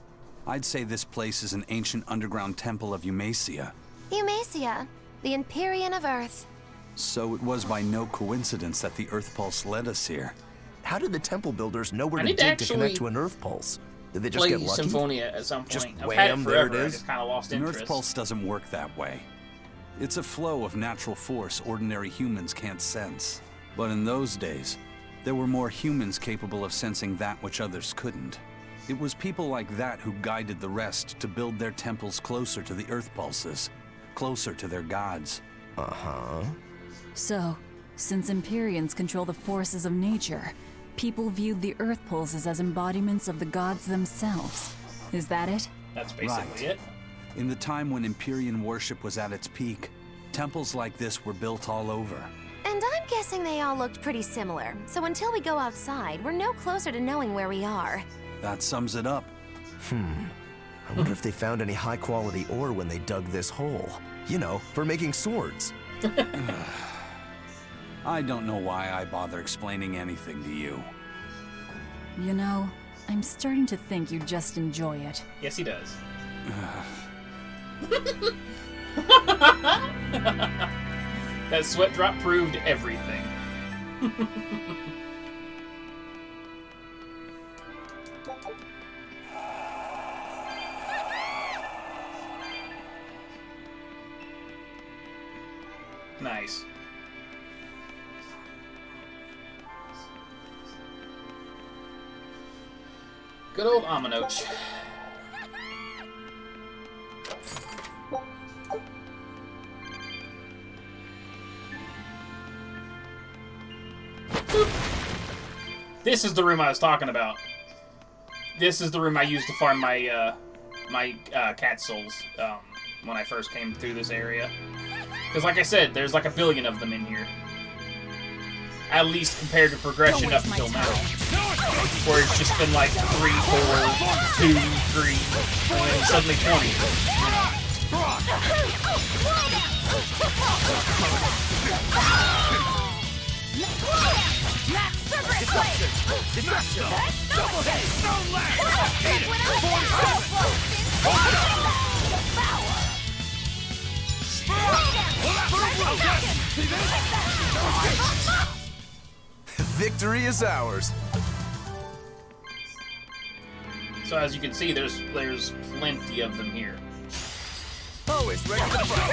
I'd say this place is an ancient underground temple of Eumacia. Eumacia, the Empyrean of Earth. So it was by no coincidence that the Earth Pulse led us here. How did the temple builders know where I to need to dig to connect actually to an Earth Pulse? Did they just Play get lucky? Symphonia at some point. Just I've had it wham, forever. there it I is. just kind of lost An interest. Earth Pulse doesn't work that way. It's a flow of natural force ordinary humans can't sense. But in those days, there were more humans capable of sensing that which others couldn't. It was people like that who guided the rest to build their temples closer to the Earth Pulses, closer to their gods. Uh-huh. So, since Empyreans control the forces of nature, people viewed the Earth Pulses as embodiments of the gods themselves. Is that it? That's basically it. In the time when Empyrean worship was at its peak, temples like this were built all over. And I'm guessing they all looked pretty similar, so until we go outside, we're no closer to knowing where we are. That sums it up. I wonder if they found any high-quality ore when they dug this hole. You know, for making swords. I don't know why I bother explaining anything to you. You know, I'm starting to think you just enjoy it. Yes, he does. That sweat drop proved everything. Nice. Good old Aminoch. This is the room I was talking about. This is the room I used to farm my cat souls when I first came through this area. Because like I said, there's like a billion of them in here. At least compared to progression up until now. Where it's just been like 3, 4, 2, 3, and then suddenly 20. Victory is ours. So as you can see, there's plenty of them here. Always ready to fight.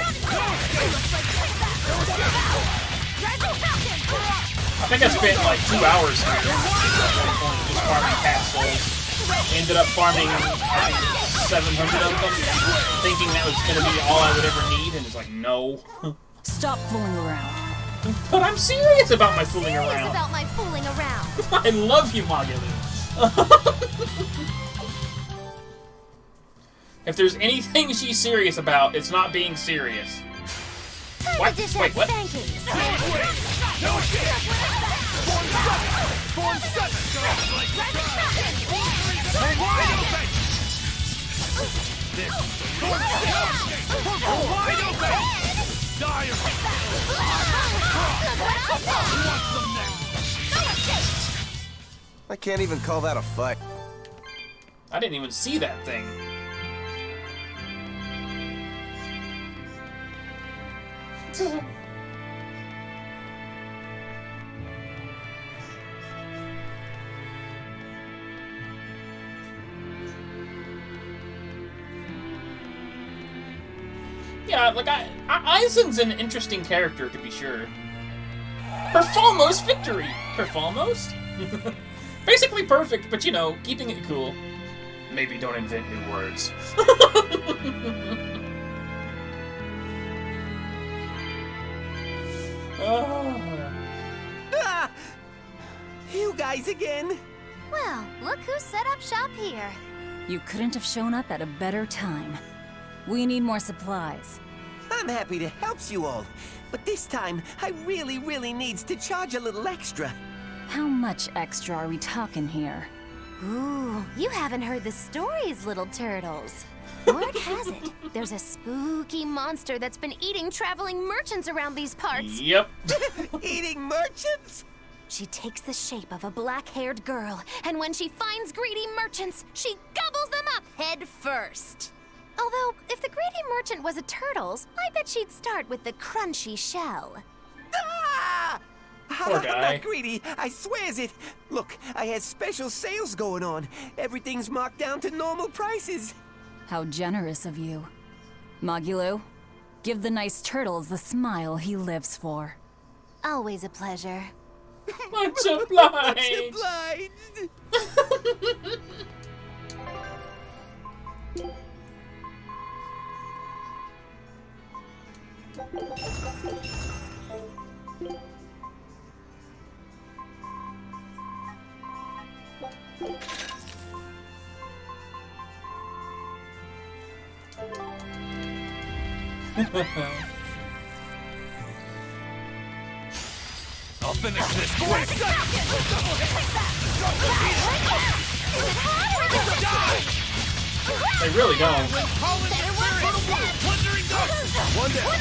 I think I spent like 2 hours here just farming cat souls. Ended up farming, I think, 700 of them, thinking that was going to be all I would ever need, and it's like, no. Stop fooling around. But I'm serious about my fooling around. Serious about my fooling around. I love you, Magilou. If there's anything she's serious about, it's not being serious. What? Wait, what? I can't even call that a fight. I didn't even see that thing. Yeah, like Aizen's an interesting character to be sure. Perfalmost victory! Perfalmost? Basically perfect, but you know, keeping it cool. Maybe don't invent new words. Ah! You guys again? Well, look who set up shop here. You couldn't have shown up at a better time. We need more supplies. I'm happy to help you all, but this time I really needs to charge a little extra. How much extra are we talking here? Ooh, you haven't heard the stories, little turtles. Word has it, there's a spooky monster that's been eating traveling merchants around these parts. Yep. Eating merchants? She takes the shape of a black-haired girl, and when she finds greedy merchants, she gobbles them up head first. Although, if the greedy merchant was a turtle's, I bet she'd start with the crunchy shell. Ah! Poor guy. I'm not greedy, I swears it. Look, I had special sales going on. Everything's marked down to normal prices. How generous of you. Magulu, give the nice turtles the smile he lives for. Always a pleasure. Much obliged. Much obliged. I'll finish this quick. They really don't. One down.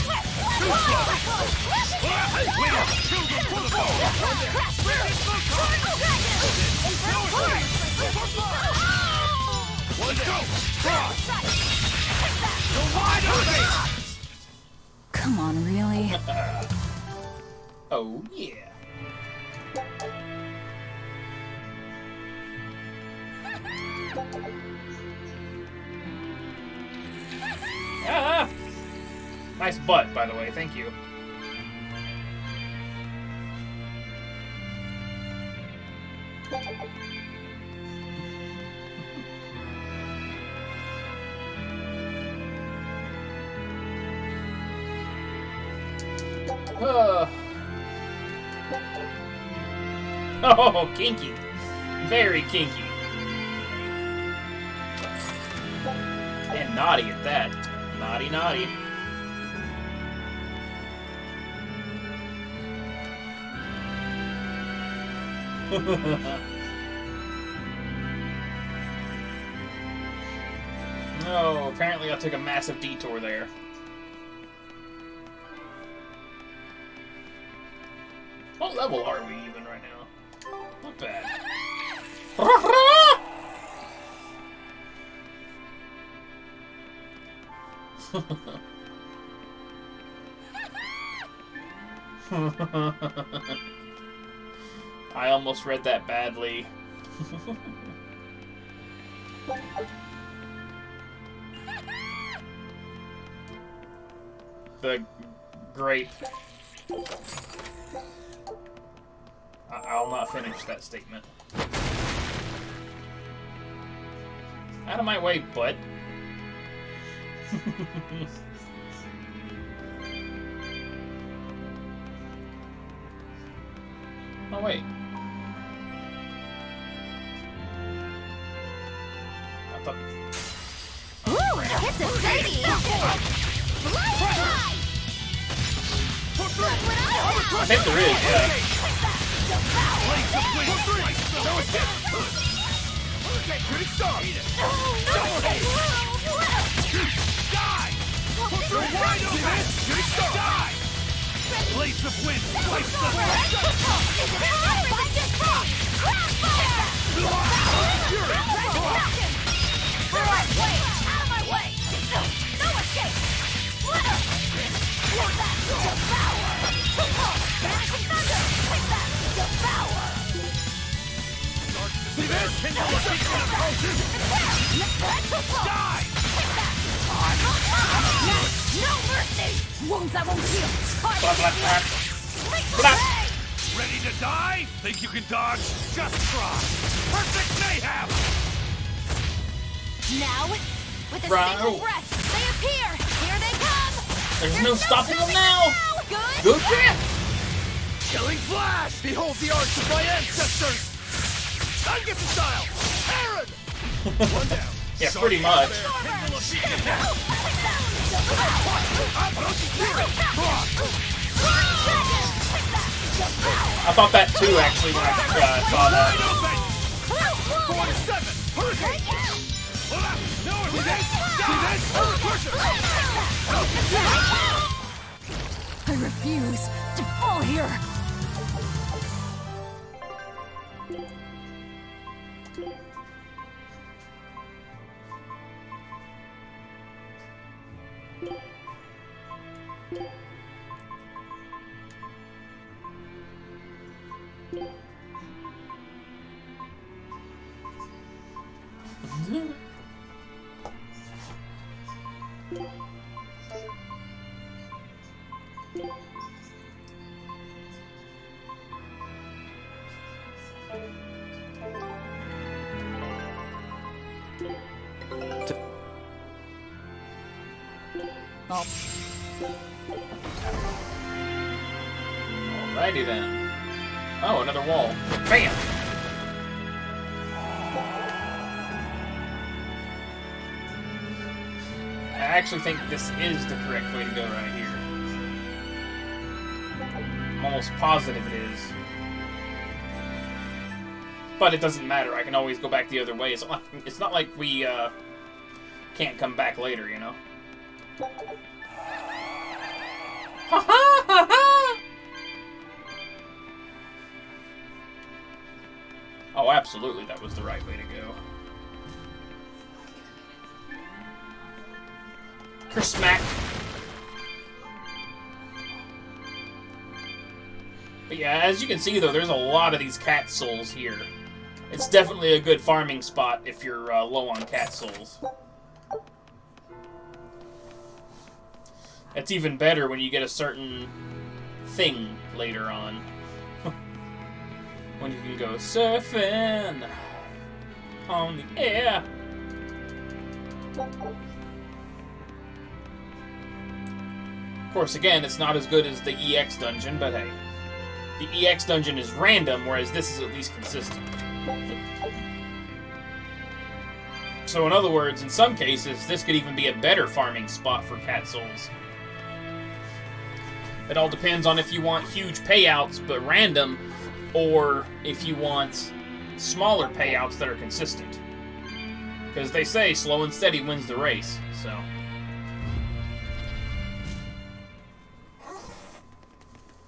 Two One down. Wide open. Come on, really? Oh, yeah. Ah! Nice butt, by the way. Thank you. Oh, kinky. Very kinky. And naughty at that. Naughty, naughty. Oh, apparently I took a massive detour there. What level are we even right now? Not bad. I almost read that badly. The grape. I'll not finish that statement. Out of my way, butt. Oh, wait. I thought... Ooh, it's a baby! I think there is, yeah. Blades of wind, slice the See this? Die! No mercy! Wounds that won't heal! Ready to die? Think you can dodge? Just try! Perfect mayhem! Now, with a Right. single breath, they appear! Here they come! There's no stopping them now! Good Good grip! Killing flash! Behold the arts of my ancestors! Ungift style! Aaron! One down. Yeah, pretty much. I thought that too, actually, when I saw that. 47! Hurricane! See this? See this? I refuse to fall here. Oh. Alrighty then. Oh, another wall. Bam! I actually think this is the correct way to go right here. I'm almost positive it is. But it doesn't matter. I can always go back the other way. It's not like we can't come back later, you know? Ha ha ha ha! Oh, absolutely, that was the right way to go. Kersmack. But yeah, as you can see though, there's a lot of these cat souls here. It's definitely a good farming spot if you're low on cat souls. It's even better when you get a certain thing later on. When you can go surfing on the air. Of course, again, it's not as good as the EX dungeon, but hey. The EX dungeon is random, whereas this is at least consistent. So in other words, in some cases, this could even be a better farming spot for cat souls. It all depends on if you want huge payouts, but random, or if you want smaller payouts that are consistent. Because they say slow and steady wins the race, so...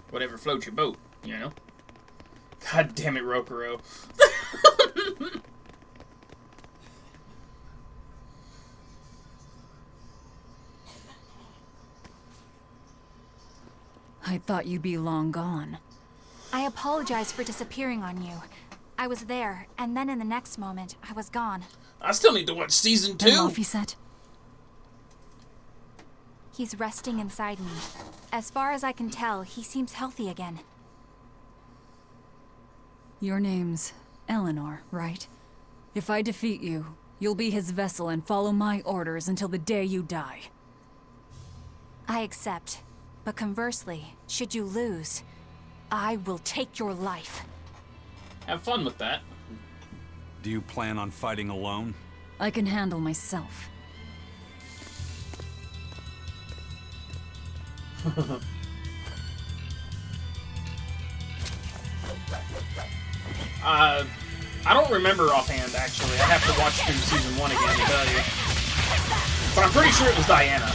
Whatever floats your boat, you know? God damn it, Rokuro. I thought you'd be long gone. I apologize for disappearing on you. I was there, and then in the next moment, I was gone. I still need to watch season 2. And Laphicet? He's resting inside me. As far as I can tell, he seems healthy again. Your name's Eleanor, right? If I defeat you, you'll be his vessel and follow my orders until the day you die. I accept. But conversely, should you lose, I will take your life. Have fun with that. Do you plan on fighting alone? I can handle myself. I don't remember offhand, actually. I have to watch through season 1 again to tell you. But I'm pretty sure it was Diana.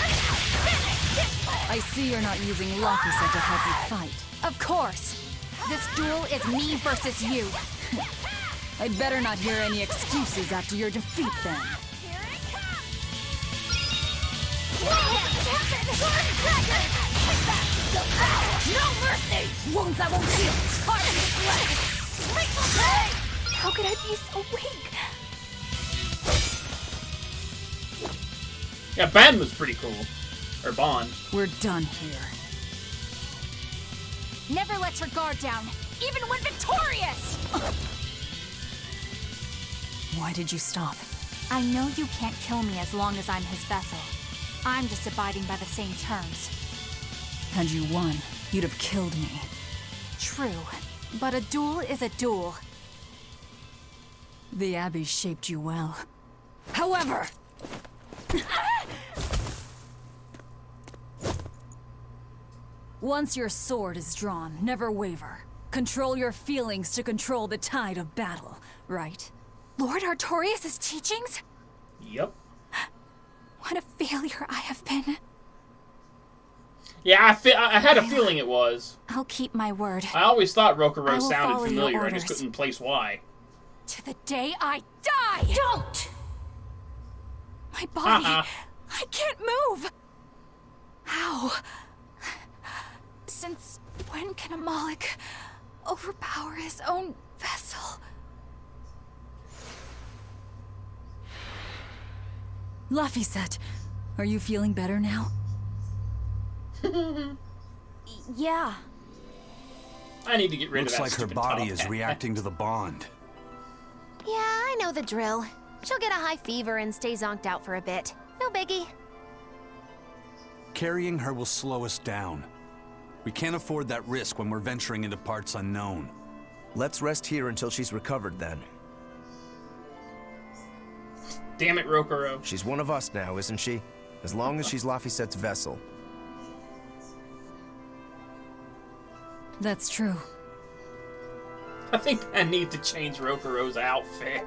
I see you're not using Laphicet to help you fight. Of course! This duel is me versus you. I'd better not hear any excuses after your defeat, then. No mercy! Wounds that won't heal! Heart in the flesh! Lethal pain! How could I be so weak? Yeah, Ben was pretty cool. Or Bond. We're done here. Never let your guard down, even when victorious! Why did you stop? I know you can't kill me as long as I'm his vessel. I'm just abiding by the same terms. Had you won, you'd have killed me. True, but a duel is a duel. The Abbey shaped you well. However... Once your sword is drawn, never waver. Control your feelings to control the tide of battle, right? Lord Artorias' teachings? Yep. What a failure I have been. Yeah, I had a feeling it was. I'll keep my word. I always thought I Rokurou will sounded follow your familiar, I orders. just couldn't place why. To the day I die! Don't! My body... I can't move! How? Since when can a Moloch overpower his own vessel? Laphicet, are you feeling better now? Yeah. I need to get rid Looks of that like her stupid body top is hat. reacting to the bond. Yeah, I know the drill. She'll get a high fever and stay zonked out for a bit. No biggie. Carrying her will slow us down. We can't afford that risk when we're venturing into parts unknown. Let's rest here until she's recovered then. Damn it, Rokurou. She's one of us now, isn't she? As long as she's Laphicet's vessel. That's true. I think I need to change Rokurou's outfit.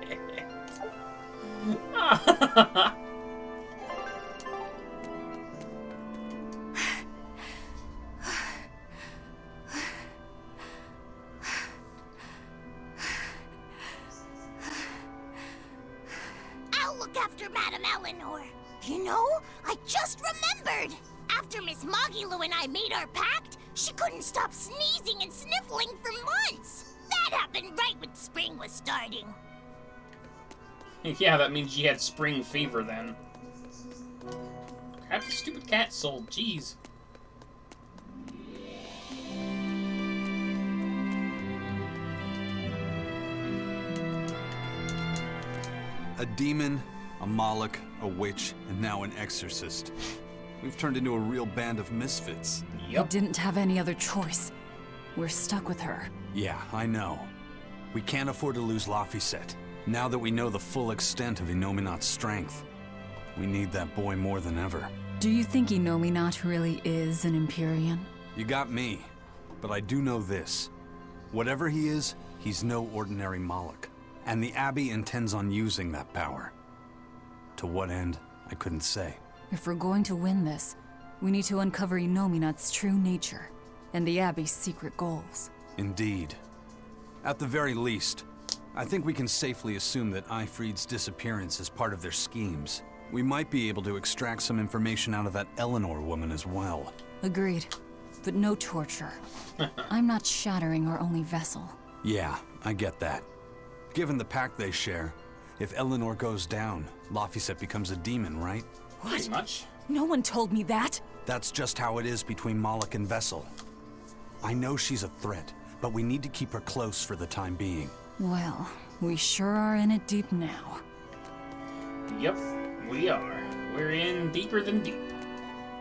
I'll look after Madame Eleanor. You know, I just remembered. After Miss Mogulu and I made our pact, she couldn't stop sneezing and sniffling for months. That happened right when spring was starting. Yeah, that means she had spring fever then. Grab the stupid cat soul, jeez. A demon, a Moloch, a witch, and now an exorcist. We've turned into a real band of misfits. We didn't have any other choice. We're stuck with her. Yeah, I know. We can't afford to lose Laphicet. Now that we know the full extent of Innominat's strength, we need that boy more than ever. Do you think Innominat really is an Empyrean? You got me, but I do know this. Whatever he is, he's no ordinary Moloch. And the Abbey intends on using that power. To what end, I couldn't say. If we're going to win this, we need to uncover Innominat's true nature and the Abbey's secret goals. Indeed. At the very least, I think we can safely assume that Aifread's disappearance is part of their schemes. We might be able to extract some information out of that Eleanor woman as well. Agreed. But no torture. I'm not shattering our only vessel. Yeah, I get that. Given the pact they share, if Eleanor goes down, Laphicet becomes a demon, right? Pretty much. No one told me that. That's just how it is between Moloch and Vessel. I know she's a threat, but we need to keep her close for the time being. Well, we sure are in it deep now. Yep, we are. We're in deeper than deep.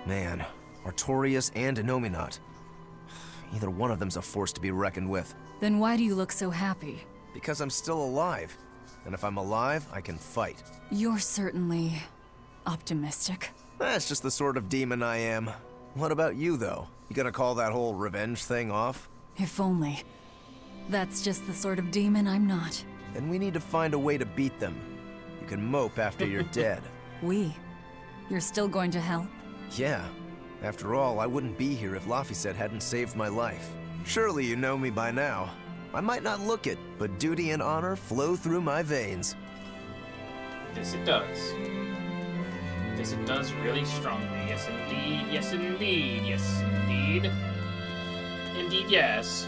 Man, Artorias and Innominat. Either one of them's a force to be reckoned with. Then why do you look so happy? Because I'm still alive. And if I'm alive, I can fight. You're certainly optimistic. That's just the sort of demon I am. What about you, though? You gonna call that whole revenge thing off? If only. That's just the sort of demon I'm not. Then we need to find a way to beat them. You can mope after you're dead. We? You're still going to help? Yeah. After all, I wouldn't be here if Laphicet hadn't saved my life. Surely you know me by now. I might not look it, but duty and honor flow through my veins. This it does. This it does really strongly. Yes, indeed. Yes, indeed. Yes, indeed. indeed yes.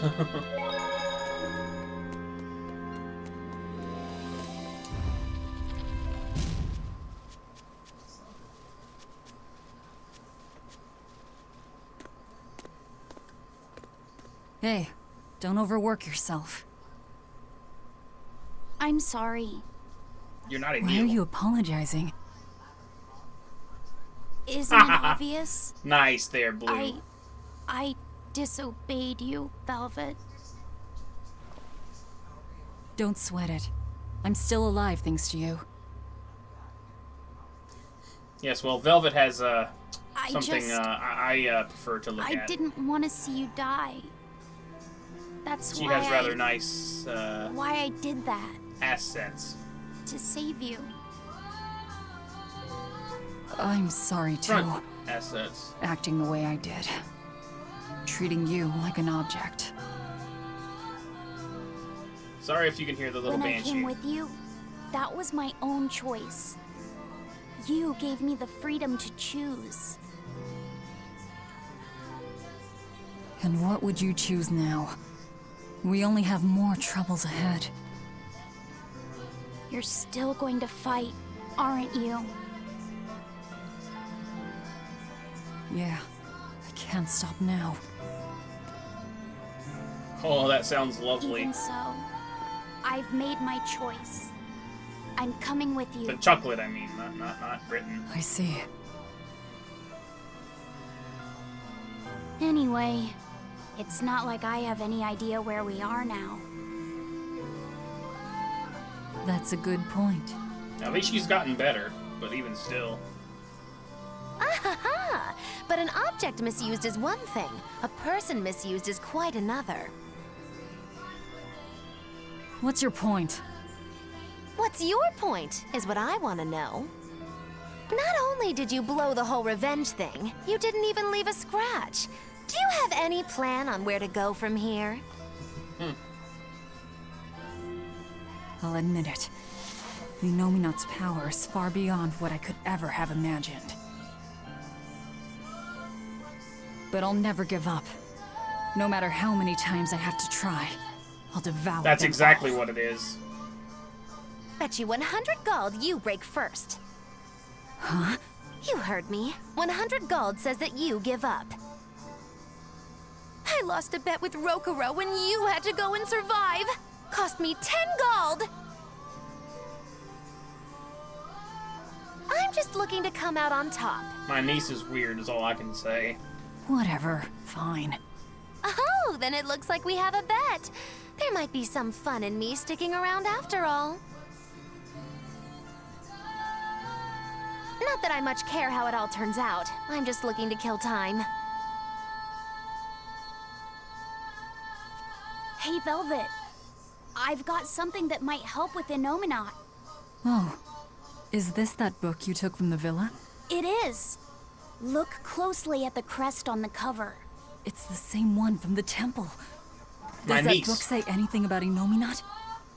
Hey, don't overwork yourself. I'm sorry. You're not a Why are you apologizing? Isn't it obvious? Nice there, Blue. I disobeyed you, Velvet. Don't sweat it. I'm still alive thanks to you. Yes, well, Velvet has something just- I prefer to look I at. didn't want to see you die. That's She why has rather nice why I did that. assets. To save you. I'm sorry too. Front assets. Acting the way I did. Treating you like an object. Sorry if you can hear the little When I banshee. came with you, that was my own choice. You gave me the freedom to choose. And what would you choose now? We only have more troubles ahead. You're still going to fight, aren't you? Yeah, I can't stop now. Oh, that sounds lovely. Even so, I've made my choice. I'm coming with you. The chocolate, I mean, not Britain. I see. Anyway, it's not like I have any idea where we are now. That's a good point. At least she's gotten better, but even still. Ah-ha-ha! But an object misused is one thing. A person misused is quite another. What's your point? What's your point, is what I want to know. Not only did you blow the whole revenge thing, you didn't even leave a scratch. Do you have any plan on where to go from here? I'll admit it. The Nominat's power is far beyond what I could ever have imagined. But I'll never give up. No matter how many times I have to try, I'll devour That's them exactly all. what it is. Bet you 100 gold you break first. Huh? You heard me. 100 gold says that you give up. I lost a bet with Rokuro when you had to go and survive. Cost me 10 gold. I'm just looking to come out on top. My niece is weird, is all I can say. Whatever. Fine. Oh, then it looks like we have a bet. There might be some fun in me sticking around after all. Not that I much care how it all turns out. I'm just looking to kill time. Hey, Velvet. I've got something that might help with the Nominat. Oh. Is this that book you took from the villa? It is. Look closely at the crest on the cover. It's the same one from the temple. My Does that niece. book say anything about Inominat?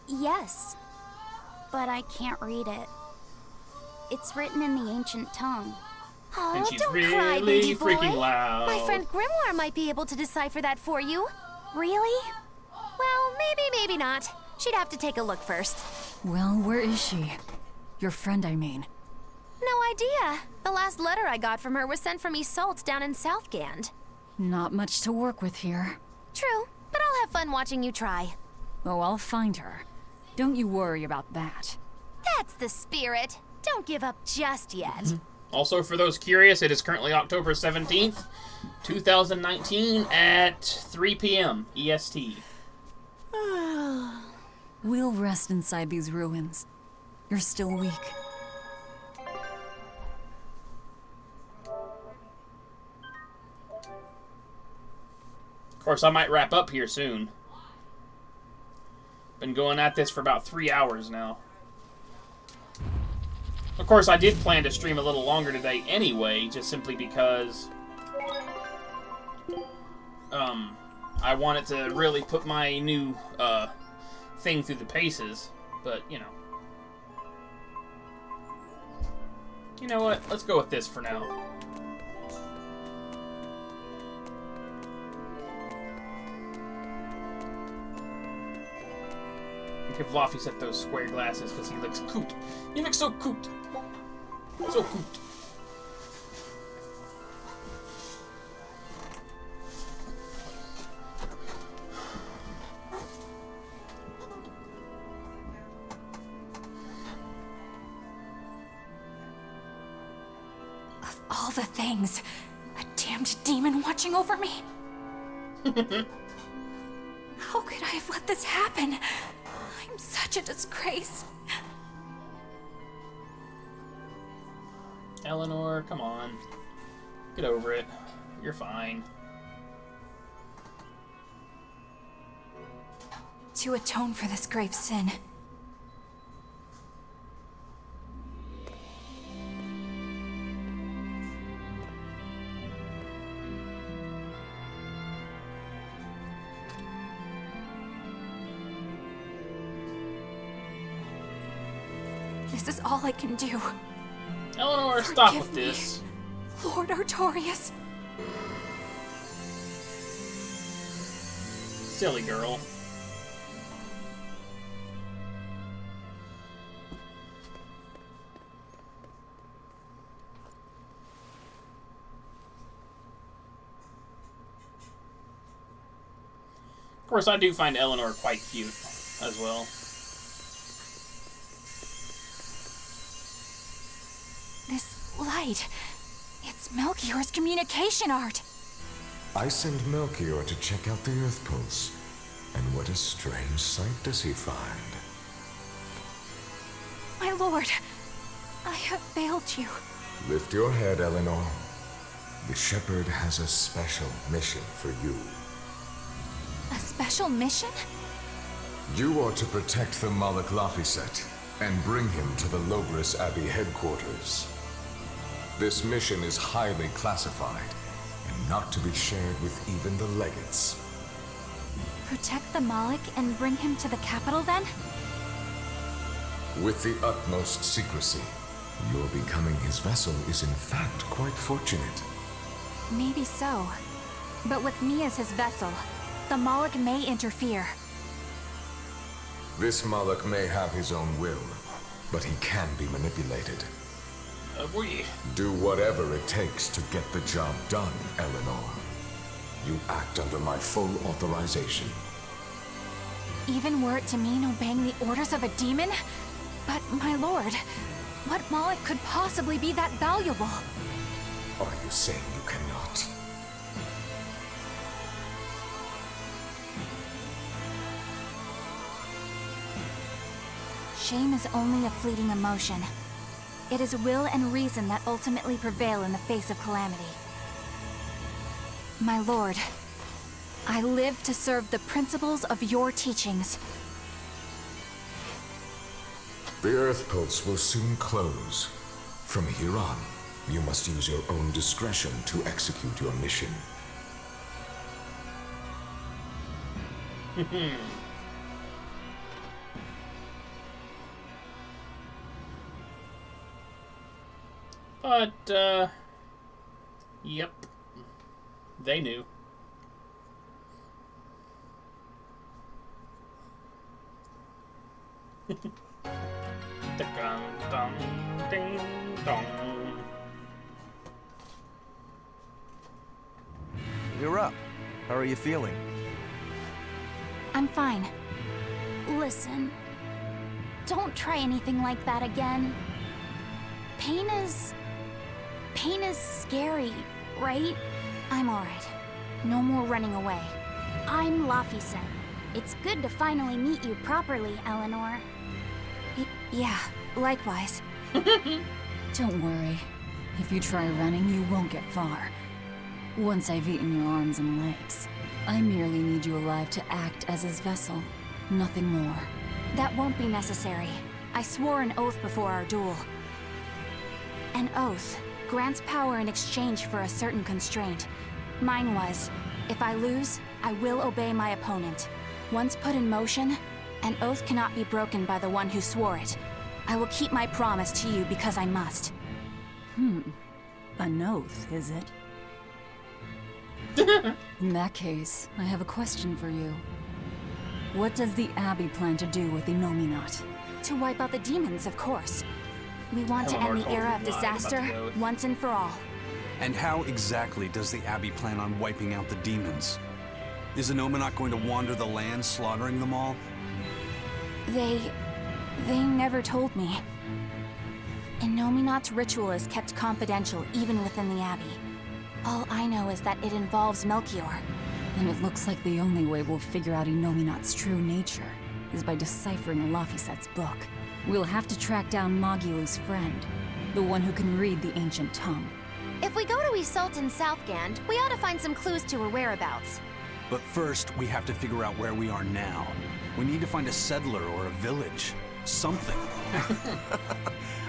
Yes, but I can't read it. It's written in the ancient tongue. Oh, And she's don't really cry, baby boy. freaking loud. My friend Grimoire might be able to decipher that for you. Really? Well, maybe not. She'd have to take a look first. Well, where is she? Your friend, I mean. No idea. The last letter I got from her was sent from Isolde down in Southgand. Not much to work with here. True, but I'll have fun watching you try. Oh, I'll find her. Don't you worry about that. That's the spirit. Don't give up just yet. Also, for those curious, it is currently October 17th, 2019 at 3 p.m. EST. We'll rest inside these ruins. You're still weak. Of course, I might wrap up here soon. Been going at this for about 3 hours now. Of course, I did plan to stream a little longer today anyway, just simply because I wanted to really put my new thing through the paces, but you know. You know what? Let's go with this for now. Give Laphicet those square glasses because he looks coot. He looks so coot. So coot. Of all the things, a damned demon watching over me. How could I have let this happen? I'm such a disgrace. Eleanor, come on. Get over it. You're fine. To atone for this grave sin, this is all I can do. Eleanor, stop Forgive with me, this. Lord Artorias. Silly girl. Of course, I do find Eleanor quite cute as well. This light, it's Melchior's communication art. I send Melchior to check out the Earth Pulse. And what a strange sight does he find? My lord, I have failed you. Lift your head, Eleanor. The Shepherd has a special mission for you. A special mission? You are to protect the Malak Laphicet and bring him to the Logris Abbey headquarters. This mission is highly classified and not to be shared with even the legates. Protect the Malik and bring him to the capital, then? With the utmost secrecy. Your becoming his vessel is in fact quite fortunate. Maybe so. But with me as his vessel, the Malik may interfere. This Malak may have his own will, but he can be manipulated. Do whatever it takes to get the job done, Eleanor. You act under my full authorization. Even were it to mean obeying the orders of a demon? But, my lord, what Malik could possibly be that valuable? Are you saying you cannot? Shame is only a fleeting emotion. It is will and reason that ultimately prevail in the face of calamity. My lord, I live to serve the principles of your teachings. The Earth Pulse will soon close. From here on, you must use your own discretion to execute your mission. But, yep. They knew. Ding dong. You're up. How are you feeling? I'm fine. Listen, don't try anything like that again. Pain is scary, right? I'm alright. No more running away. I'm Laphicet. It's good to finally meet you properly, Eleanor. Yeah, likewise. Don't worry. If you try running, you won't get far. Once I've eaten your arms and legs, I merely need you alive to act as his vessel. Nothing more. That won't be necessary. I swore an oath before our duel. An oath grants power in exchange for a certain constraint. Mine was, if I lose, I will obey my opponent. Once put in motion, an oath cannot be broken by the one who swore it. I will keep my promise to you because I must. An oath, is it? In that case, I have a question for you. What does the Abbey plan to do with the Nominat? To wipe out the demons, of course. We want to end the era of disaster once and for all. And how exactly does the Abbey plan on wiping out the demons? Is the Nominat going to wander the land, slaughtering them all? They never told me. Nominat's ritual is kept confidential even within the Abbey. All I know is that it involves Melchior. And it looks like the only way we'll figure out Nominat's true nature is by deciphering Laphicet's book. We'll have to track down Magilu's friend, the one who can read the ancient tongue. If we go to Isolt in Southgand, we ought to find some clues to her whereabouts. But first, we have to figure out where we are now. We need to find a settler or a village. Something.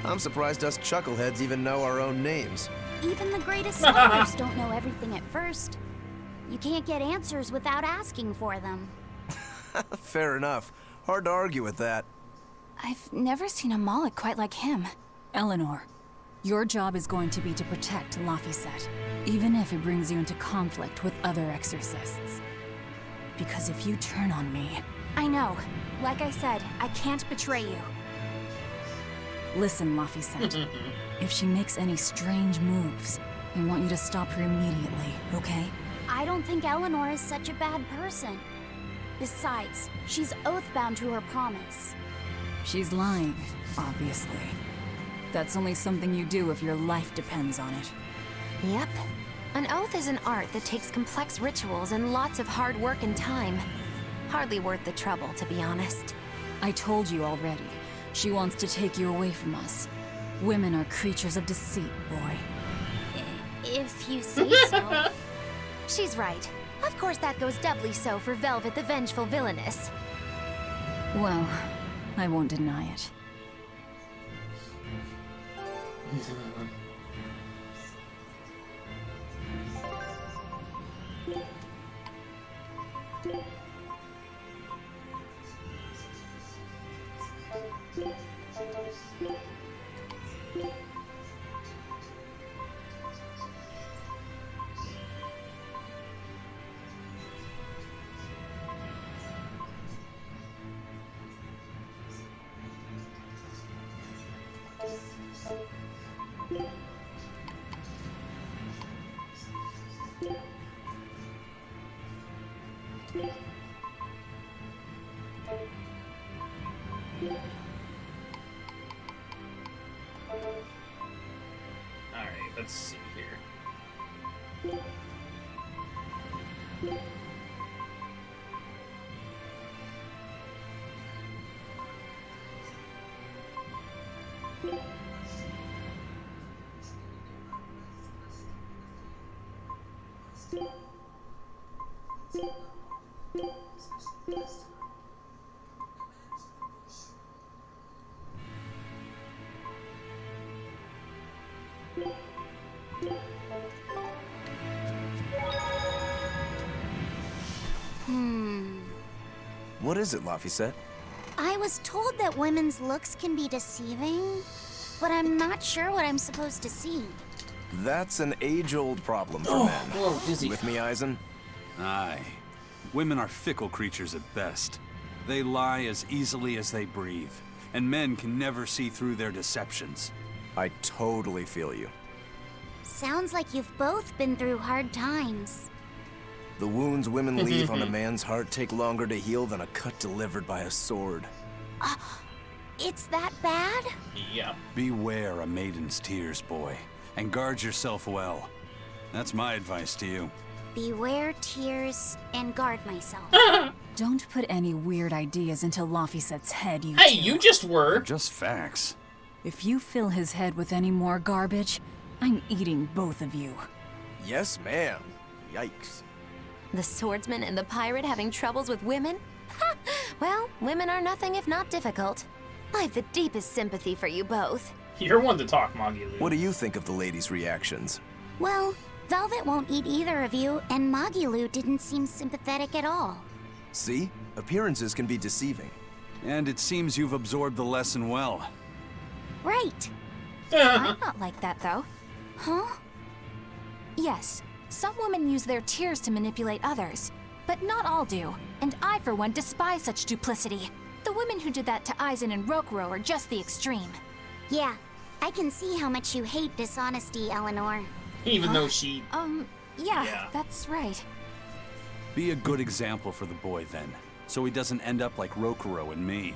I'm surprised us chuckleheads even know our own names. Even the greatest scholars don't know everything at first. You can't get answers without asking for them. Fair enough. Hard to argue with that. I've never seen a Moloch quite like him. Eleanor, your job is going to be to protect Laphicet, even if it brings you into conflict with other exorcists. Because if you turn on me... I know. Like I said, I can't betray you. Listen, Laphicet. If she makes any strange moves, I want you to stop her immediately, okay? I don't think Eleanor is such a bad person. Besides, she's oath-bound to her promise. She's lying, obviously. That's only something you do if your life depends on it. Yep. An oath is an art that takes complex rituals and lots of hard work and time. Hardly worth the trouble, to be honest. I told you already. She wants to take you away from us. Women are creatures of deceit, boy. If you say so. She's right. Of course that goes doubly so for Velvet the Vengeful Villainess. Well, I won't deny it. Alright, let's see here. What is it, Laphicet? I was told that women's looks can be deceiving, but I'm not sure what I'm supposed to see. That's an age-old problem for men. Whoa, dizzy. You with me, Eisen? Aye. Women are fickle creatures at best. They lie as easily as they breathe, and men can never see through their deceptions. I totally feel you. Sounds like you've both been through hard times. The wounds women leave on a man's heart take longer to heal than a cut delivered by a sword. It's that bad? Yeah. Beware a maiden's tears, boy, and guard yourself well. That's my advice to you. Beware tears and guard myself. Don't put any weird ideas into Laphicet's head, you Hey, two. you just were. They're just facts. If you fill his head with any more garbage, I'm eating both of you. Yes, ma'am. Yikes. The swordsman and the pirate having troubles with women? Ha! Well, women are nothing if not difficult. I've the deepest sympathy for you both. You're one to talk, Magilu. What do you think of the ladies' reactions? Well, Velvet won't eat either of you, and Magilu didn't seem sympathetic at all. See? Appearances can be deceiving. And it seems you've absorbed the lesson well. Right. I'm not like that, though. Huh? Yes, some women use their tears to manipulate others, but not all do. And I, for one, despise such duplicity. The women who did that to Aizen and Rokuro are just the extreme. Yeah, I can see how much you hate dishonesty, Eleanor. Even though she... Yeah, that's right. Be a good example for the boy, then, so he doesn't end up like Rokuro and me.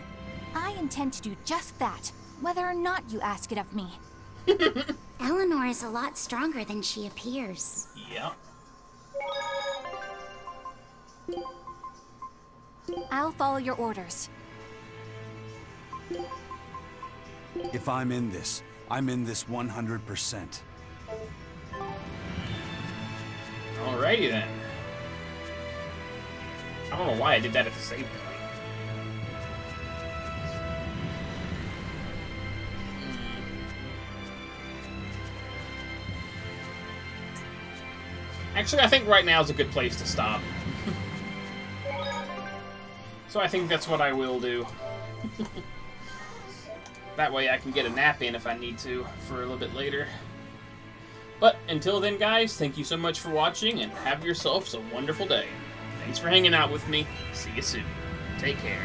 I intend to do just that, whether or not you ask it of me. Eleanor is a lot stronger than she appears. Yeah. I'll follow your orders. If I'm in this 100%. Alrighty then. I don't know why I did that at the same time. Actually, I think right now is a good place to stop. So I think that's what I will do. That way I can get a nap in if I need to for a little bit later. But until then, guys, thank you so much for watching and have yourselves a wonderful day. Thanks for hanging out with me. See you soon. Take care.